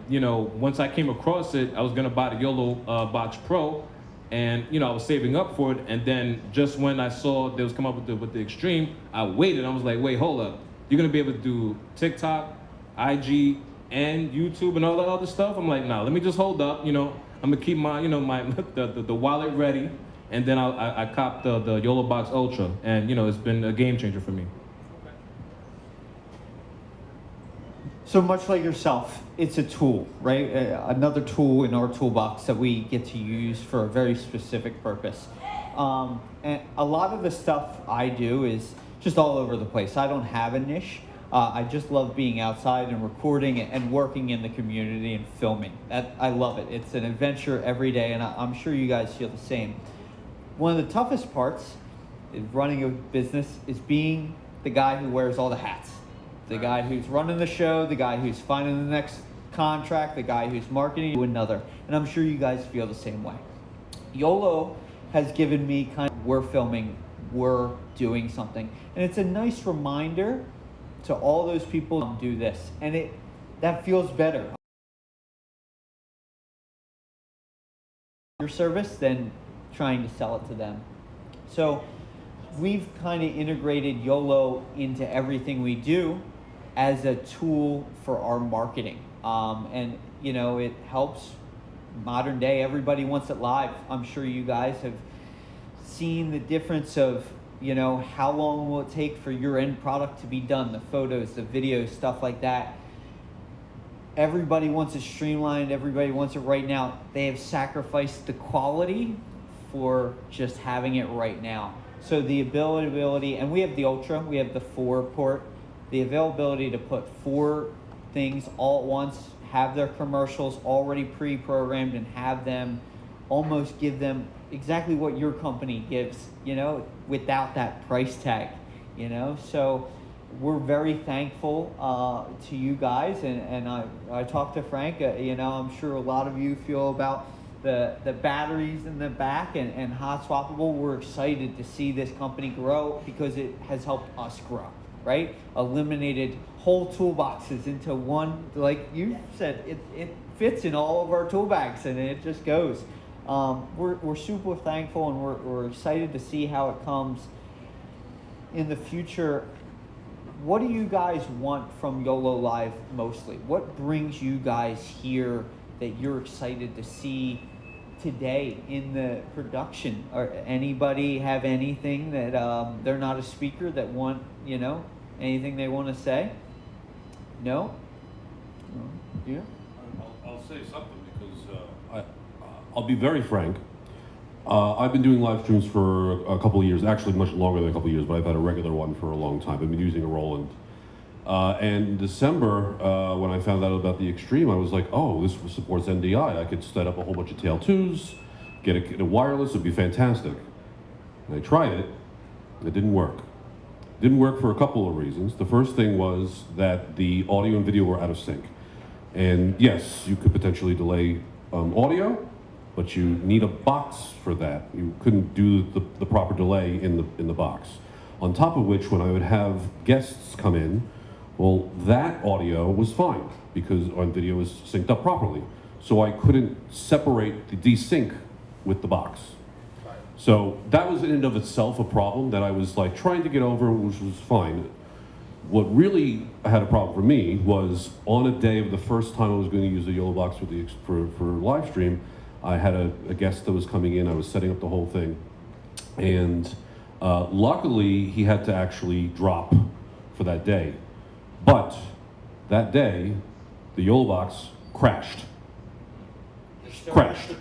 once I came across it, I was gonna buy the YoloBox Pro, and I was saving up for it. And then just when I saw they was come up with the Extreme, I waited. I was like, wait, hold up, you're gonna be able to do TikTok, IG, and YouTube and all that other stuff? I'm like, nah, let me just hold up. I'm gonna keep my the wallet ready. And then I copped the YoloBox Ultra, and it's been a game changer for me. So much like yourself, it's a tool, right? Another tool in our toolbox that we get to use for a very specific purpose. And a lot of the stuff I do is just all over the place. I don't have a niche. I just love being outside and recording and working in the community and filming. I love it. It's an adventure every day, and I'm sure you guys feel the same. One of the toughest parts in running a business is being the guy who wears all the hats. The guy who's running the show, the guy who's finding the next contract, the guy who's marketing to another. And I'm sure you guys feel the same way. YOLO has given me we're filming, we're doing something. And it's a nice reminder to all those people to do this. And that feels better. Your service than trying to sell it to them. So we've kind of integrated YOLO into everything we do as a tool for our marketing. And it helps modern day. Everybody wants it live. I'm sure you guys have seen the difference of, how long will it take for your end product to be done, the photos, the videos, stuff like that. Everybody wants it streamlined. Everybody wants it right now. They have sacrificed the quality for just having it right now. So the availability, and we have the Ultra, we have the 4 port, the availability to put 4 things all at once, have their commercials already pre-programmed, and have them almost give them exactly what your company gives, without that price tag, So we're very thankful to you guys, and I talked to Frank, I'm sure a lot of you feel about the batteries in the back and hot swappable. We're excited to see this company grow because it has helped us grow, right? Eliminated whole toolboxes into one, like you said, it fits in all of our tool bags and it just goes. We're super thankful, and we're excited to see how it comes in the future. What do you guys want from YoloLiv mostly? What brings you guys here that you're excited to see today in the production? Or anybody have anything that they're not a speaker that want, anything they want to say? No? Yeah? I'll say something because I'll be very frank. I've been doing live streams for a couple of years, actually much longer than a couple of years, but I've had a regular one for a long time. I've been using a Roland. And in December, when I found out about the Extreme, I was like, oh, this supports NDI. I could set up a whole bunch of tail 2s, get a wireless, it'd be fantastic. And I tried it, and it didn't work. It didn't work for a couple of reasons. The first thing was that the audio and video were out of sync. And yes, you could potentially delay audio, but you need a box for that. You couldn't do the proper delay in the box. On top of which, when I would have guests come in, well, that audio was fine because our video was synced up properly. So I couldn't separate the desync with the box. So that was in and of itself a problem that I was like trying to get over, which was fine. What really had a problem for me was on a day of the first time I was going to use the YoloBox for live stream, I had a guest that was coming in, I was setting up the whole thing. And luckily he had to actually drop for that day. But that day, the YoloBox crashed. Crashed.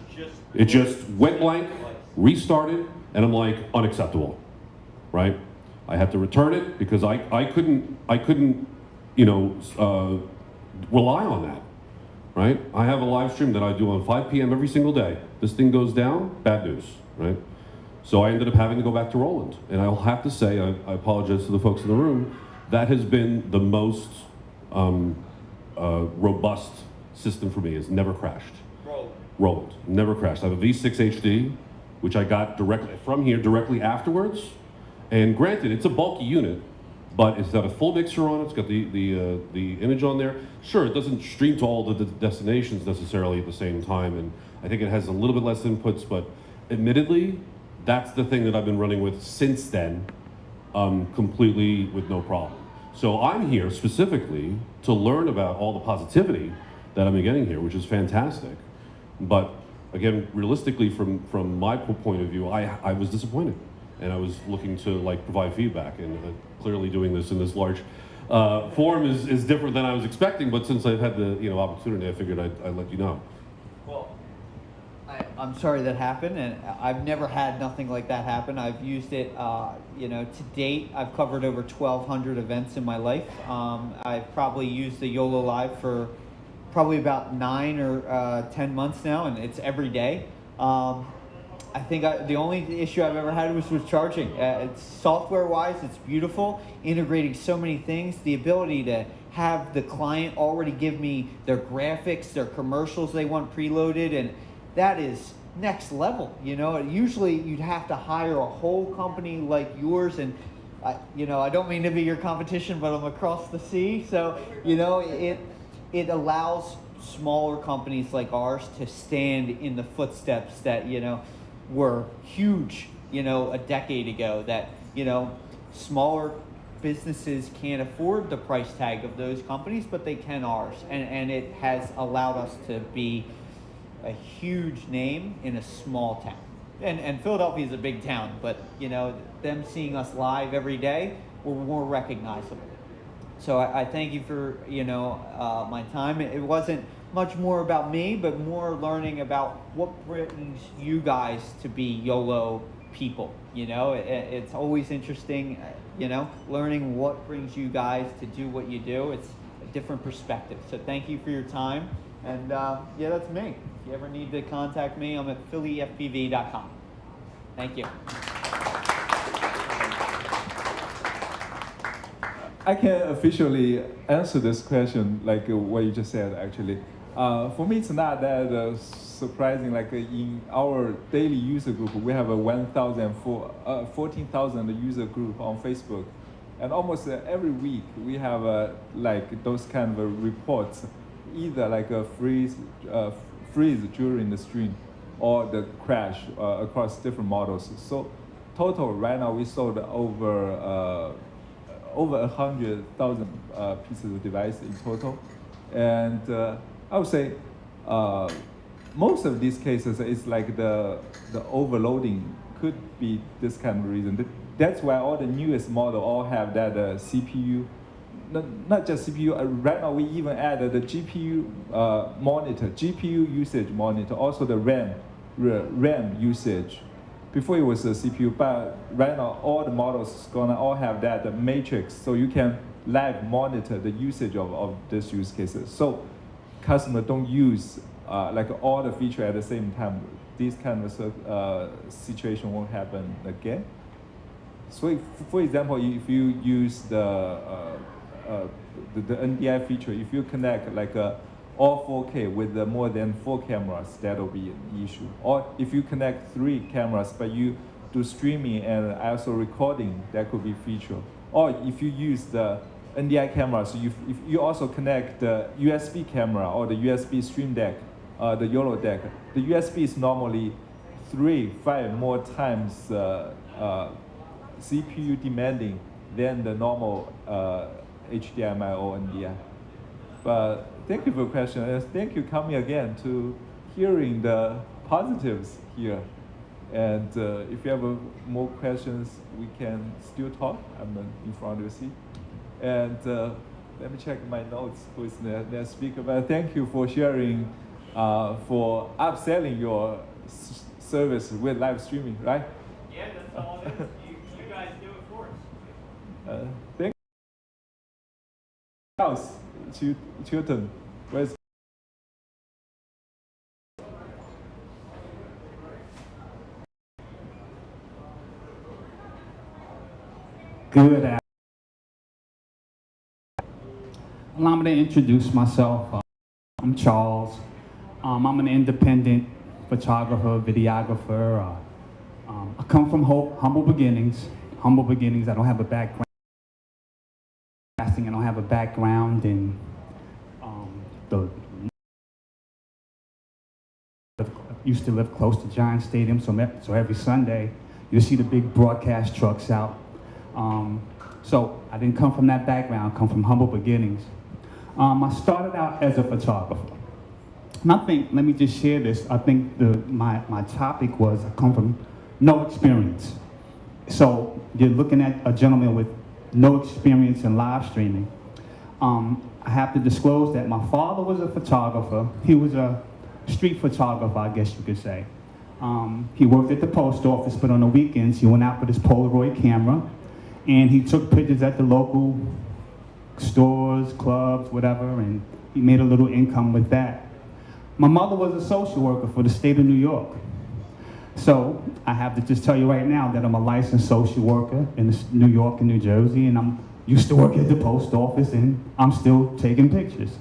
It just went blank, restarted, and I'm like, unacceptable, right? I had to return it because I couldn't, you know, rely on that, right? I have a live stream that I do on 5 p.m. every single day. This thing goes down, bad news, right? So I ended up having to go back to Roland. And I'll have to say, I apologize to the folks in the room, that has been the most robust system for me. It's never crashed. Roland, never crashed. I have a V6 HD, which I got directly from here, directly afterwards. And granted, it's a bulky unit, but it's got a full mixer on it. It's got the image on there. Sure, it doesn't stream to all the destinations necessarily at the same time, and I think it has a little bit less inputs. But admittedly, that's the thing that I've been running with since then, completely with no problem. So I'm here specifically to learn about all the positivity that I'm getting here, which is fantastic. But again, realistically, from my point of view, I was disappointed. And I was looking to like provide feedback, and clearly doing this in this large forum is different than I was expecting. But since I've had the opportunity, I figured I'd let you know. Well, I'm sorry that happened, and I've never had nothing like that happen. I've used it, to date. I've covered over 1,200 events in my life. I've probably used the YoloLiv for probably about 9 or 10 months now, and it's every day. I think the only issue I've ever had was with charging. It's software-wise, it's beautiful, integrating so many things. The ability to have the client already give me their graphics, their commercials they want preloaded, and that is next level. Usually you'd have to hire a whole company like yours, and I don't mean to be your competition, but I'm across the sea, so it allows smaller companies like ours to stand in the footsteps that were huge, a decade ago, that, smaller businesses can't afford the price tag of those companies, but they can ours. And it has allowed us to be a huge name in a small town. And Philadelphia is a big town, but, them seeing us live every day, we're more recognizable. So I thank you for, my time. It wasn't much more about me, but more learning about what brings you guys to be YOLO people. It's always interesting, learning what brings you guys to do what you do. It's a different perspective. So thank you for your time. And yeah, that's me. If you ever need to contact me, I'm at phillyfpv.com. Thank you. I can officially answer this question like what you just said, actually. For me, it's not that surprising. Like in our daily user group, we have a 14,000 user group on Facebook. And almost every week, we have like those kind of reports, either like a freeze during the stream or the crash across different models. So total, right now, we sold over 100,000 pieces of device in total. And I would say most of these cases is like the overloading could be this kind of reason. that's why all the newest model all have that CPU, not just CPU. Right now we even added the GPU monitor, GPU usage monitor, also the RAM usage. Before it was a CPU, but right now all the models is gonna all have that, the matrix, so you can live monitor the usage of these use cases. So customers don't use like all the features at the same time. This kind of situation won't happen again. So for example, if you use the NDI feature, if you connect like all 4K with more than 4 cameras, that'll be an issue. Or if you connect 3 cameras, but you do streaming and also recording, that could be feature. Or if you use the NDI camera, so if you also connect the USB camera or the USB stream deck, the YOLO deck, the USB is normally 3-5 more times CPU demanding than the normal HDMI or NDI. But thank you for the question, and thank you coming again to hearing the positives here. And if you have more questions, we can still talk. I'm in front of your seat. And let me check my notes, who is the next speaker. But thank you for sharing, for upselling your service with live streaming, right? Yeah, that's all it is. You guys do it for us. Thank you. House, Chilton, where's Good afternoon. Allow me to introduce myself. I'm Charles. I'm an independent photographer, videographer. I come from humble beginnings. Humble beginnings. I don't have a background. I don't have a background in used to live close to Giant Stadium, so every Sunday you see the big broadcast trucks out. So I didn't come from that background. I come from humble beginnings. I started out as a photographer. And I think, let me just share this. I think my topic was I come from no experience. So you're looking at a gentleman with no experience in live streaming. I have to disclose that my father was a photographer. He was a street photographer, I guess you could say. He worked at the post office, but on the weekends he went out with his Polaroid camera and he took pictures at the local stores, clubs, whatever, and he made a little income with that. My mother was a social worker for the state of New York. So I have to just tell you right now that I'm a licensed social worker in New York and New Jersey, and I'm used to work at the post office, and I'm still taking pictures.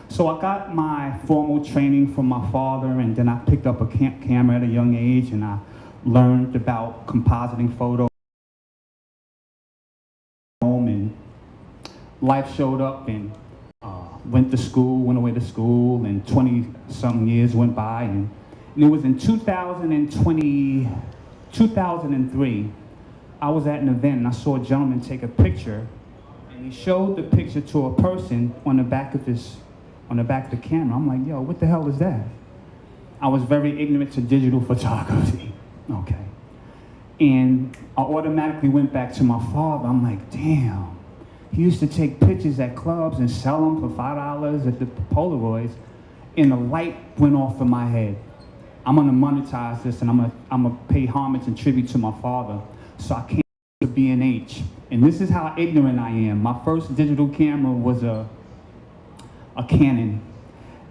So I got my formal training from my father, and then I picked up a camera at a young age, and I learned about compositing photos. And life showed up, and went away to school, and 20-something years went by, and it was in 2003, I was at an event and I saw a gentleman take a picture, and he showed the picture to a person on the back of the camera. I'm like, yo, what the hell is that? I was very ignorant to digital photography, okay. And I automatically went back to my father. I'm like, damn. He used to take pictures at clubs and sell them for $5 at the Polaroids, and the light went off in my head. I'm gonna monetize this, and I'm gonna pay homage and tribute to my father. So I came to B&H, and this is how ignorant I am. My first digital camera was a Canon,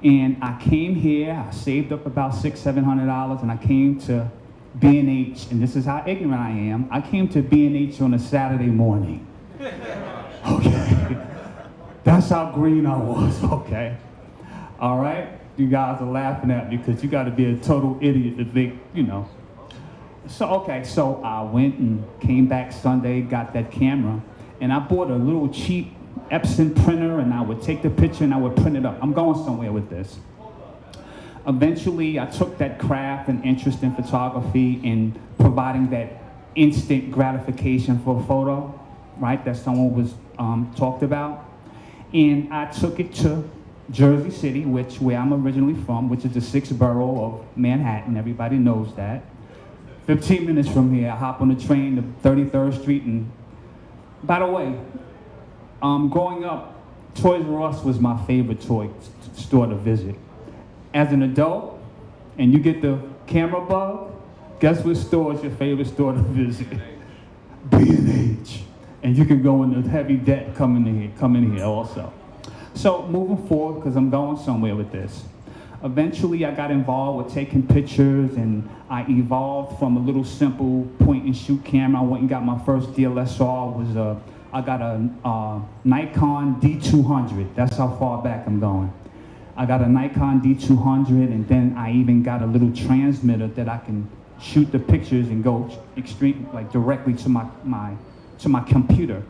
and I came here. I saved up about $600-700, and I came to B&H, and this is how ignorant I am. I came to B&H on a Saturday morning. Okay, that's how green I was. Okay, all right. You guys are laughing at me because you got to be a total idiot to think, you know. So, okay, so I went and came back Sunday, got that camera, and I bought a little cheap Epson printer, and I would take the picture and I would print it up. I'm going somewhere with this. Eventually, I took that craft and interest in photography and providing that instant gratification for a photo, right, that someone was talked about. And I took it to Jersey City, where I'm originally from, which is the 6th borough of Manhattan. Everybody knows that. 15 minutes from here, I hop on the train to 33rd Street. And by the way, growing up, Toys R Us was my favorite toy store to visit. As an adult, and you get the camera bug, guess what store is your favorite store to visit? B&H. And you can go into heavy debt coming in here also. So moving forward, because I'm going somewhere with this. Eventually I got involved with taking pictures, and I evolved from a little simple point and shoot camera. I went and got my first DSLR, I got a Nikon D200. That's how far back I'm going. I got a Nikon D200, and then I even got a little transmitter that I can shoot the pictures and go directly to my computer.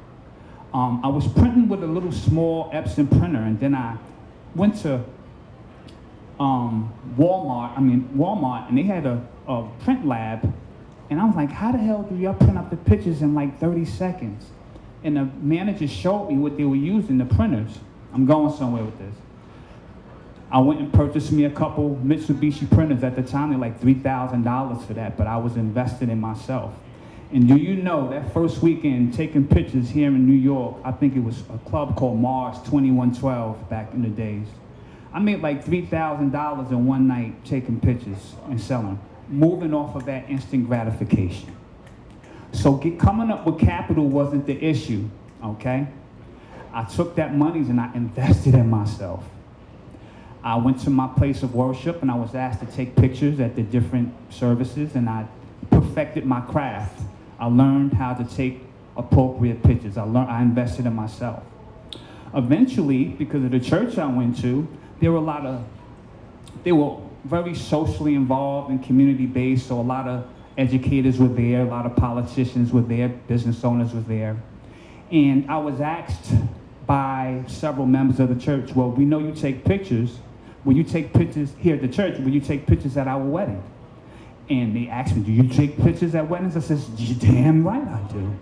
I was printing with a little small Epson printer, and then I went to Walmart, and they had a print lab, and I was like, how the hell do y'all print up the pictures in like 30 seconds? And the manager showed me what they were using, the printers. I'm going somewhere with this. I went and purchased me a couple Mitsubishi printers. At the time, they're like $3,000 for that, but I was invested in myself. And do you know, that first weekend, taking pictures here in New York, I think it was a club called Mars 2112 back in the days. I made like $3,000 in one night taking pictures and selling, moving off of that instant gratification. So coming up with capital wasn't the issue, okay? I took that money and I invested in myself. I went to my place of worship and I was asked to take pictures at the different services, and I perfected my craft. I learned how to take appropriate pictures. I invested in myself. Eventually, because of the church I went to, they were very socially involved and community-based, so a lot of educators were there, a lot of politicians were there, business owners were there. And I was asked by several members of the church, well, we know you take pictures. Will you take pictures here at the church? Will you take pictures at our wedding? And they asked me, do you take pictures at weddings? I said, you're damn right I do.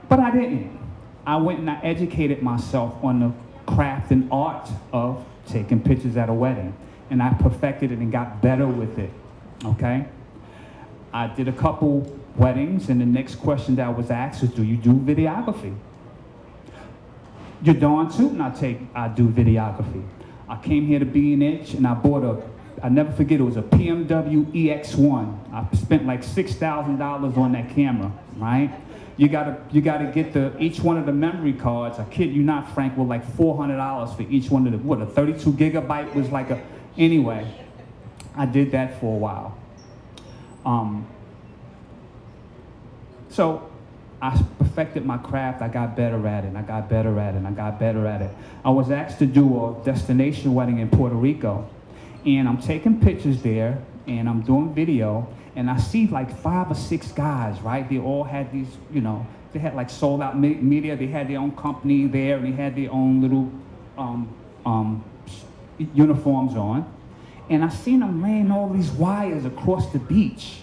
But I didn't. I went and I educated myself on the craft and art of taking pictures at a wedding. And I perfected it and got better with it, okay? I did a couple weddings, and the next question that I was asked was, do you do videography? You're darn tootin' I do videography. I came here to B&H and I bought I never forget, it was a PMW EX1. I spent like $6,000 on that camera, right? You gotta get each one of the memory cards. I kid you not, Frank, were like $400 for each one of the, a 32 gigabyte was like anyway, I did that for a while. So I perfected my craft. I got better at it, and I got better at it, and I got better at it. I was asked to do a destination wedding in Puerto Rico, and I'm taking pictures there, and I'm doing video, and I see like 5 or 6 guys, right? They all had these, they had like sold out media. They had their own company there, and they had their own little uniforms on. And I seen them laying all these wires across the beach.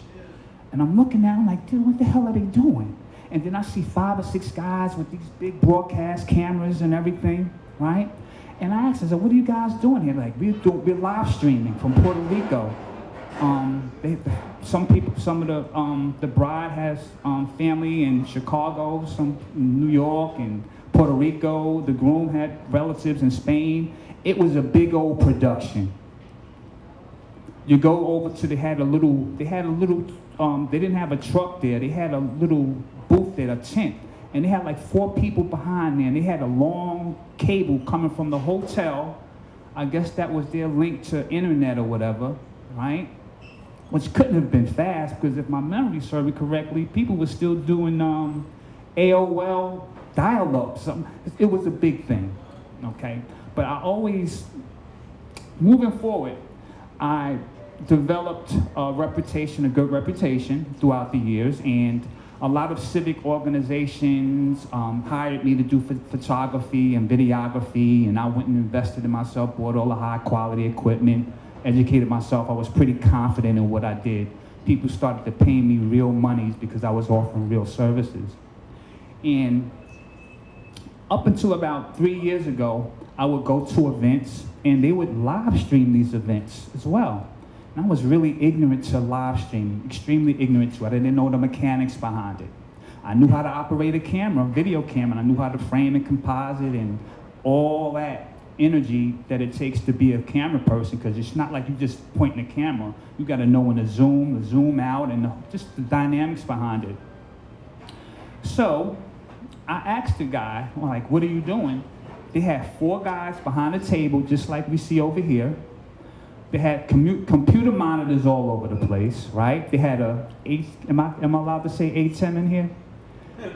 And I'm looking at them like, dude, what the hell are they doing? And then I see 5 or 6 guys with these big broadcast cameras and everything, right? And I asked them, what are you guys doing here? Like, we're live streaming from Puerto Rico. Some of the bride has family in Chicago, some in New York and Puerto Rico. The groom had relatives in Spain. It was a big old production. You go over to, they didn't have a truck there. They had a little booth there, a tent. And they had like 4 people behind there, and they had a long cable coming from the hotel. I guess that was their link to internet or whatever, right? Which couldn't have been fast, because if my memory served me correctly, people were still doing AOL dial-up. It was a big thing, okay? But I always, moving forward, I developed a good reputation throughout the years, and a lot of civic organizations hired me to do photography and videography, and I went and invested in myself, bought all the high quality equipment, educated myself. I was pretty confident in what I did. People started to pay me real monies because I was offering real services. And up until about 3 years ago, I would go to events, and they would live stream these events as well. And I was really ignorant to live streaming, extremely ignorant to it. I didn't know the mechanics behind it. I knew how to operate a camera, video camera, and I knew how to frame and composite and all that energy that it takes to be a camera person, because it's not like you just pointing a camera. You got to know when to zoom out, and just the dynamics behind it. So I asked the guy, like, what are you doing? They had 4 guys behind the table, just like we see over here. They had computer monitors all over the place, right? They had am I allowed to say ATEM in here?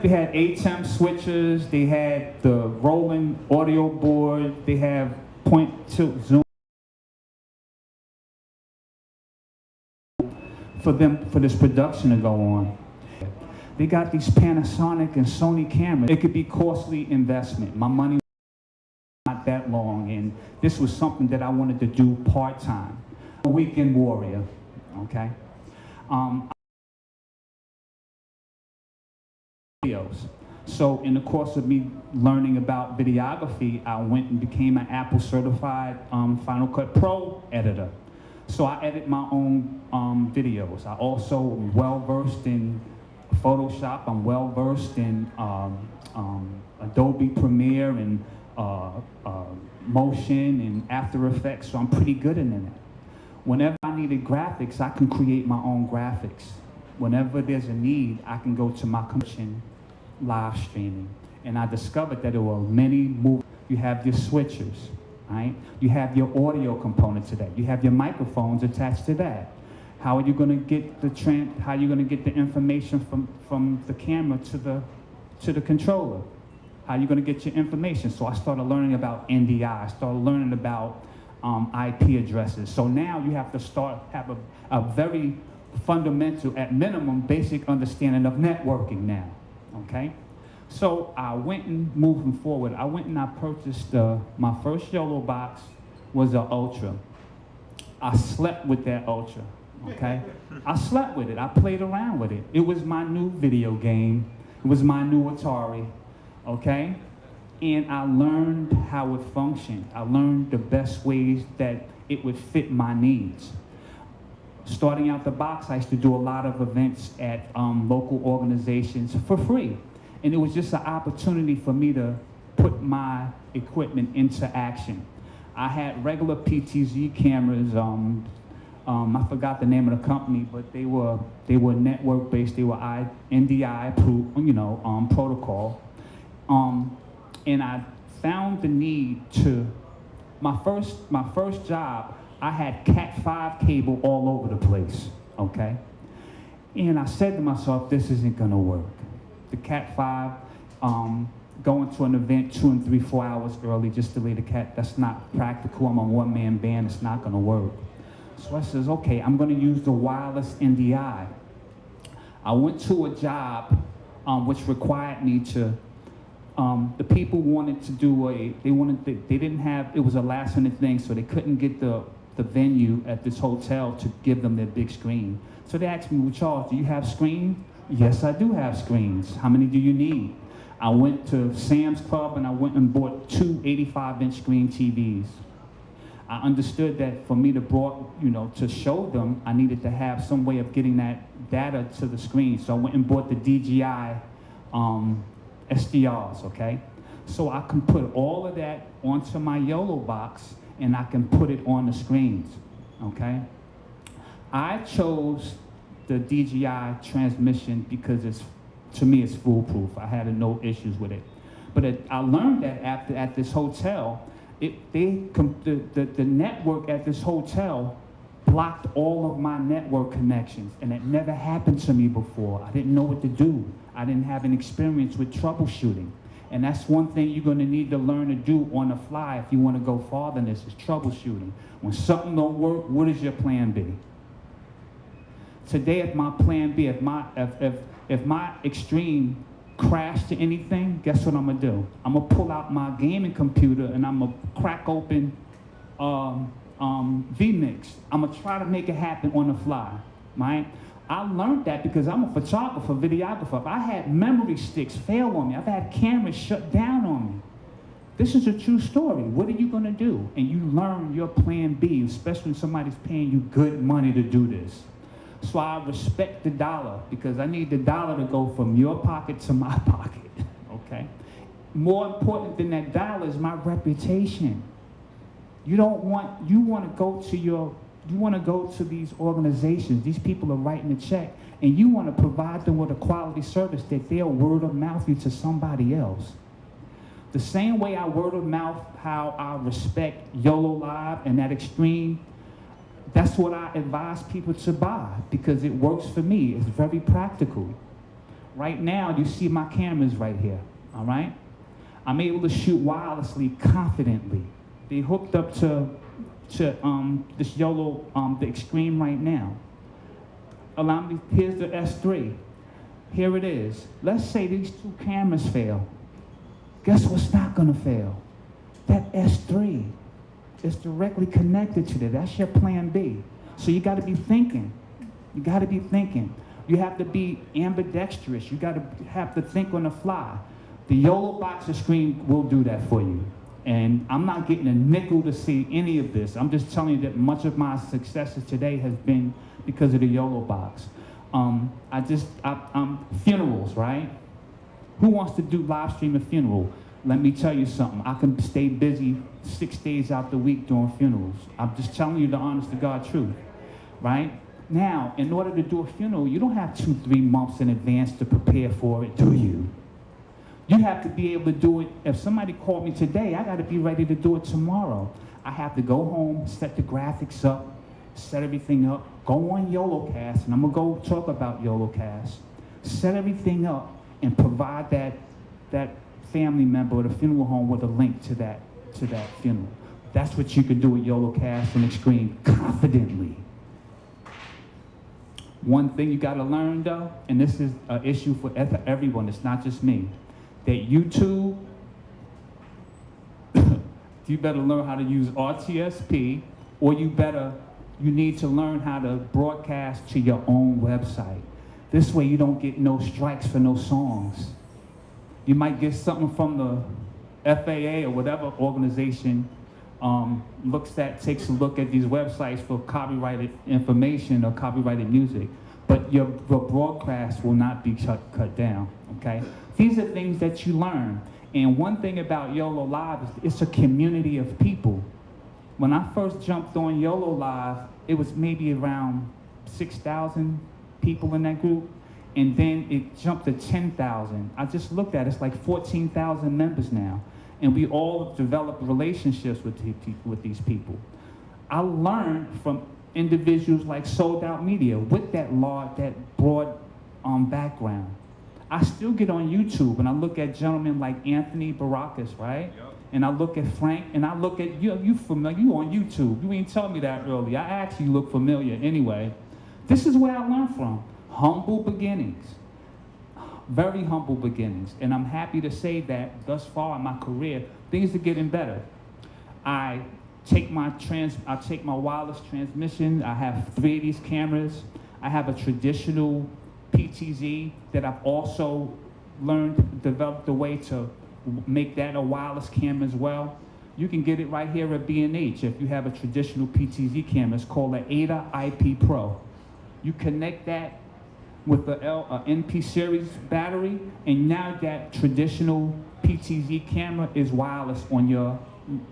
They had ATEM switchers, they had the rolling audio board, they have point tilt zoom for this production to go on. They got these Panasonic and Sony cameras. It could be costly investment. My money was not that long, and this was something that I wanted to do part-time. A weekend warrior, okay? Videos. So in the course of me learning about videography, I went and became an Apple certified Final Cut Pro editor. So I edit my own videos. I also am well versed in Photoshop. I'm well versed in Adobe Premiere and Motion and After Effects, so I'm pretty good in it. Whenever I needed graphics, I can create my own graphics. Whenever there's a need, I can go to my commission live streaming. And I discovered that there were many movies. You have your switchers, right? You have your audio component to that. You have your microphones attached to that. How are you going to get the information from the camera to the controller? How are you going to get your information? So I started learning about NDI. I started learning about IP addresses. So now you have to have a very fundamental, at minimum, basic understanding of networking now, okay? So I went and moving forward, I went and I purchased, my first YoloBox was an Ultra. I slept with that Ultra, okay? I slept with it, I played around with it. It was my new video game. It was my new Atari, okay? And I learned how it functioned. I learned the best ways that it would fit my needs. Starting out the box, I used to do a lot of events at local organizations for free. And it was just an opportunity for me to put my equipment into action. I had regular PTZ cameras, I forgot the name of the company, but they were network-based, they were NDI approved, protocol. And I found the need to, my first job, I had Cat5 cable all over the place, okay? And I said to myself, this isn't gonna work. The Cat5, going to an event 2 and 3, 4 hours early just to lay the cat, that's not practical. I'm a one-man band, it's not gonna work. So I says, okay, I'm gonna use the wireless NDI. I went to a job which required me to, the people wanted to do they didn't have, it was a last minute thing, so they couldn't get the venue at this hotel to give them their big screen. So they asked me, well, Charles, do you have screens? Yes, I do have screens. How many do you need? I went to Sam's Club and I went and bought 2 85-inch screen TVs. I understood that for me to show them, I needed to have some way of getting that data to the screen. So I went and bought the DJI SDRs, okay? So I can put all of that onto my YoloBox and I can put it on the screens, okay? I chose the DJI transmission because to me it's foolproof. I had no issues with it. But I learned that at this hotel, the network at this hotel blocked all of my network connections, and it never happened to me before. I didn't know what to do. I didn't have an experience with troubleshooting. And that's one thing you're gonna need to learn to do on the fly if you wanna go farther than this, is troubleshooting. When something don't work, what is your plan B? Today, if my plan B, if my extreme crash to anything, guess what I'm gonna do? I'm gonna pull out my gaming computer and I'm gonna crack open vMix. I'm gonna try to make it happen on the fly, right? I learned that because I'm a photographer, videographer. I had memory sticks fail on me. I've had cameras shut down on me. This is a true story. What are you gonna do? And you learn your plan B, especially when somebody's paying you good money to do this. So I respect the dollar because I need the dollar to go from your pocket to my pocket, okay? More important than that dollar is my reputation. You want to go to these organizations, these people are writing a check, and you want to provide them with a quality service that they'll word of mouth you to somebody else. The same way I word of mouth how I respect YoloLiv and that extreme, that's what I advise people to buy because it works for me. It's very practical. Right now, you see my cameras right here, all right? I'm able to shoot wirelessly confidently. They hooked up to this YOLO, the Extreme right now. Allow me, here's the S3. Here it is. Let's say these two cameras fail. Guess what's not gonna fail? That S3 is directly connected to that. That's your plan B. So you gotta be thinking. You gotta be thinking. You have to be ambidextrous. You gotta have to think on the fly. The YoloBox Extreme will do that for you. And I'm not getting a nickel to see any of this. I'm just telling you that much of my successes today has been because of the YoloBox. Funerals, right? Who wants to do live stream a funeral? Let me tell you something. I can stay busy 6 days out the week doing funerals. I'm just telling you the honest to God truth, right? Now, in order to do a funeral, you don't have 2-3 months in advance to prepare for it, do you? You have to be able to do it. If somebody called me today, I got to be ready to do it tomorrow. I have to go home, set the graphics up, set everything up, go on YoloCast, and I'm going to go talk about YoloCast, set everything up, and provide that family member at a funeral home with a link to that funeral. That's what you can do with YoloCast and Extreme confidently. One thing you got to learn though, and this is an issue for everyone, it's not just me, that YouTube, you better learn how to use RTSP, or you need to learn how to broadcast to your own website. This way you don't get no strikes for no songs. You might get something from the FAA or whatever organization takes a look at these websites for copyrighted information or copyrighted music, but your broadcast will not be cut down, okay? These are things that you learn. And one thing about YoloLiv is it's a community of people. When I first jumped on YoloLiv, it was maybe around 6,000 people in that group, and then it jumped to 10,000. I just looked at it, it's like 14,000 members now, and we all developed relationships with these people. I learned from individuals like Sold Out Media with that broad background. I still get on YouTube and I look at gentlemen like Anthony Baracus, right? Yep. And I look at Frank, and I look at you familiar, you on YouTube. You ain't tell me that earlier. I actually look familiar anyway. This is where I learned from. Humble beginnings. Very humble beginnings. And I'm happy to say that thus far in my career, things are getting better. I take my wireless transmission. I have 3 of these cameras. I have a traditional PTZ that I've also developed a way to make that a wireless camera as well. You can get it right here at B&H if you have a traditional PTZ camera. It's called an Ada IP Pro. You connect that with the NP series battery, and now that traditional PTZ camera is wireless on your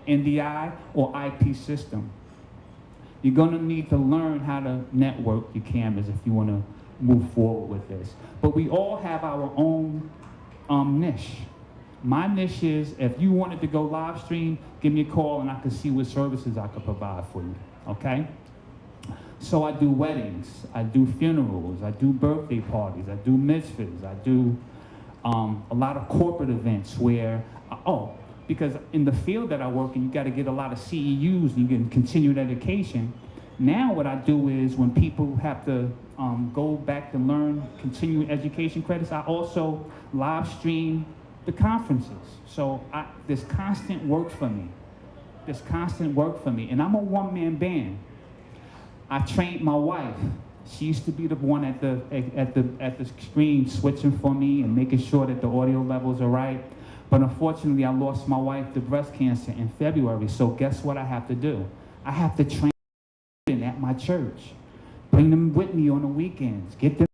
NDI or IP system. You're gonna need to learn how to network your cameras if you wanna move forward with this. But we all have our own niche. My niche is, if you wanted to go live stream, give me a call and I can see what services I could provide for you, okay? So I do weddings, I do funerals, I do birthday parties, I do mitzvahs, I do a lot of corporate events where, because in the field that I work in, you gotta get a lot of CEUs and you get continued education. Now what I do is when people have to go back to learn continuing education credits, I also live stream the conferences. So there's constant work for me. There's constant work for me. And I'm a one-man band. I trained my wife. She used to be the one at the screen switching for me and making sure that the audio levels are right. But unfortunately, I lost my wife to breast cancer in February, so guess what I have to do? I have to train at my church. Bring them with me on the weekends. Get them.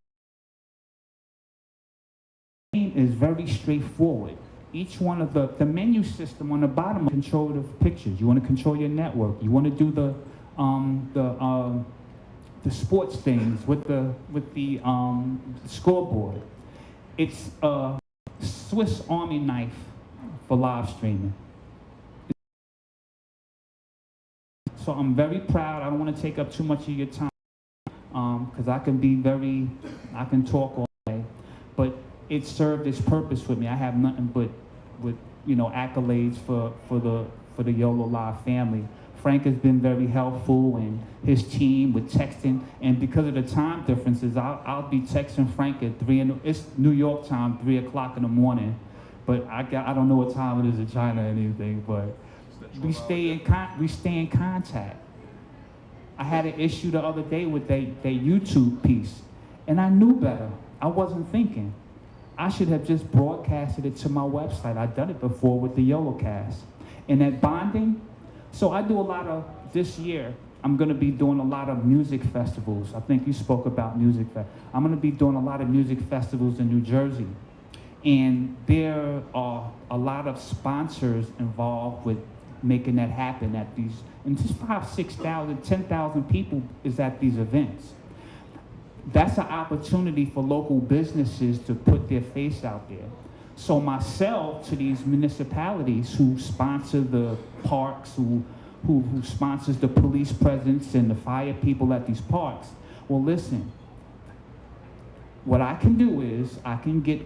Is very straightforward. Each one of the menu system on the bottom control the pictures. You want to control your network. You want to do the sports things with the scoreboard. It's a Swiss Army knife for live streaming. So I'm very proud. I don't want to take up too much of your time because I can talk all day, but it served its purpose with me. I have nothing but accolades for the YoloLiv family. Frank has been very helpful, and his team with texting. And because of the time differences, I'll be texting Frank at it's New York time, 3 o'clock in the morning. But I don't know what time it is in China or anything. But we stay in contact. I had an issue the other day with their YouTube piece, and I knew better. I wasn't thinking. I should have just broadcasted it to my website. I've done it before with the YoloCast. And that bonding, so I do a lot of, this year, I'm gonna be doing a lot of music festivals. I think you spoke about music. I'm gonna be doing a lot of music festivals in New Jersey. And there are a lot of sponsors involved with making that happen at these, and just 5,000, 6,000, 10,000 people is at these events. That's an opportunity for local businesses to put their face out there. So myself to these municipalities who sponsor the parks, who sponsors the police presence and the fire people at these parks, well listen, what I can do is I can get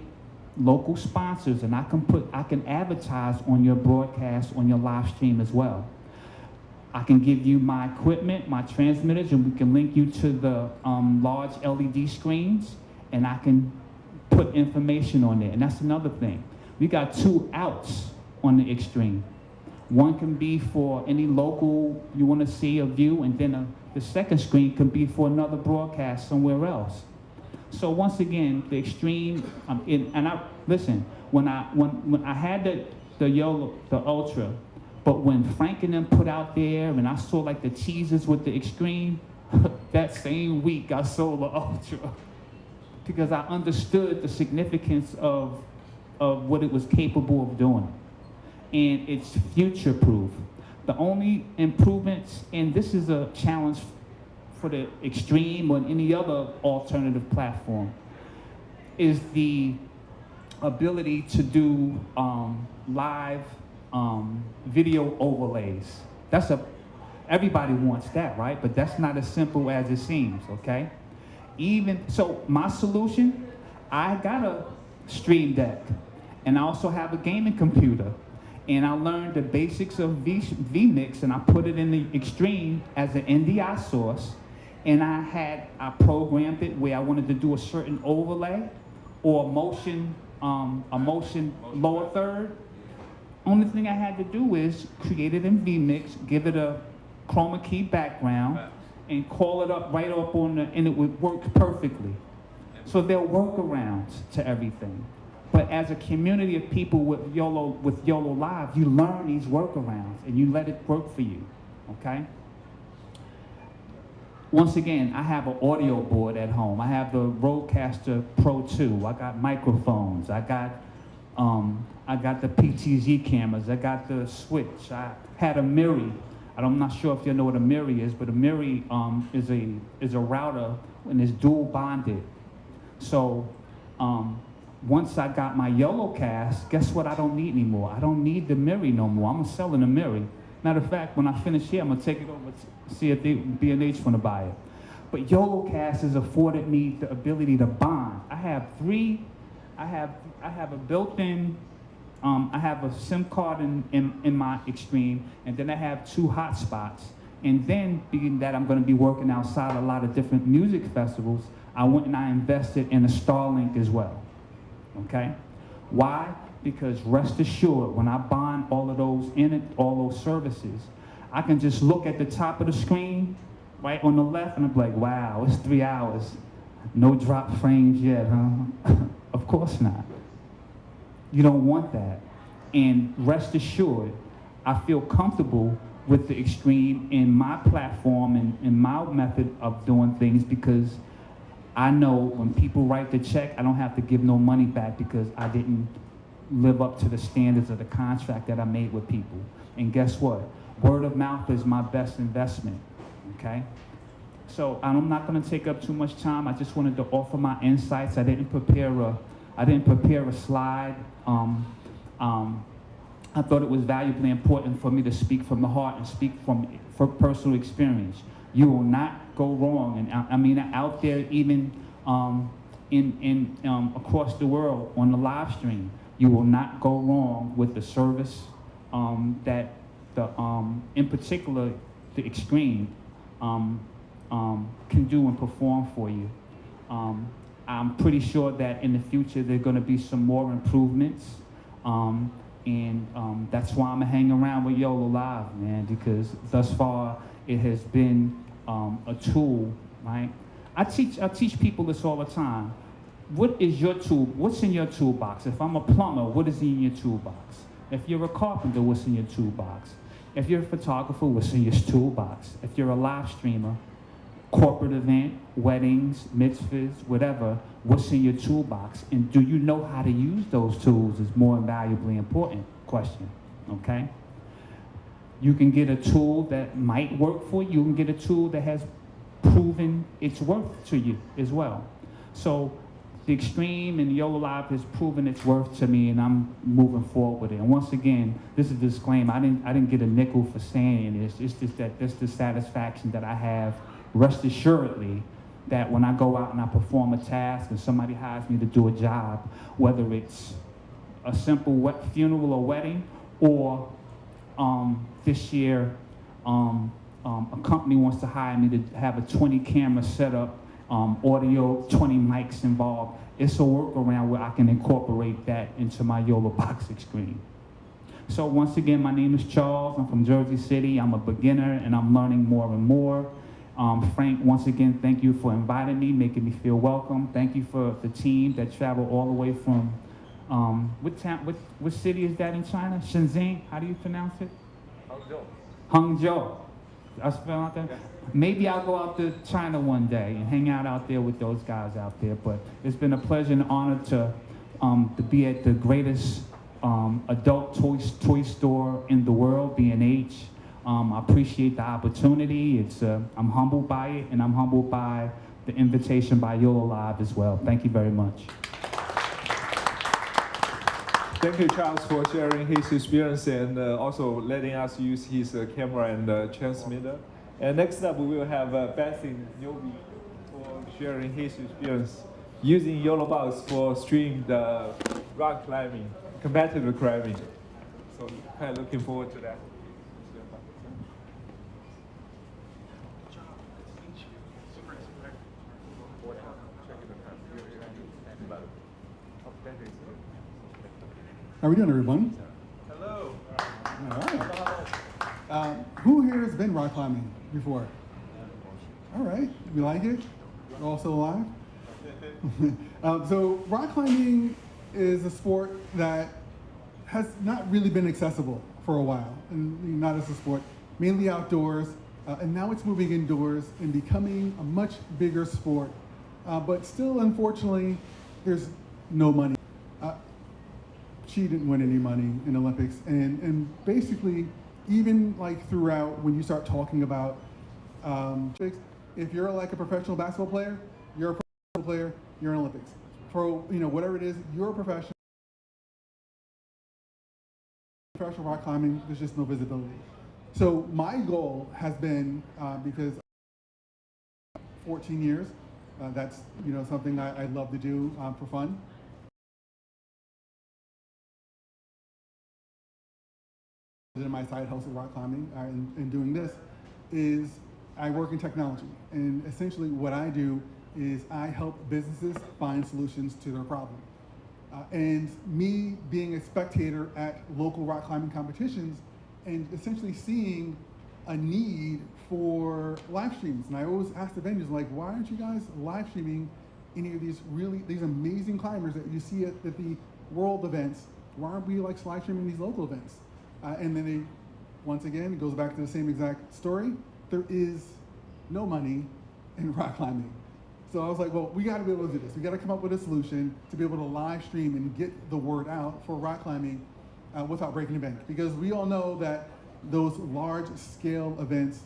local sponsors and I can advertise on your broadcast, on your live stream as well. I can give you my equipment, my transmitters, and we can link you to the large LED screens, and I can put information on there. And that's another thing. We got 2 outs on the extreme. One can be for any local you want to see a view, and then the second screen can be for another broadcast somewhere else. So once again, the extreme, listen, when I had the Ultra, but when Frank and them put out there, and I saw like the teasers with the extreme, that same week I sold the Ultra because I understood the significance of what it was capable of doing. And it's future-proof. The only improvements, and this is a challenge for the extreme or any other alternative platform, is the ability to do live video overlays. Everybody wants that, right? But that's not as simple as it seems, okay? So my solution, I got a Stream Deck, and I also have a gaming computer. And I learned the basics of vMix, and I put it in the extreme as an NDI source, and I programmed it where I wanted to do a certain overlay or a motion lower third. Only thing I had to do is create it in vMix, give it a chroma key background, and call it up right up and it would work perfectly. So there are workarounds to everything. But as a community of people with YoloLiv, you learn these workarounds and you let it work for you, okay? Once again, I have an audio board at home. I have the Rodecaster Pro 2. I got microphones. I got the PTZ cameras. I got the switch. I had a Miri. I'm not sure if you know what a Miri is, but a Miri is a router and it's dual bonded. So once I got my YoloCast, guess what I don't need anymore? I don't need the Miri no more. I'm selling a Miri. Matter of fact, when I finish here, I'm gonna take it over to see if B&H wanna buy it. But YoloCast has afforded me the ability to bond. I have a built-in, I have a SIM card in my Extreme, and then I have 2 hotspots. And then, being that I'm gonna be working outside a lot of different music festivals, I went and I invested in a Starlink as well, okay? Why? Because rest assured, when I bond all those services, I can just look at the top of the screen, right on the left, and I'm like, wow, it's 3 hours. No drop frames yet, huh? Of course not. You don't want that. And rest assured, I feel comfortable with the extreme in my platform and in my method of doing things, because I know when people write the check, I don't have to give no money back because I didn't live up to the standards of the contract that I made with people. And guess what? Word of mouth is my best investment, okay? So I'm not gonna take up too much time. I just wanted to offer my insights. I didn't prepare a slide. I thought it was valuably important for me to speak from the heart and speak from personal experience. You will not go wrong, and I mean out there, even across the world on the live stream, you will not go wrong with the service that in particular the extreme can do and perform for you. I'm pretty sure that in the future there are going to be some more improvements. That's why I'm gonna hang around with YoloLiv, man, because thus far it has been a tool, right? I teach people this all the time. What is your tool? What's in your toolbox? If I'm a plumber, what is in your toolbox? If you're a carpenter, what's in your toolbox? If you're a photographer, what's in your toolbox? If you're a live streamer, corporate event, weddings, mitzvahs, whatever, what's in your toolbox? And do you know how to use those tools is more valuably important question, okay? You can get a tool that might work for you. You can get a tool that has proven its worth to you as well. So the extreme and YoloLiv has proven its worth to me, and I'm moving forward with it. And once again, this is a disclaimer. I didn't get a nickel for saying this. It's just that that's the satisfaction that I have. Rest assuredly that when I go out and I perform a task and somebody hires me to do a job, whether it's a simple funeral or wedding, or this year a company wants to hire me to have a 20 camera setup, audio, 20 mics involved. It's a workaround where I can incorporate that into my YoloBox Extreme. So once again, my name is Charles. I'm from Jersey City. I'm a beginner and I'm learning more and more. Frank, once again, thank you for inviting me, making me feel welcome. Thank you for the team that traveled all the way from, what city is that in China? Shenzhen, how do you pronounce it? Hangzhou. I spell out there? Yeah. Maybe I'll go out to China one day and hang out there with those guys out there. But it's been a pleasure and honor to be at the greatest adult toy store in the world, B&H. I appreciate the opportunity. I'm humbled by it, and I'm humbled by the invitation by YoloLiv as well. Thank you very much. Thank you, Charles, for sharing his experience and also letting us use his camera and transmitter. And next up, we will have Basim Newby for sharing his experience using YoloBox for streamed rock climbing, competitive climbing. So kind of looking forward to that. How are we doing, everyone? Hello. All right. Who here has been rock climbing before? All right. You like it? You're all still alive? So rock climbing is a sport that has not really been accessible for a while, and not as a sport, mainly outdoors, and now it's moving indoors and becoming a much bigger sport. But still, unfortunately, there's no money. She didn't win any money in Olympics, and basically, even like throughout, when you start talking about if you're like a professional basketball player, you're a professional player, you're in Olympics. Pro, whatever it is, you're a professional. Professional rock climbing, there's just no visibility. So my goal has been, because 14 years, that's something I love to do for fun. In my side hustle, rock climbing, and doing this, is I work in technology, and essentially what I do is I help businesses find solutions to their problem. And me being a spectator at local rock climbing competitions and essentially seeing a need for live streams. And I always ask the venues, like, why aren't you guys live streaming any of these amazing climbers that you see at the world events why aren't we like live streaming these local events? And then they, once again, it goes back to the same exact story. There is no money in rock climbing. So I was like, well, we got to be able to do this. We got to come up with a solution to be able to live stream and get the word out for rock climbing without breaking the bank. Because we all know that those large scale events,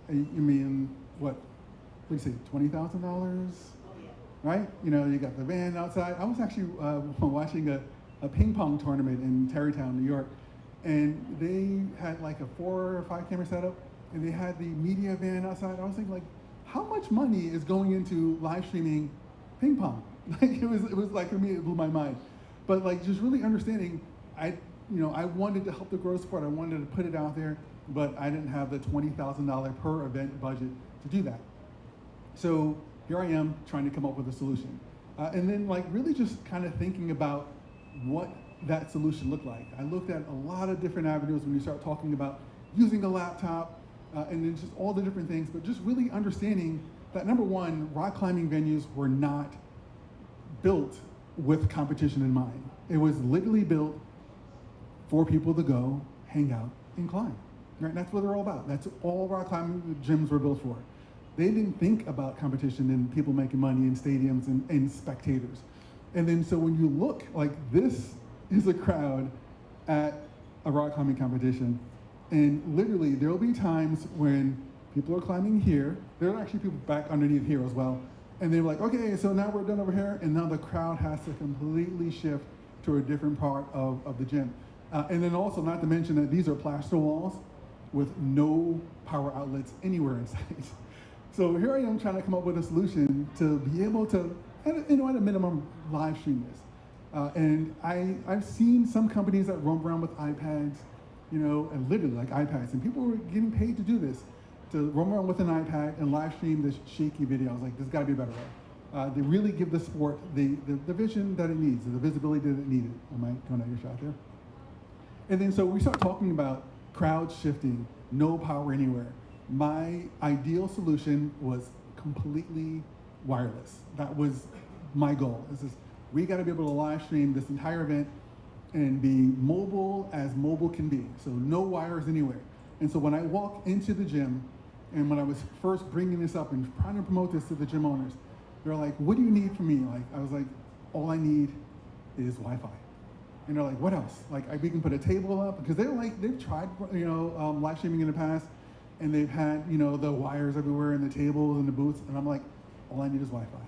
I mean, what do you say, $20,000? Right? You know, you got the band outside. I was actually watching a ping pong tournament in Tarrytown, New York, and they had like a 4 or 5 camera setup, and they had the media van outside. I was thinking, like, how much money is going into live streaming ping pong? Like, it was like, for me, it blew my mind. But like, just really understanding, I wanted to help the growth sport. I wanted to put it out there, but I didn't have the $20,000 per event budget to do that. So here I am trying to come up with a solution. And then like really just kind of thinking about what that solution looked like. I looked at a lot of different avenues when you start talking about using a laptop, and then just all the different things, but just really understanding that, number one, rock climbing venues were not built with competition in mind. It was literally built for people to go, hang out, and climb. Right? That's what they're all about. That's all rock climbing gyms were built for. They didn't think about competition and people making money in stadiums and spectators. And then so when you look, like, this is a crowd at a rock climbing competition, and literally there'll be times when people are climbing here, there are actually people back underneath here as well, and they're like, okay, so now we're done over here, and now the crowd has to completely shift to a different part of the gym. And then also, not to mention that these are plaster walls with no power outlets anywhere inside. So here I am trying to come up with a solution to be able to, at a minimum, live stream this. And I've seen some companies that roam around with iPads, and literally like iPads, and people were getting paid to do this, to roam around with an iPad and live stream this shaky video. I was like, there's got to be a better way. They really give the sport the vision that it needs, the visibility that it needed. Am I going at your shot there? And then so we start talking about crowd shifting, no power anywhere. My ideal solution was completely wireless. That was my goal. We got to be able to live stream this entire event and be mobile as mobile can be. So no wires anywhere. And so when I walk into the gym, and when I was first bringing this up and trying to promote this to the gym owners, they're like, what do you need from me? Like, I was like, all I need is Wi-Fi. And they're like, what else? Like, we can put a table up, because they've tried, live streaming in the past, and they've had, the wires everywhere and the tables and the booths, and I'm like, all I need is Wi-Fi.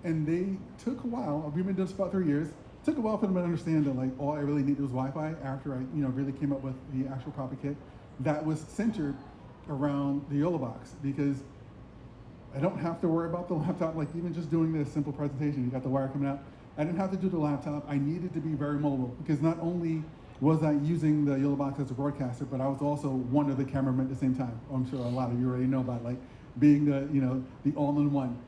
And they took a while. We've been doing this about 3 years. It took a while for them to understand that, like, all I really needed was Wi-Fi after I, really came up with the actual proper kit that was centered around the YoloBox, because I don't have to worry about the laptop. Like, even just doing this simple presentation, you got the wire coming out. I didn't have to do the laptop. I needed to be very mobile, because not only was I using the YoloBox as a broadcaster, but I was also one of the cameramen at the same time. I'm sure a lot of you already know about, like, being the all-in-one.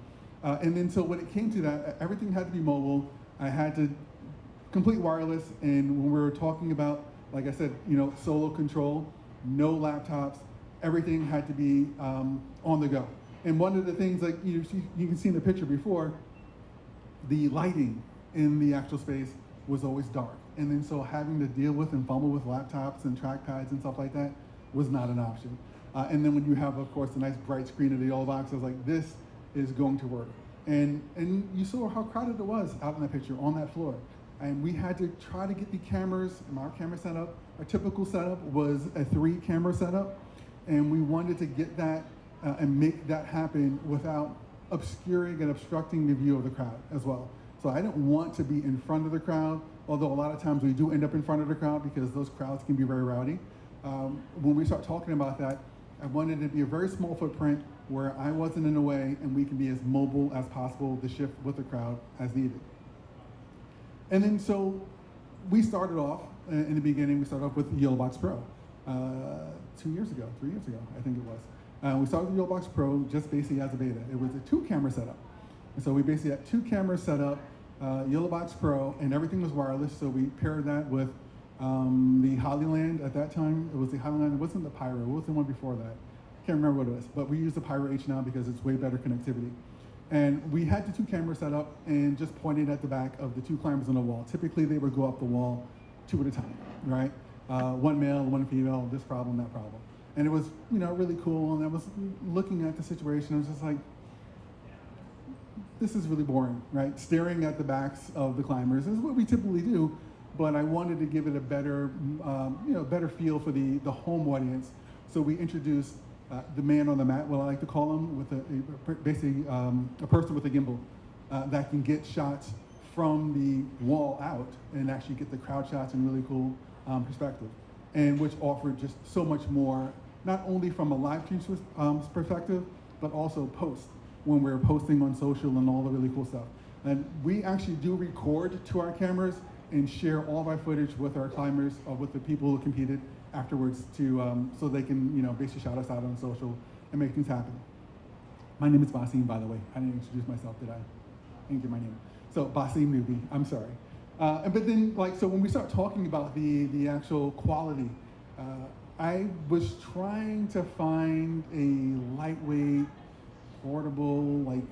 And then so when it came to that, everything had to be mobile. I had to complete wireless, and when we were talking about, like I said, solo control, no laptops, everything had to be on the go. And one of the things, like you can see in the picture before, the lighting in the actual space was always dark. And then so having to deal with and fumble with laptops and trackpads and stuff like that was not an option. And then when you have, of course, the nice bright screen of the YoloBox, I was like, this is going to work. And you saw how crowded it was out in that picture on that floor. And we had to try to get the cameras, our camera setup. Our typical setup was a 3-camera setup. And we wanted to get that and make that happen without obscuring and obstructing the view of the crowd as well. So I didn't want to be in front of the crowd, although a lot of times we do end up in front of the crowd because those crowds can be very rowdy. When we start talking about that, I wanted it to be a very small footprint where I wasn't in the way and we can be as mobile as possible to shift with the crowd as needed. And then so we started off, in the beginning, we started off with the YoloBox Pro. 3 years ago, I think it was. We started the YoloBox Pro just basically as a beta. It was a 2-camera setup. And so we basically had 2 cameras set up, YoloBox Pro, and everything was wireless. So we paired that with the Hollyland at that time. It was the Hollyland, it wasn't the Pyro, it was the one before that. Can't remember what it was, but we use the Pyro H now because it's way better connectivity. And we had the 2 cameras set up and just pointed at the back of the 2 climbers on the wall. Typically they would go up the wall two at a time, right? One male, one female, this problem, that problem. And it was, really cool. And I was looking at the situation. I was just like, this is really boring, right? Staring at the backs of the climbers is what we typically do, but I wanted to give it a better, better feel for the home audience. So we introduced the man on the mat, what I like to call him, with basically a person with a gimbal that can get shots from the wall out and actually get the crowd shots in really cool perspective, and which offered just so much more, not only from a live stream perspective, but also post, when we're posting on social and all the really cool stuff. And we actually do record to our cameras and share all of our footage with our climbers, or with the people who competed afterwards, to so they can basically shout us out on social and make things happen. My name is Basim, by the way. I didn't introduce myself, did I? I didn't give my name. So Basim Newby, I'm sorry. But then, so when we start talking about the actual quality, I was trying to find a lightweight, portable,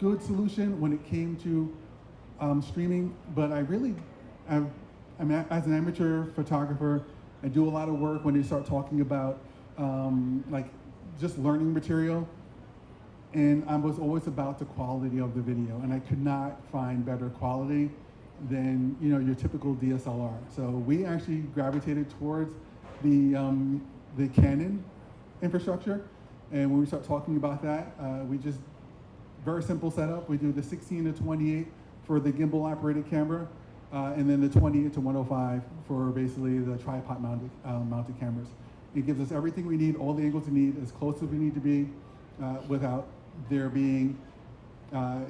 good solution when it came to streaming. But I really, as an amateur photographer, I do a lot of work when they start talking about just learning material. And I was always about the quality of the video, and I could not find better quality than your typical DSLR. So we actually gravitated towards the Canon infrastructure, and when we start talking about that, we just very simple setup. We do the 16 to 28 for the gimbal operated camera, and then the 28 to 105 for basically the tripod mounted cameras. It gives us everything we need, all the angles we need, as close as we need to be, without there being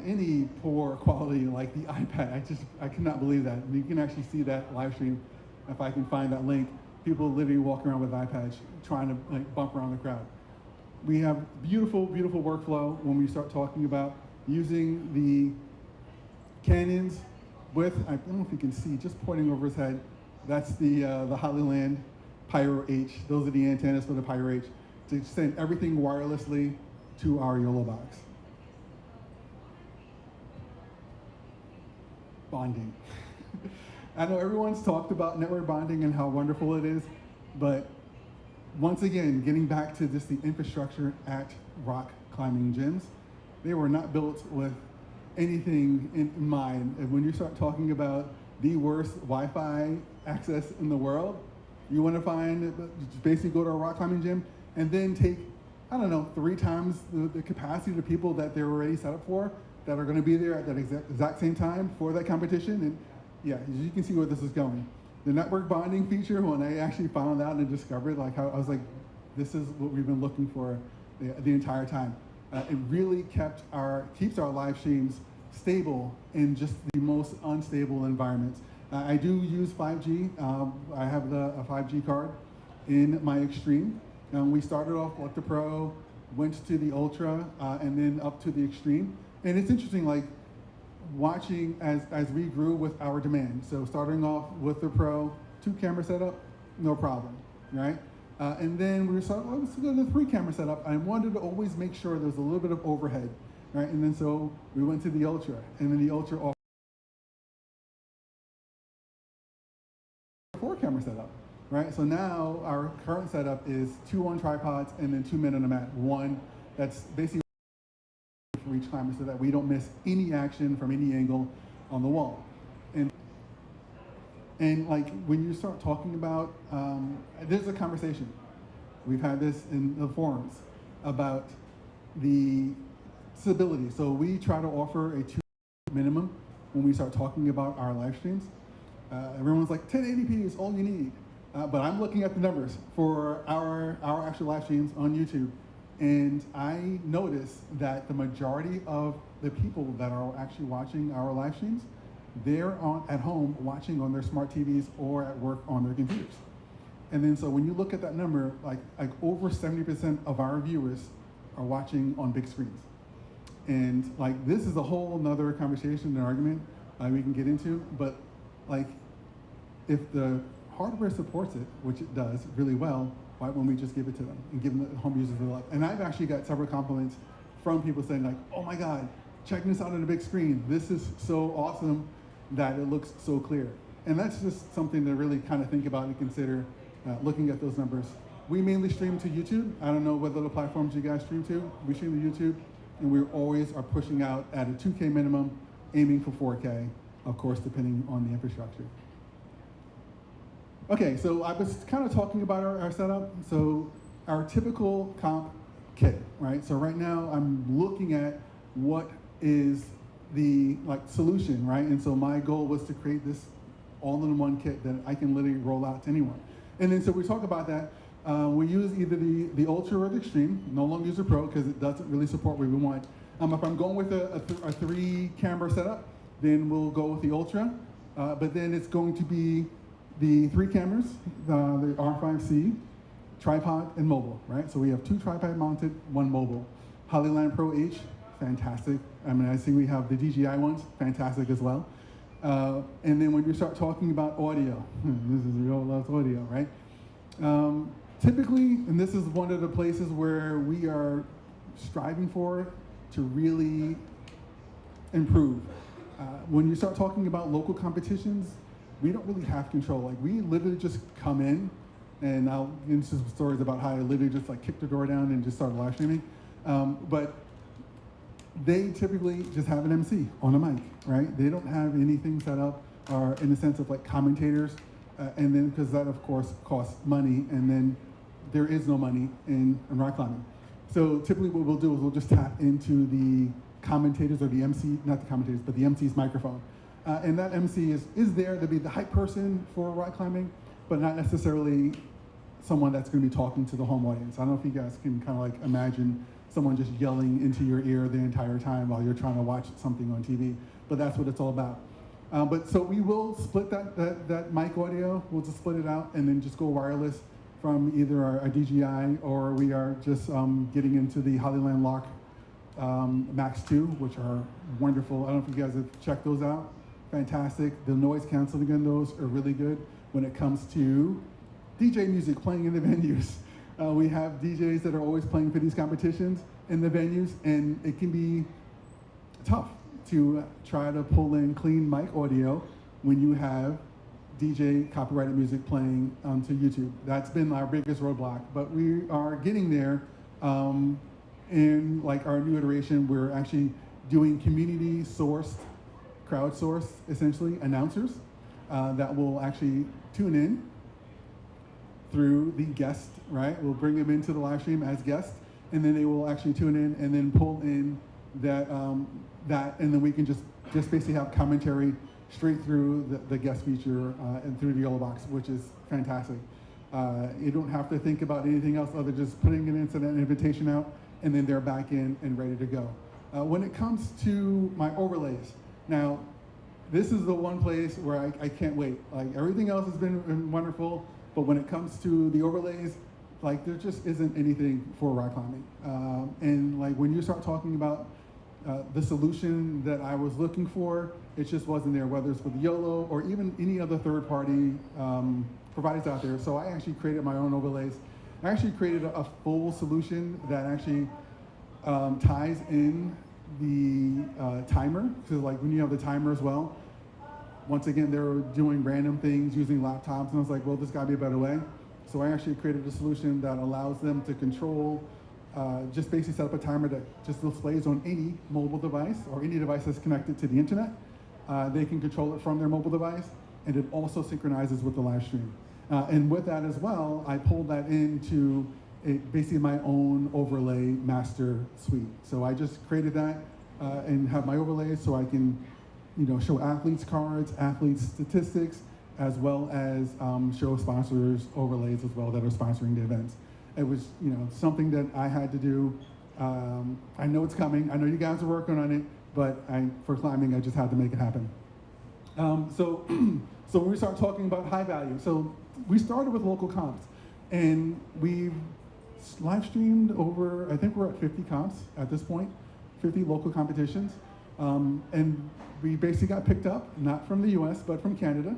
any poor quality like the iPad. I cannot believe that. You can actually see that live stream if I can find that link. People literally walking around with iPads trying to bump around the crowd. We have beautiful, beautiful workflow when we start talking about using the Canons with, I don't know if you can see, just pointing over his head, that's the Hollyland Pyro H. Those are the antennas for the Pyro H, to send everything wirelessly to our YoloBox. Bonding. I know everyone's talked about network bonding and how wonderful it is, but once again, getting back to just the infrastructure at rock climbing gyms, they were not built with anything in mind. And when you start talking about the worst Wi-Fi access in the world, you want to find, basically go to a rock climbing gym and then take, I don't know, 3 times the capacity of the people that they're already set up for, that are going to be there at that exact same time for that competition. And yeah, you can see where this is going. The network bonding feature, when I actually found out and discovered, I was like, this is what we've been looking for the entire time. It really keeps our live streams stable in just the most unstable environments. I do use 5G. I have a 5G card in my Extreme. We started off with the Pro, went to the Ultra, and then up to the Extreme. And it's interesting, watching as we grew with our demand. So starting off with the Pro, 2 camera setup, no problem, right? And then we were let's go to the 3 camera setup. I wanted to always make sure there was a little bit of overhead, right? And then so we went to the Ultra, and then the Ultra offered 4 camera setup, right? So now our current setup is 2 on tripods and then 2 men on the mat. 1 that's basically for each climber, so that we don't miss any action from any angle on the wall. And when you start talking about, there's a conversation. We've had this in the forums about the stability. So we try to offer a 2 minimum when we start talking about our live streams. Everyone's like, 1080p is all you need. But I'm looking at the numbers for our actual live streams on YouTube. And I noticed that the majority of the people that are actually watching our live streams, they're at home watching on their smart TVs or at work on their computers. And then so when you look at that number, like over 70% of our viewers are watching on big screens. And this is a whole nother conversation and argument we can get into, but if the hardware supports it, which it does really well, why wouldn't we just give it to them and give them the home users the love? And I've actually got several compliments from people saying oh my God, check this out on a big screen. This is so awesome that it looks so clear. And that's just something to really kind of think about and consider looking at those numbers. We mainly stream to YouTube. I don't know what other platforms you guys stream to. We stream to YouTube, and we always are pushing out at a 2K minimum, aiming for 4K, of course, depending on the infrastructure. Okay, so I was kind of talking about our setup. So our typical comp kit, right? So right now I'm looking at what is the solution, right? And so my goal was to create this all-in-one kit that I can literally roll out to anyone. And then so we talk about that. We use either the Ultra or the Extreme. No longer use the Pro because it doesn't really support what we want. If I'm going with a 3-camera setup, then we'll go with the Ultra. But then it's going to be the 3 cameras, the R5C, tripod, and mobile, right? So we have 2 tripod mounted, 1 mobile. Hollyland Pro H, fantastic. I mean, I see we have the DJI ones, fantastic as well. And then when you start talking about audio, this is YoloLiv's audio, right? Typically, and this is one of the places where we are striving for to really improve. When you start talking about local competitions, we don't really have control. Like, we literally just come in, and I'll get into some stories about how I literally just kicked the door down and just started live streaming. But they typically just have an MC on a mic, right? They don't have anything set up, or in the sense of commentators, and then because that of course costs money, and then there is no money in rock climbing. So typically what we'll do is we'll just tap into the commentators, or the MC, not the commentators, but the MC's microphone. And that MC is there to be the hype person for rock climbing, but not necessarily someone that's going to be talking to the home audience. I don't know if you guys can kind of imagine someone just yelling into your ear the entire time while you're trying to watch something on TV, but that's what it's all about. But so we will split that mic audio, we'll just split it out and then just go wireless from either our DJI, or we are just getting into the Hollyland Lock Max 2, which are wonderful. I don't know if you guys have checked those out. Fantastic. The noise canceling in those are really good when it comes to DJ music playing in the venues. We have DJs that are always playing for these competitions in the venues, and it can be tough to try to pull in clean mic audio when you have DJ copyrighted music playing onto YouTube. That's been our biggest roadblock, but we are getting there. In our new iteration, we're actually doing community-sourced, crowdsourced, essentially, announcers that will actually tune in through the guest, right? We'll bring them into the live stream as guests, and then they will actually tune in and then pull in that, and then we can just basically have commentary straight through the guest feature and through the YoloBox, which is fantastic. You don't have to think about anything else other than just putting an incident invitation out, and then they're back in and ready to go. When it comes to my overlays, now, this is the one place where I can't wait. Everything else has been wonderful, but when it comes to the overlays, there just isn't anything for rock climbing. And when you start talking about the solution that I was looking for, it just wasn't there, whether it's with YOLO or even any other third-party providers out there. So I actually created my own overlays. I actually created a full solution that actually ties in the timer, because when you have the timer as well, once again, they were doing random things using laptops, and I was like, well, there's got to be a better way. So I actually created a solution that allows them to control, just basically set up a timer that just displays on any mobile device or any device that's connected to the internet. They can control it from their mobile device, and it also synchronizes with the live stream. And with that as well, I pulled that into basically my own overlay master suite. So I just created that and have my overlays so I can show athletes cards, athletes statistics, as well as show sponsors overlays as well that are sponsoring the events. It was something that I had to do. I know it's coming. I know you guys are working on it, but for climbing, I just had to make it happen. So when we start talking about high value, so we started with local comps, and we've live streamed over, I think we're at 50 comps at this point, 50 local competitions. And we basically got picked up, not from the US, but from Canada,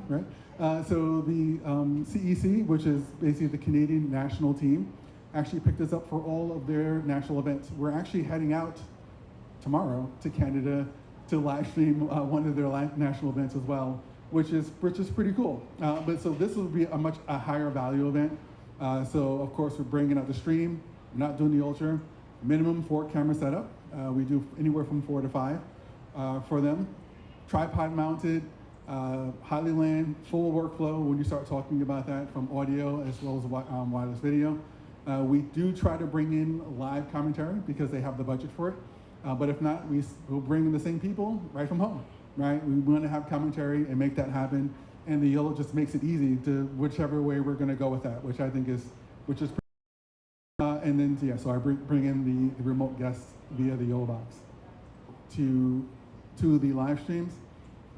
right? So the CEC, which is basically the Canadian national team, actually picked us up for all of their national events. We're actually heading out tomorrow to Canada to live stream one of their national events as well, which is pretty cool. But so this will be a higher value event. So of course we're bringing out the stream, we're not doing the ultra. Minimum 4 camera setup. We do anywhere from 4 to 5 for them. Tripod mounted, highly LAN, full workflow when you start talking about that, from audio as well as wireless video. We do try to bring in live commentary because they have the budget for it. But if not, we'll bring in the same people right from home, right? We want to have commentary and make that happen. And the Yolo just makes it easy to whichever way we're going to go with that, which I think is pretty. And then, yeah, so I bring in the remote guests via the YoloBox to the live streams,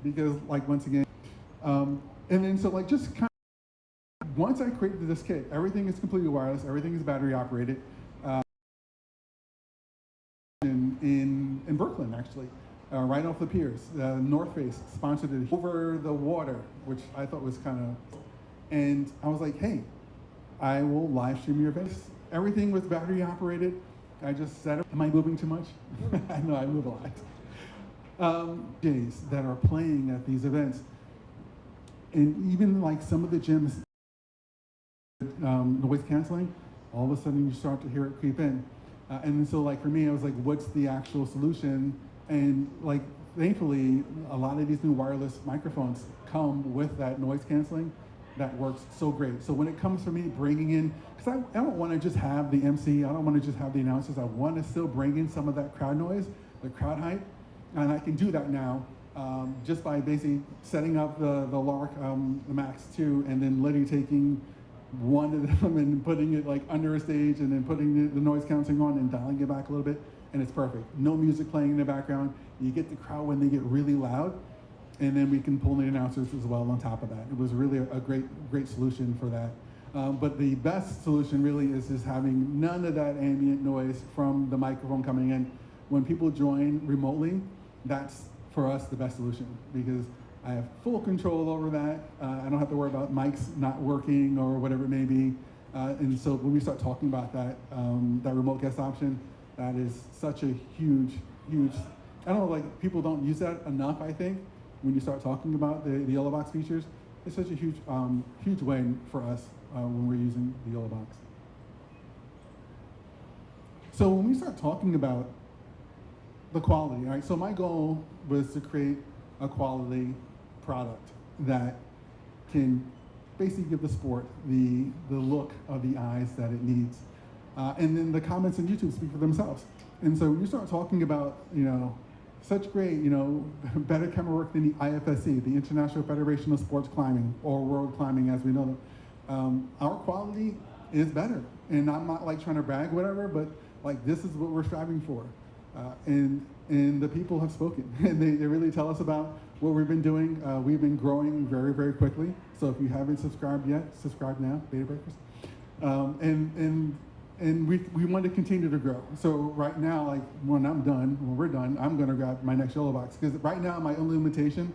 because, like, once again, and then so, like, just kind of, once I created this kit, everything is completely wireless, everything is battery operated. In Brooklyn, actually, right off the piers, North Face sponsored it, over the water, which I thought was kind of, and I was like, hey, I will live stream your events. Everything was battery operated. I just set up. Am I moving too much? I know I move a lot. Days that are playing at these events, and even like some of the gyms, noise canceling, all of a sudden you start to hear it creep in. And so, like, for me, I was like, what's the actual solution? And, like, thankfully, a lot of these new wireless microphones come with that noise canceling that works so great. So when it comes to me bringing in, because I don't want to just have the MC, I don't want to just have the announcers, I want to still bring in some of that crowd noise, the crowd hype, and I can do that now just by basically setting up the Lark, the Max 2, and then literally taking one of them and putting it like under a stage, and then putting the noise canceling on and dialing it back a little bit, and it's perfect. No music playing in the background. You get the crowd when they get really loud, and then we can pull in announcers as well on top of that. It was really a great solution for that. But the best solution really is just having none of that ambient noise from the microphone coming in. When people join remotely, that's for us the best solution, because I have full control over that. I don't have to worry about mics not working or whatever it may be. And so when we start talking about that, that remote guest option, that is such a huge, I don't know, like, people don't use that enough, I think, when you start talking about the YoloBox features. It's such a huge win for us when we're using the YoloBox. So when we start talking about the quality, right? So my goal was to create a quality product that can basically give the sport the look of the eyes that it needs. And then the comments on YouTube speak for themselves. And so when you start talking about, such great, better camera work than the IFSC, the International Federation of Sports Climbing, or World Climbing as we know them, our quality is better. And I'm not like trying to brag, whatever, but like, this is what we're striving for. And the people have spoken, and they really tell us about what we've been doing. We've been growing very, very quickly. So if you haven't subscribed yet, subscribe now, Beta Breakers. And we want to continue to grow. So right now, like, when we're done, I'm gonna grab my next YoloBox, because right now my only limitation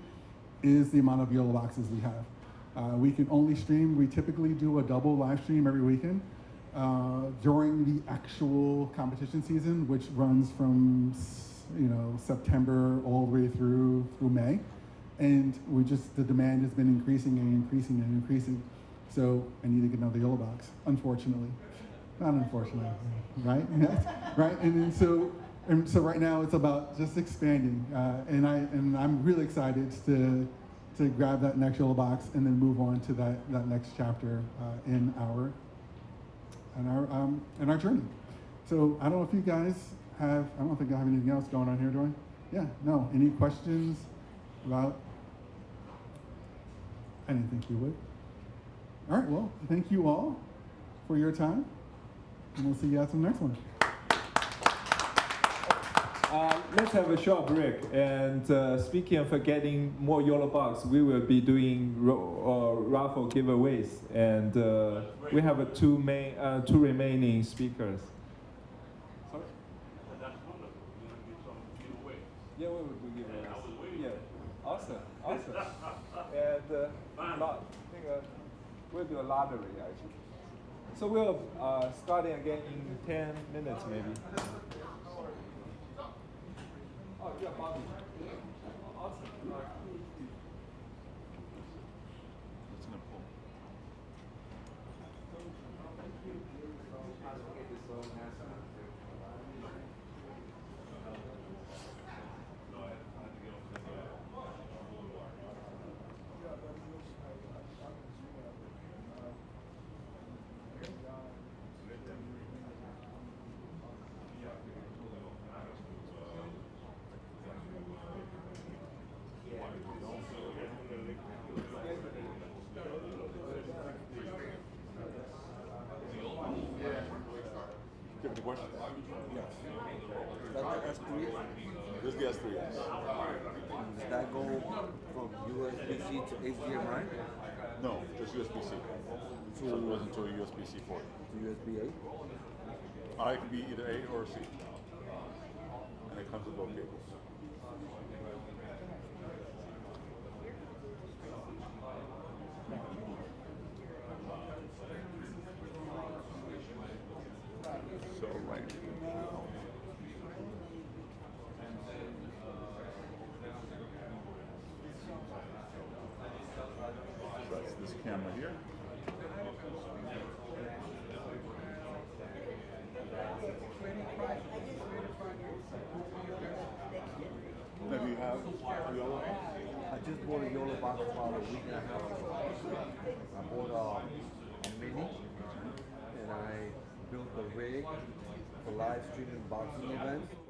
is the amount of YoloBoxes we have. We can only stream, we typically do a double live stream every weekend during the actual competition season, which runs from September all the way through May. And the demand has been increasing and increasing and increasing. So I need to get another YoloBox, unfortunately. Not unfortunately, right? Right, and so right now it's about just expanding, and I'm really excited to grab that next YoloBox and then move on to that next chapter in our journey. So I don't know if you guys have, I don't think I have anything else going on here, do I? Yeah, no. Any questions about? I didn't think you would. All right, well, thank you all for your time. And we'll see you at the next one. Let's have a short break. And speaking of getting more YoloBox, we will be doing raffle giveaways. And we have two remaining speakers. Sorry? Yeah, we will do giveaways. Yeah, awesome. And we'll do a lottery, actually. So we'll starting again in 10 minutes, maybe. Oh, yeah, Bobby. Awesome. This is the S3, yes. Does that go from USB-C to HDMI? No, just USB-C. So it goes into a USB-C port. To USB-A? It can be either A or C. And it comes with both cables. So right now, so that's this camera here. Then you have YoloLiv. I just bought a YoloBox about a week and a half ago. I bought a Mini, and I built a rig for live streaming boxing events. audio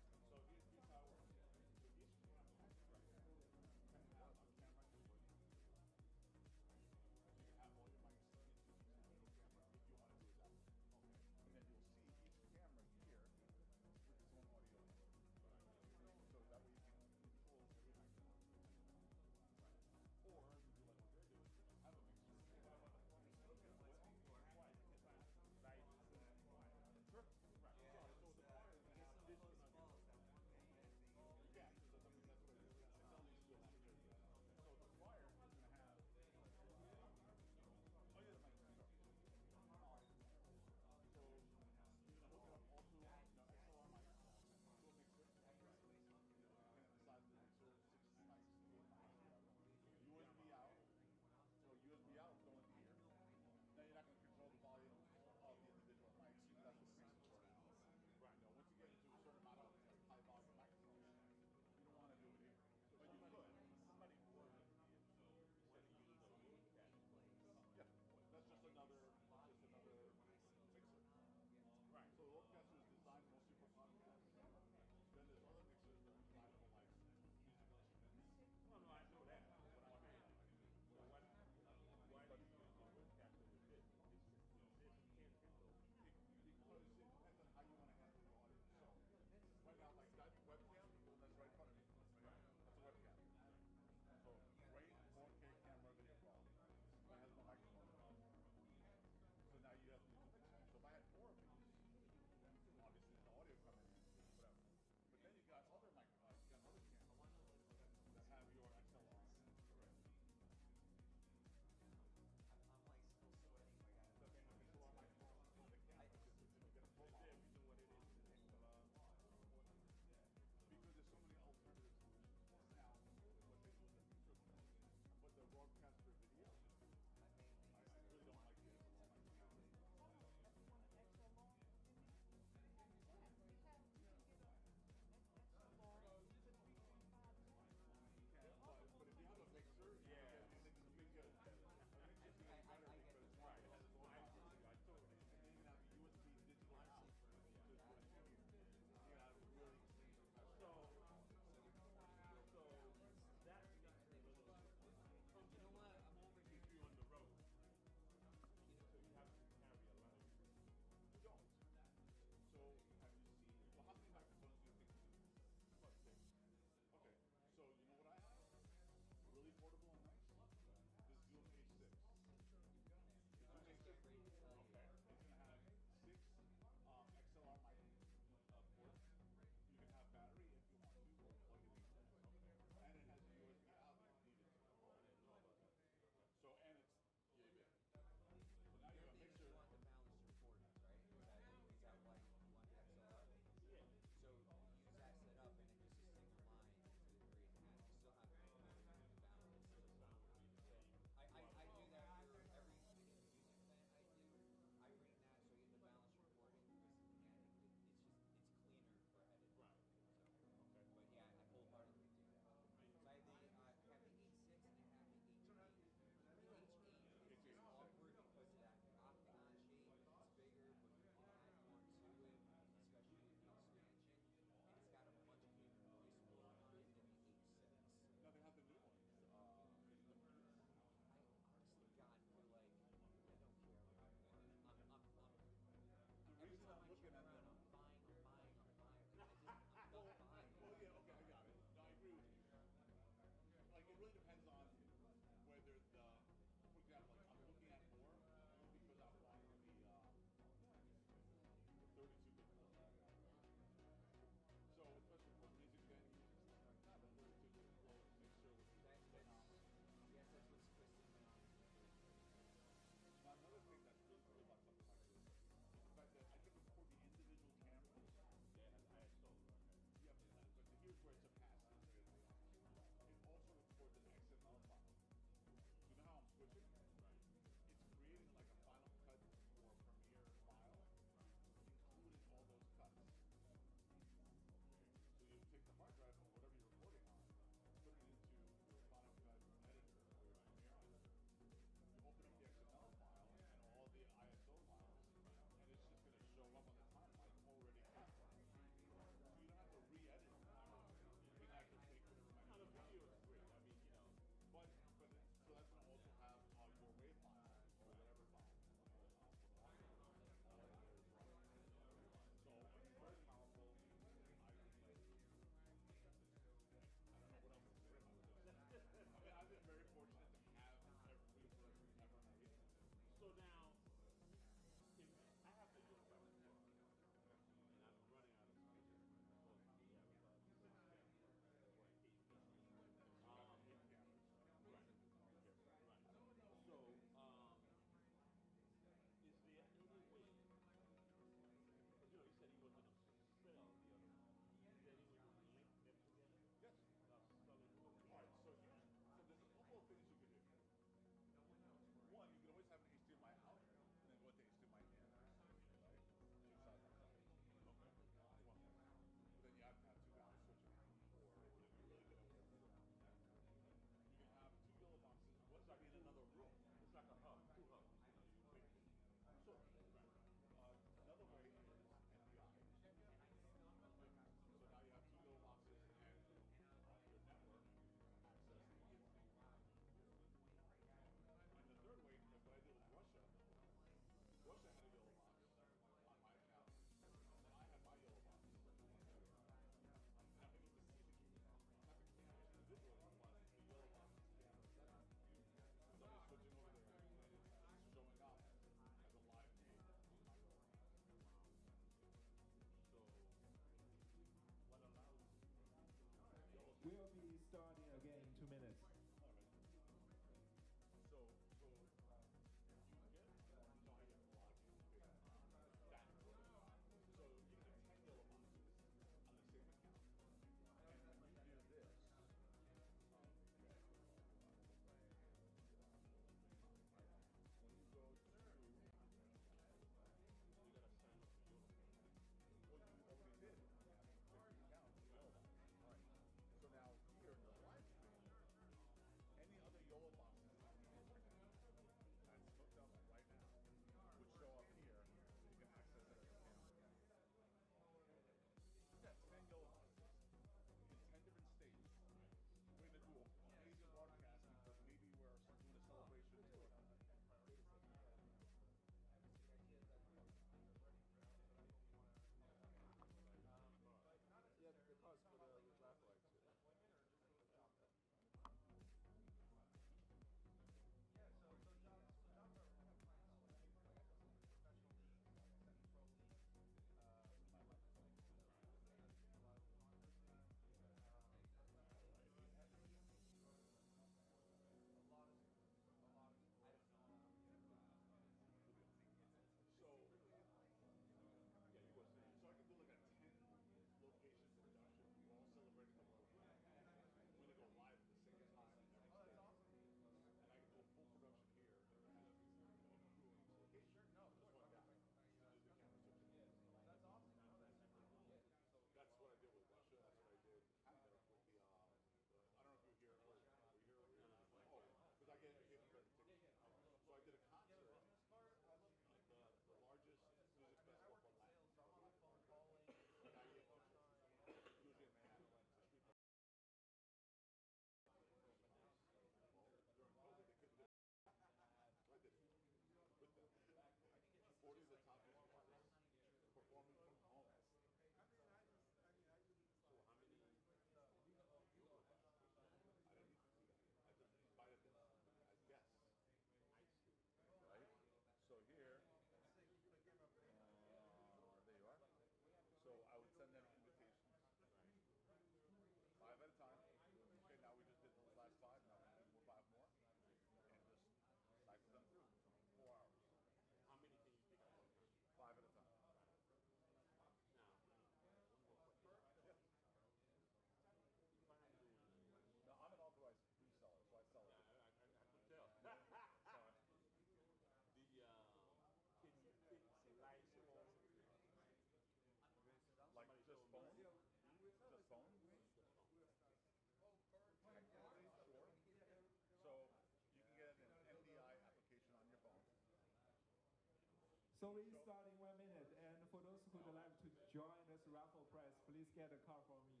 So we're starting 1 minute, and for those who would like to join this raffle prize, please get a card from me.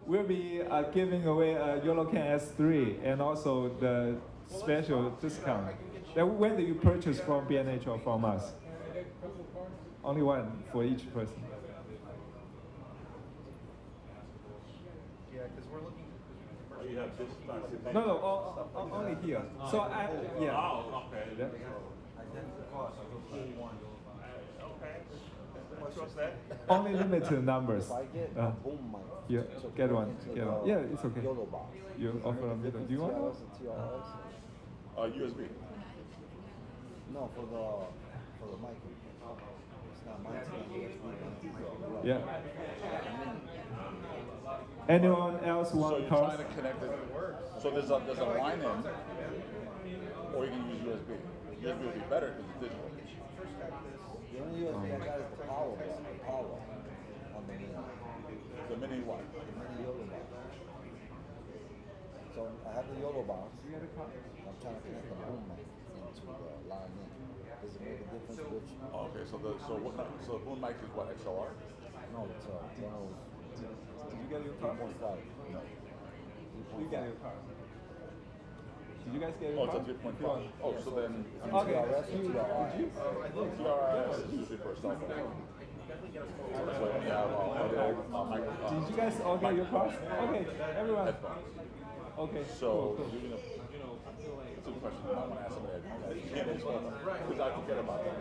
We'll be giving away a YoloCan S3 and also the special discount. Then whether you purchase from B&H or from us. Only one for each person. Yeah, because we're looking. Oh, you have this stuff. No, only here. So yeah. Oh, okay. Okay. What's that? Only limited numbers. If I get a boom mic, Yeah, get one. Get one. Yeah, it's okay. YoloBox. You offer a middle. Do you want TRS one? and TRX? USB. No, for the mic. It's not mine. It's not USB. Yeah. Anyone else So want you're cards? trying to connect it. So there's a line in, or you can use USB. USB would be better because it's digital. The only USB I got is the power on the mini. The mini what? The mini YoloBox. So I have the YoloBox. I'm trying to connect the boom mic into the line in. Does it make a difference which? Okay, so the boom mic is what, XLR? No, it's Did you get your card? 3.5. No. You got your card. Did you guys get your Oh, card? it's a 3.5. Oh, so then Okay. TRS or TRI? TRS is usually for a cell phone. So when you have audio, Did you guys all get your cards? Okay, everyone. Okay. So cool. you're gonna, it's a question. I want to ask somebody that can't explain them because I forget about them.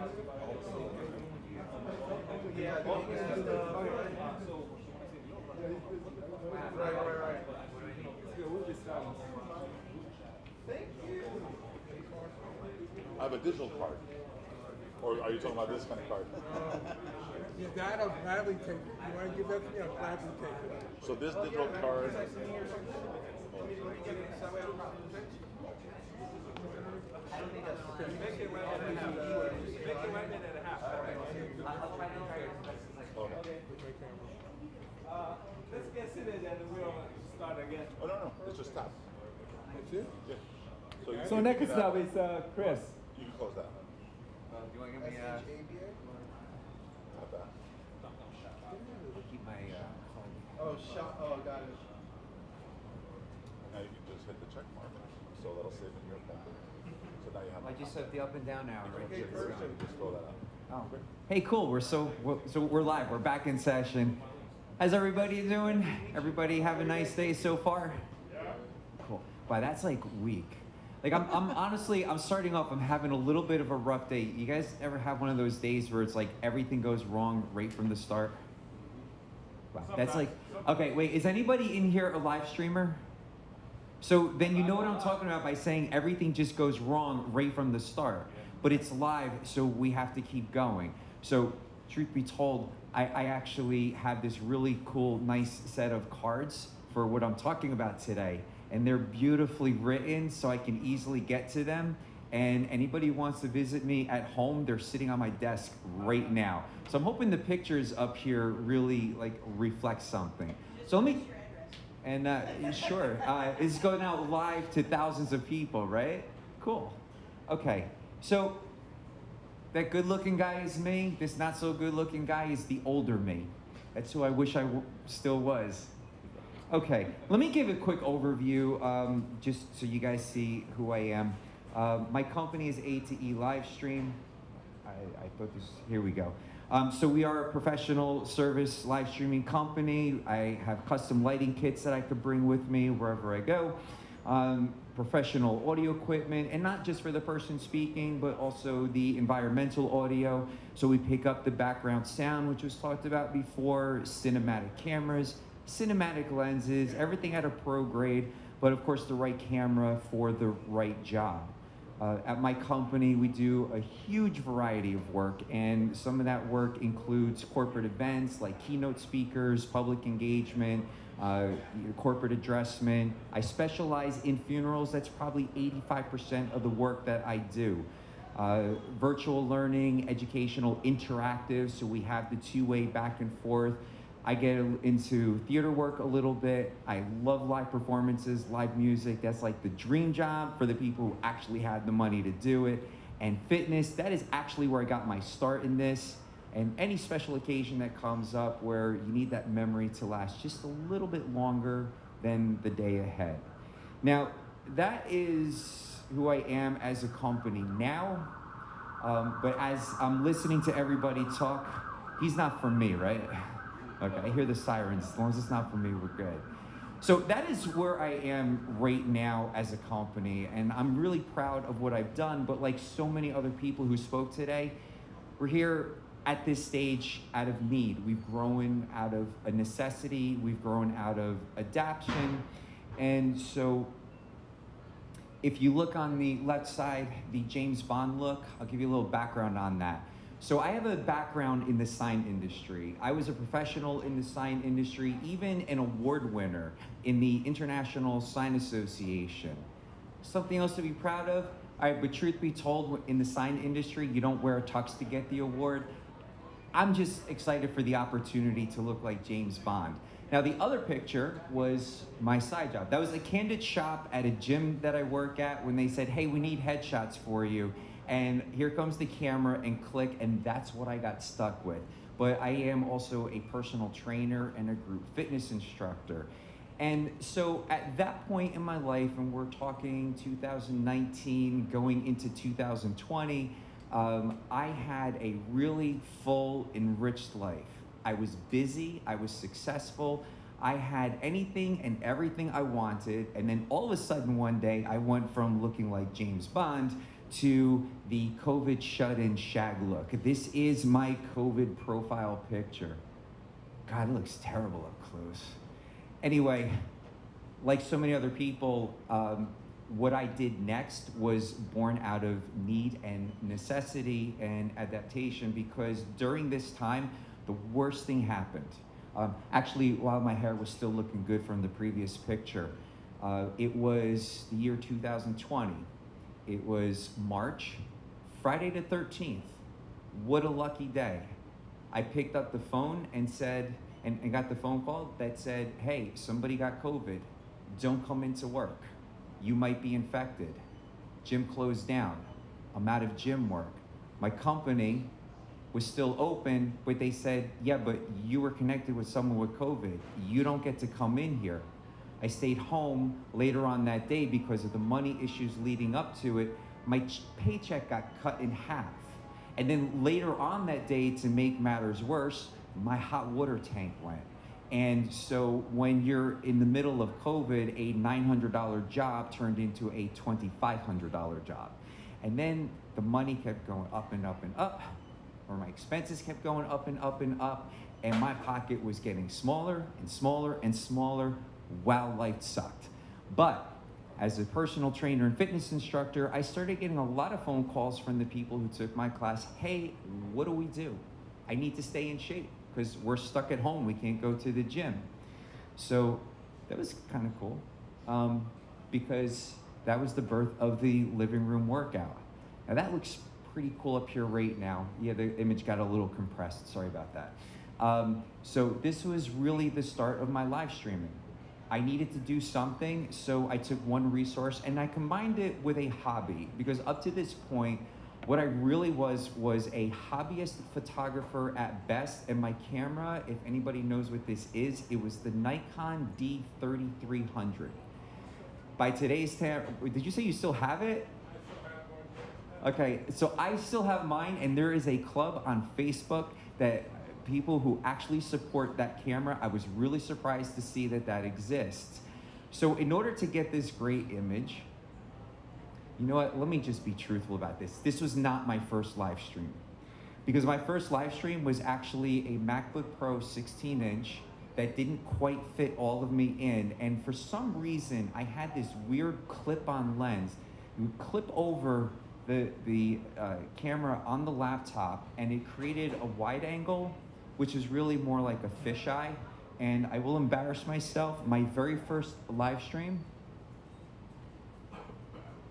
Right. We'll be starting. Thank you. I have a digital card. Or are you talking about this kind of card? That I'll gladly take it. You want to give that to me? I'll gladly take it. So this digital card. Make it 1 minute and a half. Let's get seated and we'll start again. Oh, no. It's just stop. That's it? Yeah. So next up is Chris. You can close that. Do you want to give me Not that. keep my Oh, got it. Now you can just hit the check mark. So that'll save in your phone. So now you have. I just have the up and down arrow right here. So just throw that out. Oh. Hey, cool. We're live. We're back in session. How's everybody doing? Everybody have a nice day so far? Cool. Wow, that's like weak. Like I'm honestly, I'm starting off. I'm having a little bit of a rough day. You guys ever have one of those days where it's like everything goes wrong right from the start? Wow, that's like. Okay, wait. Is anybody in here a live streamer? So then you know what I'm talking about by saying everything just goes wrong right from the start. But it's live, so we have to keep going. So truth be told, I actually have this really cool, nice set of cards for what I'm talking about today. And they're beautifully written, so I can easily get to them. And anybody who wants to visit me at home, they're sitting on my desk right now. So I'm hoping the pictures up here really like reflect something. So let me, and sure, it's going out live to thousands of people, right? Cool. Okay, so that good-looking guy is me. This not so good-looking guy is the older me. That's who I wish I still was. Okay, let me give a quick overview, just so you guys see who I am. My company is A2E Livestream. I thought this, here we go. So we are a professional service live streaming company. I have custom lighting kits that I could bring with me wherever I go. Professional audio equipment, and not just for the person speaking, but also the environmental audio. So we pick up the background sound, which was talked about before, cinematic cameras, cinematic lenses, everything at a pro grade, but of course the right camera for the right job. At my company, we do a huge variety of work, and some of that work includes corporate events like keynote speakers, public engagement, corporate addressment. I specialize in funerals. That's probably 85% of the work that I do. Virtual learning, educational, interactive, so we have the two-way back and forth. I get into theater work a little bit. I love live performances, live music. That's like the dream job for the people who actually have the money to do it. and fitness. That is actually where I got my start in this. And any special occasion that comes up where you need that memory to last just a little bit longer than the day ahead. Now, that is who I am as a company now. But as I'm listening to everybody talk, he's not for me, right? Okay, I hear the sirens. As long as it's not for me, we're good. So that is where I am right now as a company, and I'm really proud of what I've done, but like so many other people who spoke today, we're here at this stage out of need. We've grown out of a necessity, we've grown out of adaptation, and so if you look on the left side, the James Bond look, I'll give you a little background on that. So I have a background in the sign industry. I was a professional in the sign industry, even an award winner in the International Sign Association. Something else to be proud of? All right, but truth be told, in the sign industry, you don't wear a tux to get the award. I'm just excited for the opportunity to look like James Bond. Now, the other picture was my side job. That was a candid shop at a gym that I work at when they said, hey, we need headshots for you. And here comes the camera and click, and that's what I got stuck with. But I am also a personal trainer and a group fitness instructor. And so at that point in my life, and we're talking 2019 going into 2020, I had a really full, enriched life. I was busy, I was successful, I had anything and everything I wanted, and then all of a sudden one day I went from looking like James Bond to the COVID shut-in shag look. This is my COVID profile picture. God, it looks terrible up close. Anyway, like so many other people, what I did next was born out of need and necessity and adaptation, because during this time, the worst thing happened. Actually, while my hair was still looking good from the previous picture, it was the year 2020. It was March, Friday the 13th. What a lucky day. I picked up the phone and said, and got the phone call that said, hey, somebody got COVID. Don't come into work. You might be infected. Gym closed down. I'm out of gym work. My company was still open, but they said, yeah, but you were connected with someone with COVID. You don't get to come in here. I stayed home later on that day because of the money issues leading up to it. My paycheck got cut in half. And then later on that day, to make matters worse, my hot water tank went. And so when you're in the middle of COVID, a $900 job turned into a $2,500 job. And then the money kept going up and up and up, or my expenses kept going up and up and up, and my pocket was getting smaller and smaller and smaller while life sucked. But as a personal trainer and fitness instructor, I started getting a lot of phone calls from the people who took my class. Hey, what do we do? I need to stay in shape because we're stuck at home. We can't go to the gym. So that was kind of cool because that was the birth of the living room workout. Now that looks pretty cool up here right now. Yeah, the image got a little compressed. Sorry about that. So this was really the start of my live streaming. I needed to do something, so I took one resource and I combined it with a hobby, because up to this point, what I really was a hobbyist photographer at best, and my camera, if anybody knows what this is, it was the Nikon D3300. By today's time, did you say you still have it? Okay, so I still have mine, and there is a club on Facebook that people who actually support that camera. I was really surprised to see that that exists. So in order to get this great image, you know what, let me just be truthful about this. This was not my first live stream, because my first live stream was actually a MacBook Pro 16-inch that didn't quite fit all of me in, and for some reason, I had this weird clip-on lens. You would clip over the camera on the laptop, and it created a wide angle, which is really more like a fisheye. And I will embarrass myself, my very first live stream,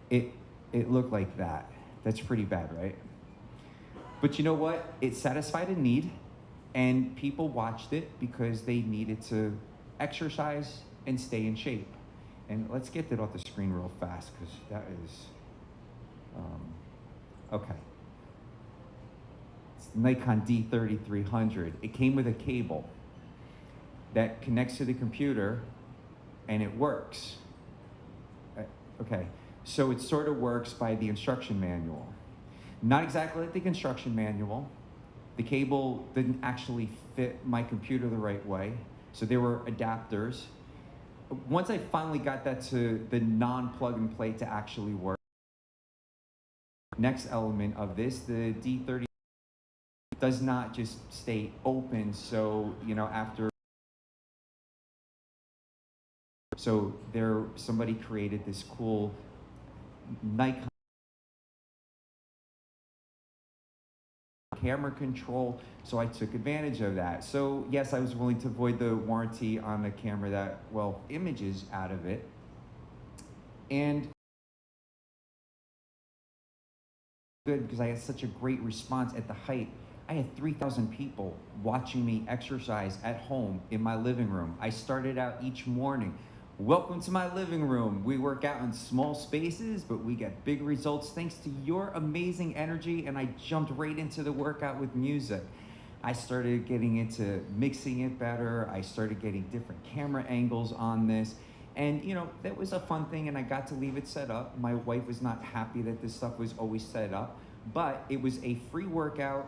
it looked like that. That's pretty bad, right? But you know what? It satisfied a need, and people watched it because they needed to exercise and stay in shape. And let's get that off the screen real fast, because that is, Okay. It's Nikon D3300. It came with a cable that connects to the computer and it works. Okay, so it sort of works by the instruction manual. Not exactly like the instruction manual. The cable didn't actually fit my computer the right way, so there were adapters. Once I finally got that to the non-plug and play to actually work, next element of this, the D30 does not just stay open, so, you know, after, so somebody created this cool Nikon camera control, so I took advantage of that. So yes, I was willing to void the warranty on the camera that, well, images out of it. And good, because I had such a great response at the height. I had 3,000 people watching me exercise at home in my living room. I started out each morning, welcome to my living room. We work out in small spaces, but we get big results thanks to your amazing energy, and I jumped right into the workout with music. I started getting into mixing it better. I started getting different camera angles on this. And you know, that was a fun thing, and I got to leave it set up. My wife was not happy that this stuff was always set up, but it was a free workout.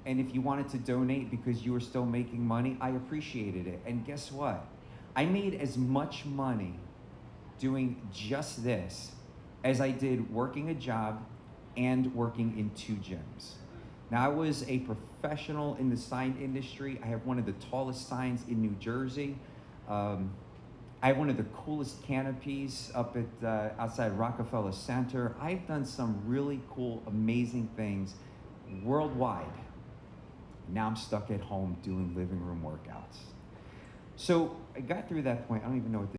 And if you wanted to donate because you were still making money, I appreciated it. And guess what? I made as much money doing just this as I did working a job and working in 2 gyms. Now, I was a professional in the sign industry. I have one of the tallest signs in New Jersey. I have one of the coolest canopies up at outside Rockefeller Center. I've done some really cool, amazing things worldwide. Now I'm stuck at home doing living room workouts. So I got through that point. I don't even know what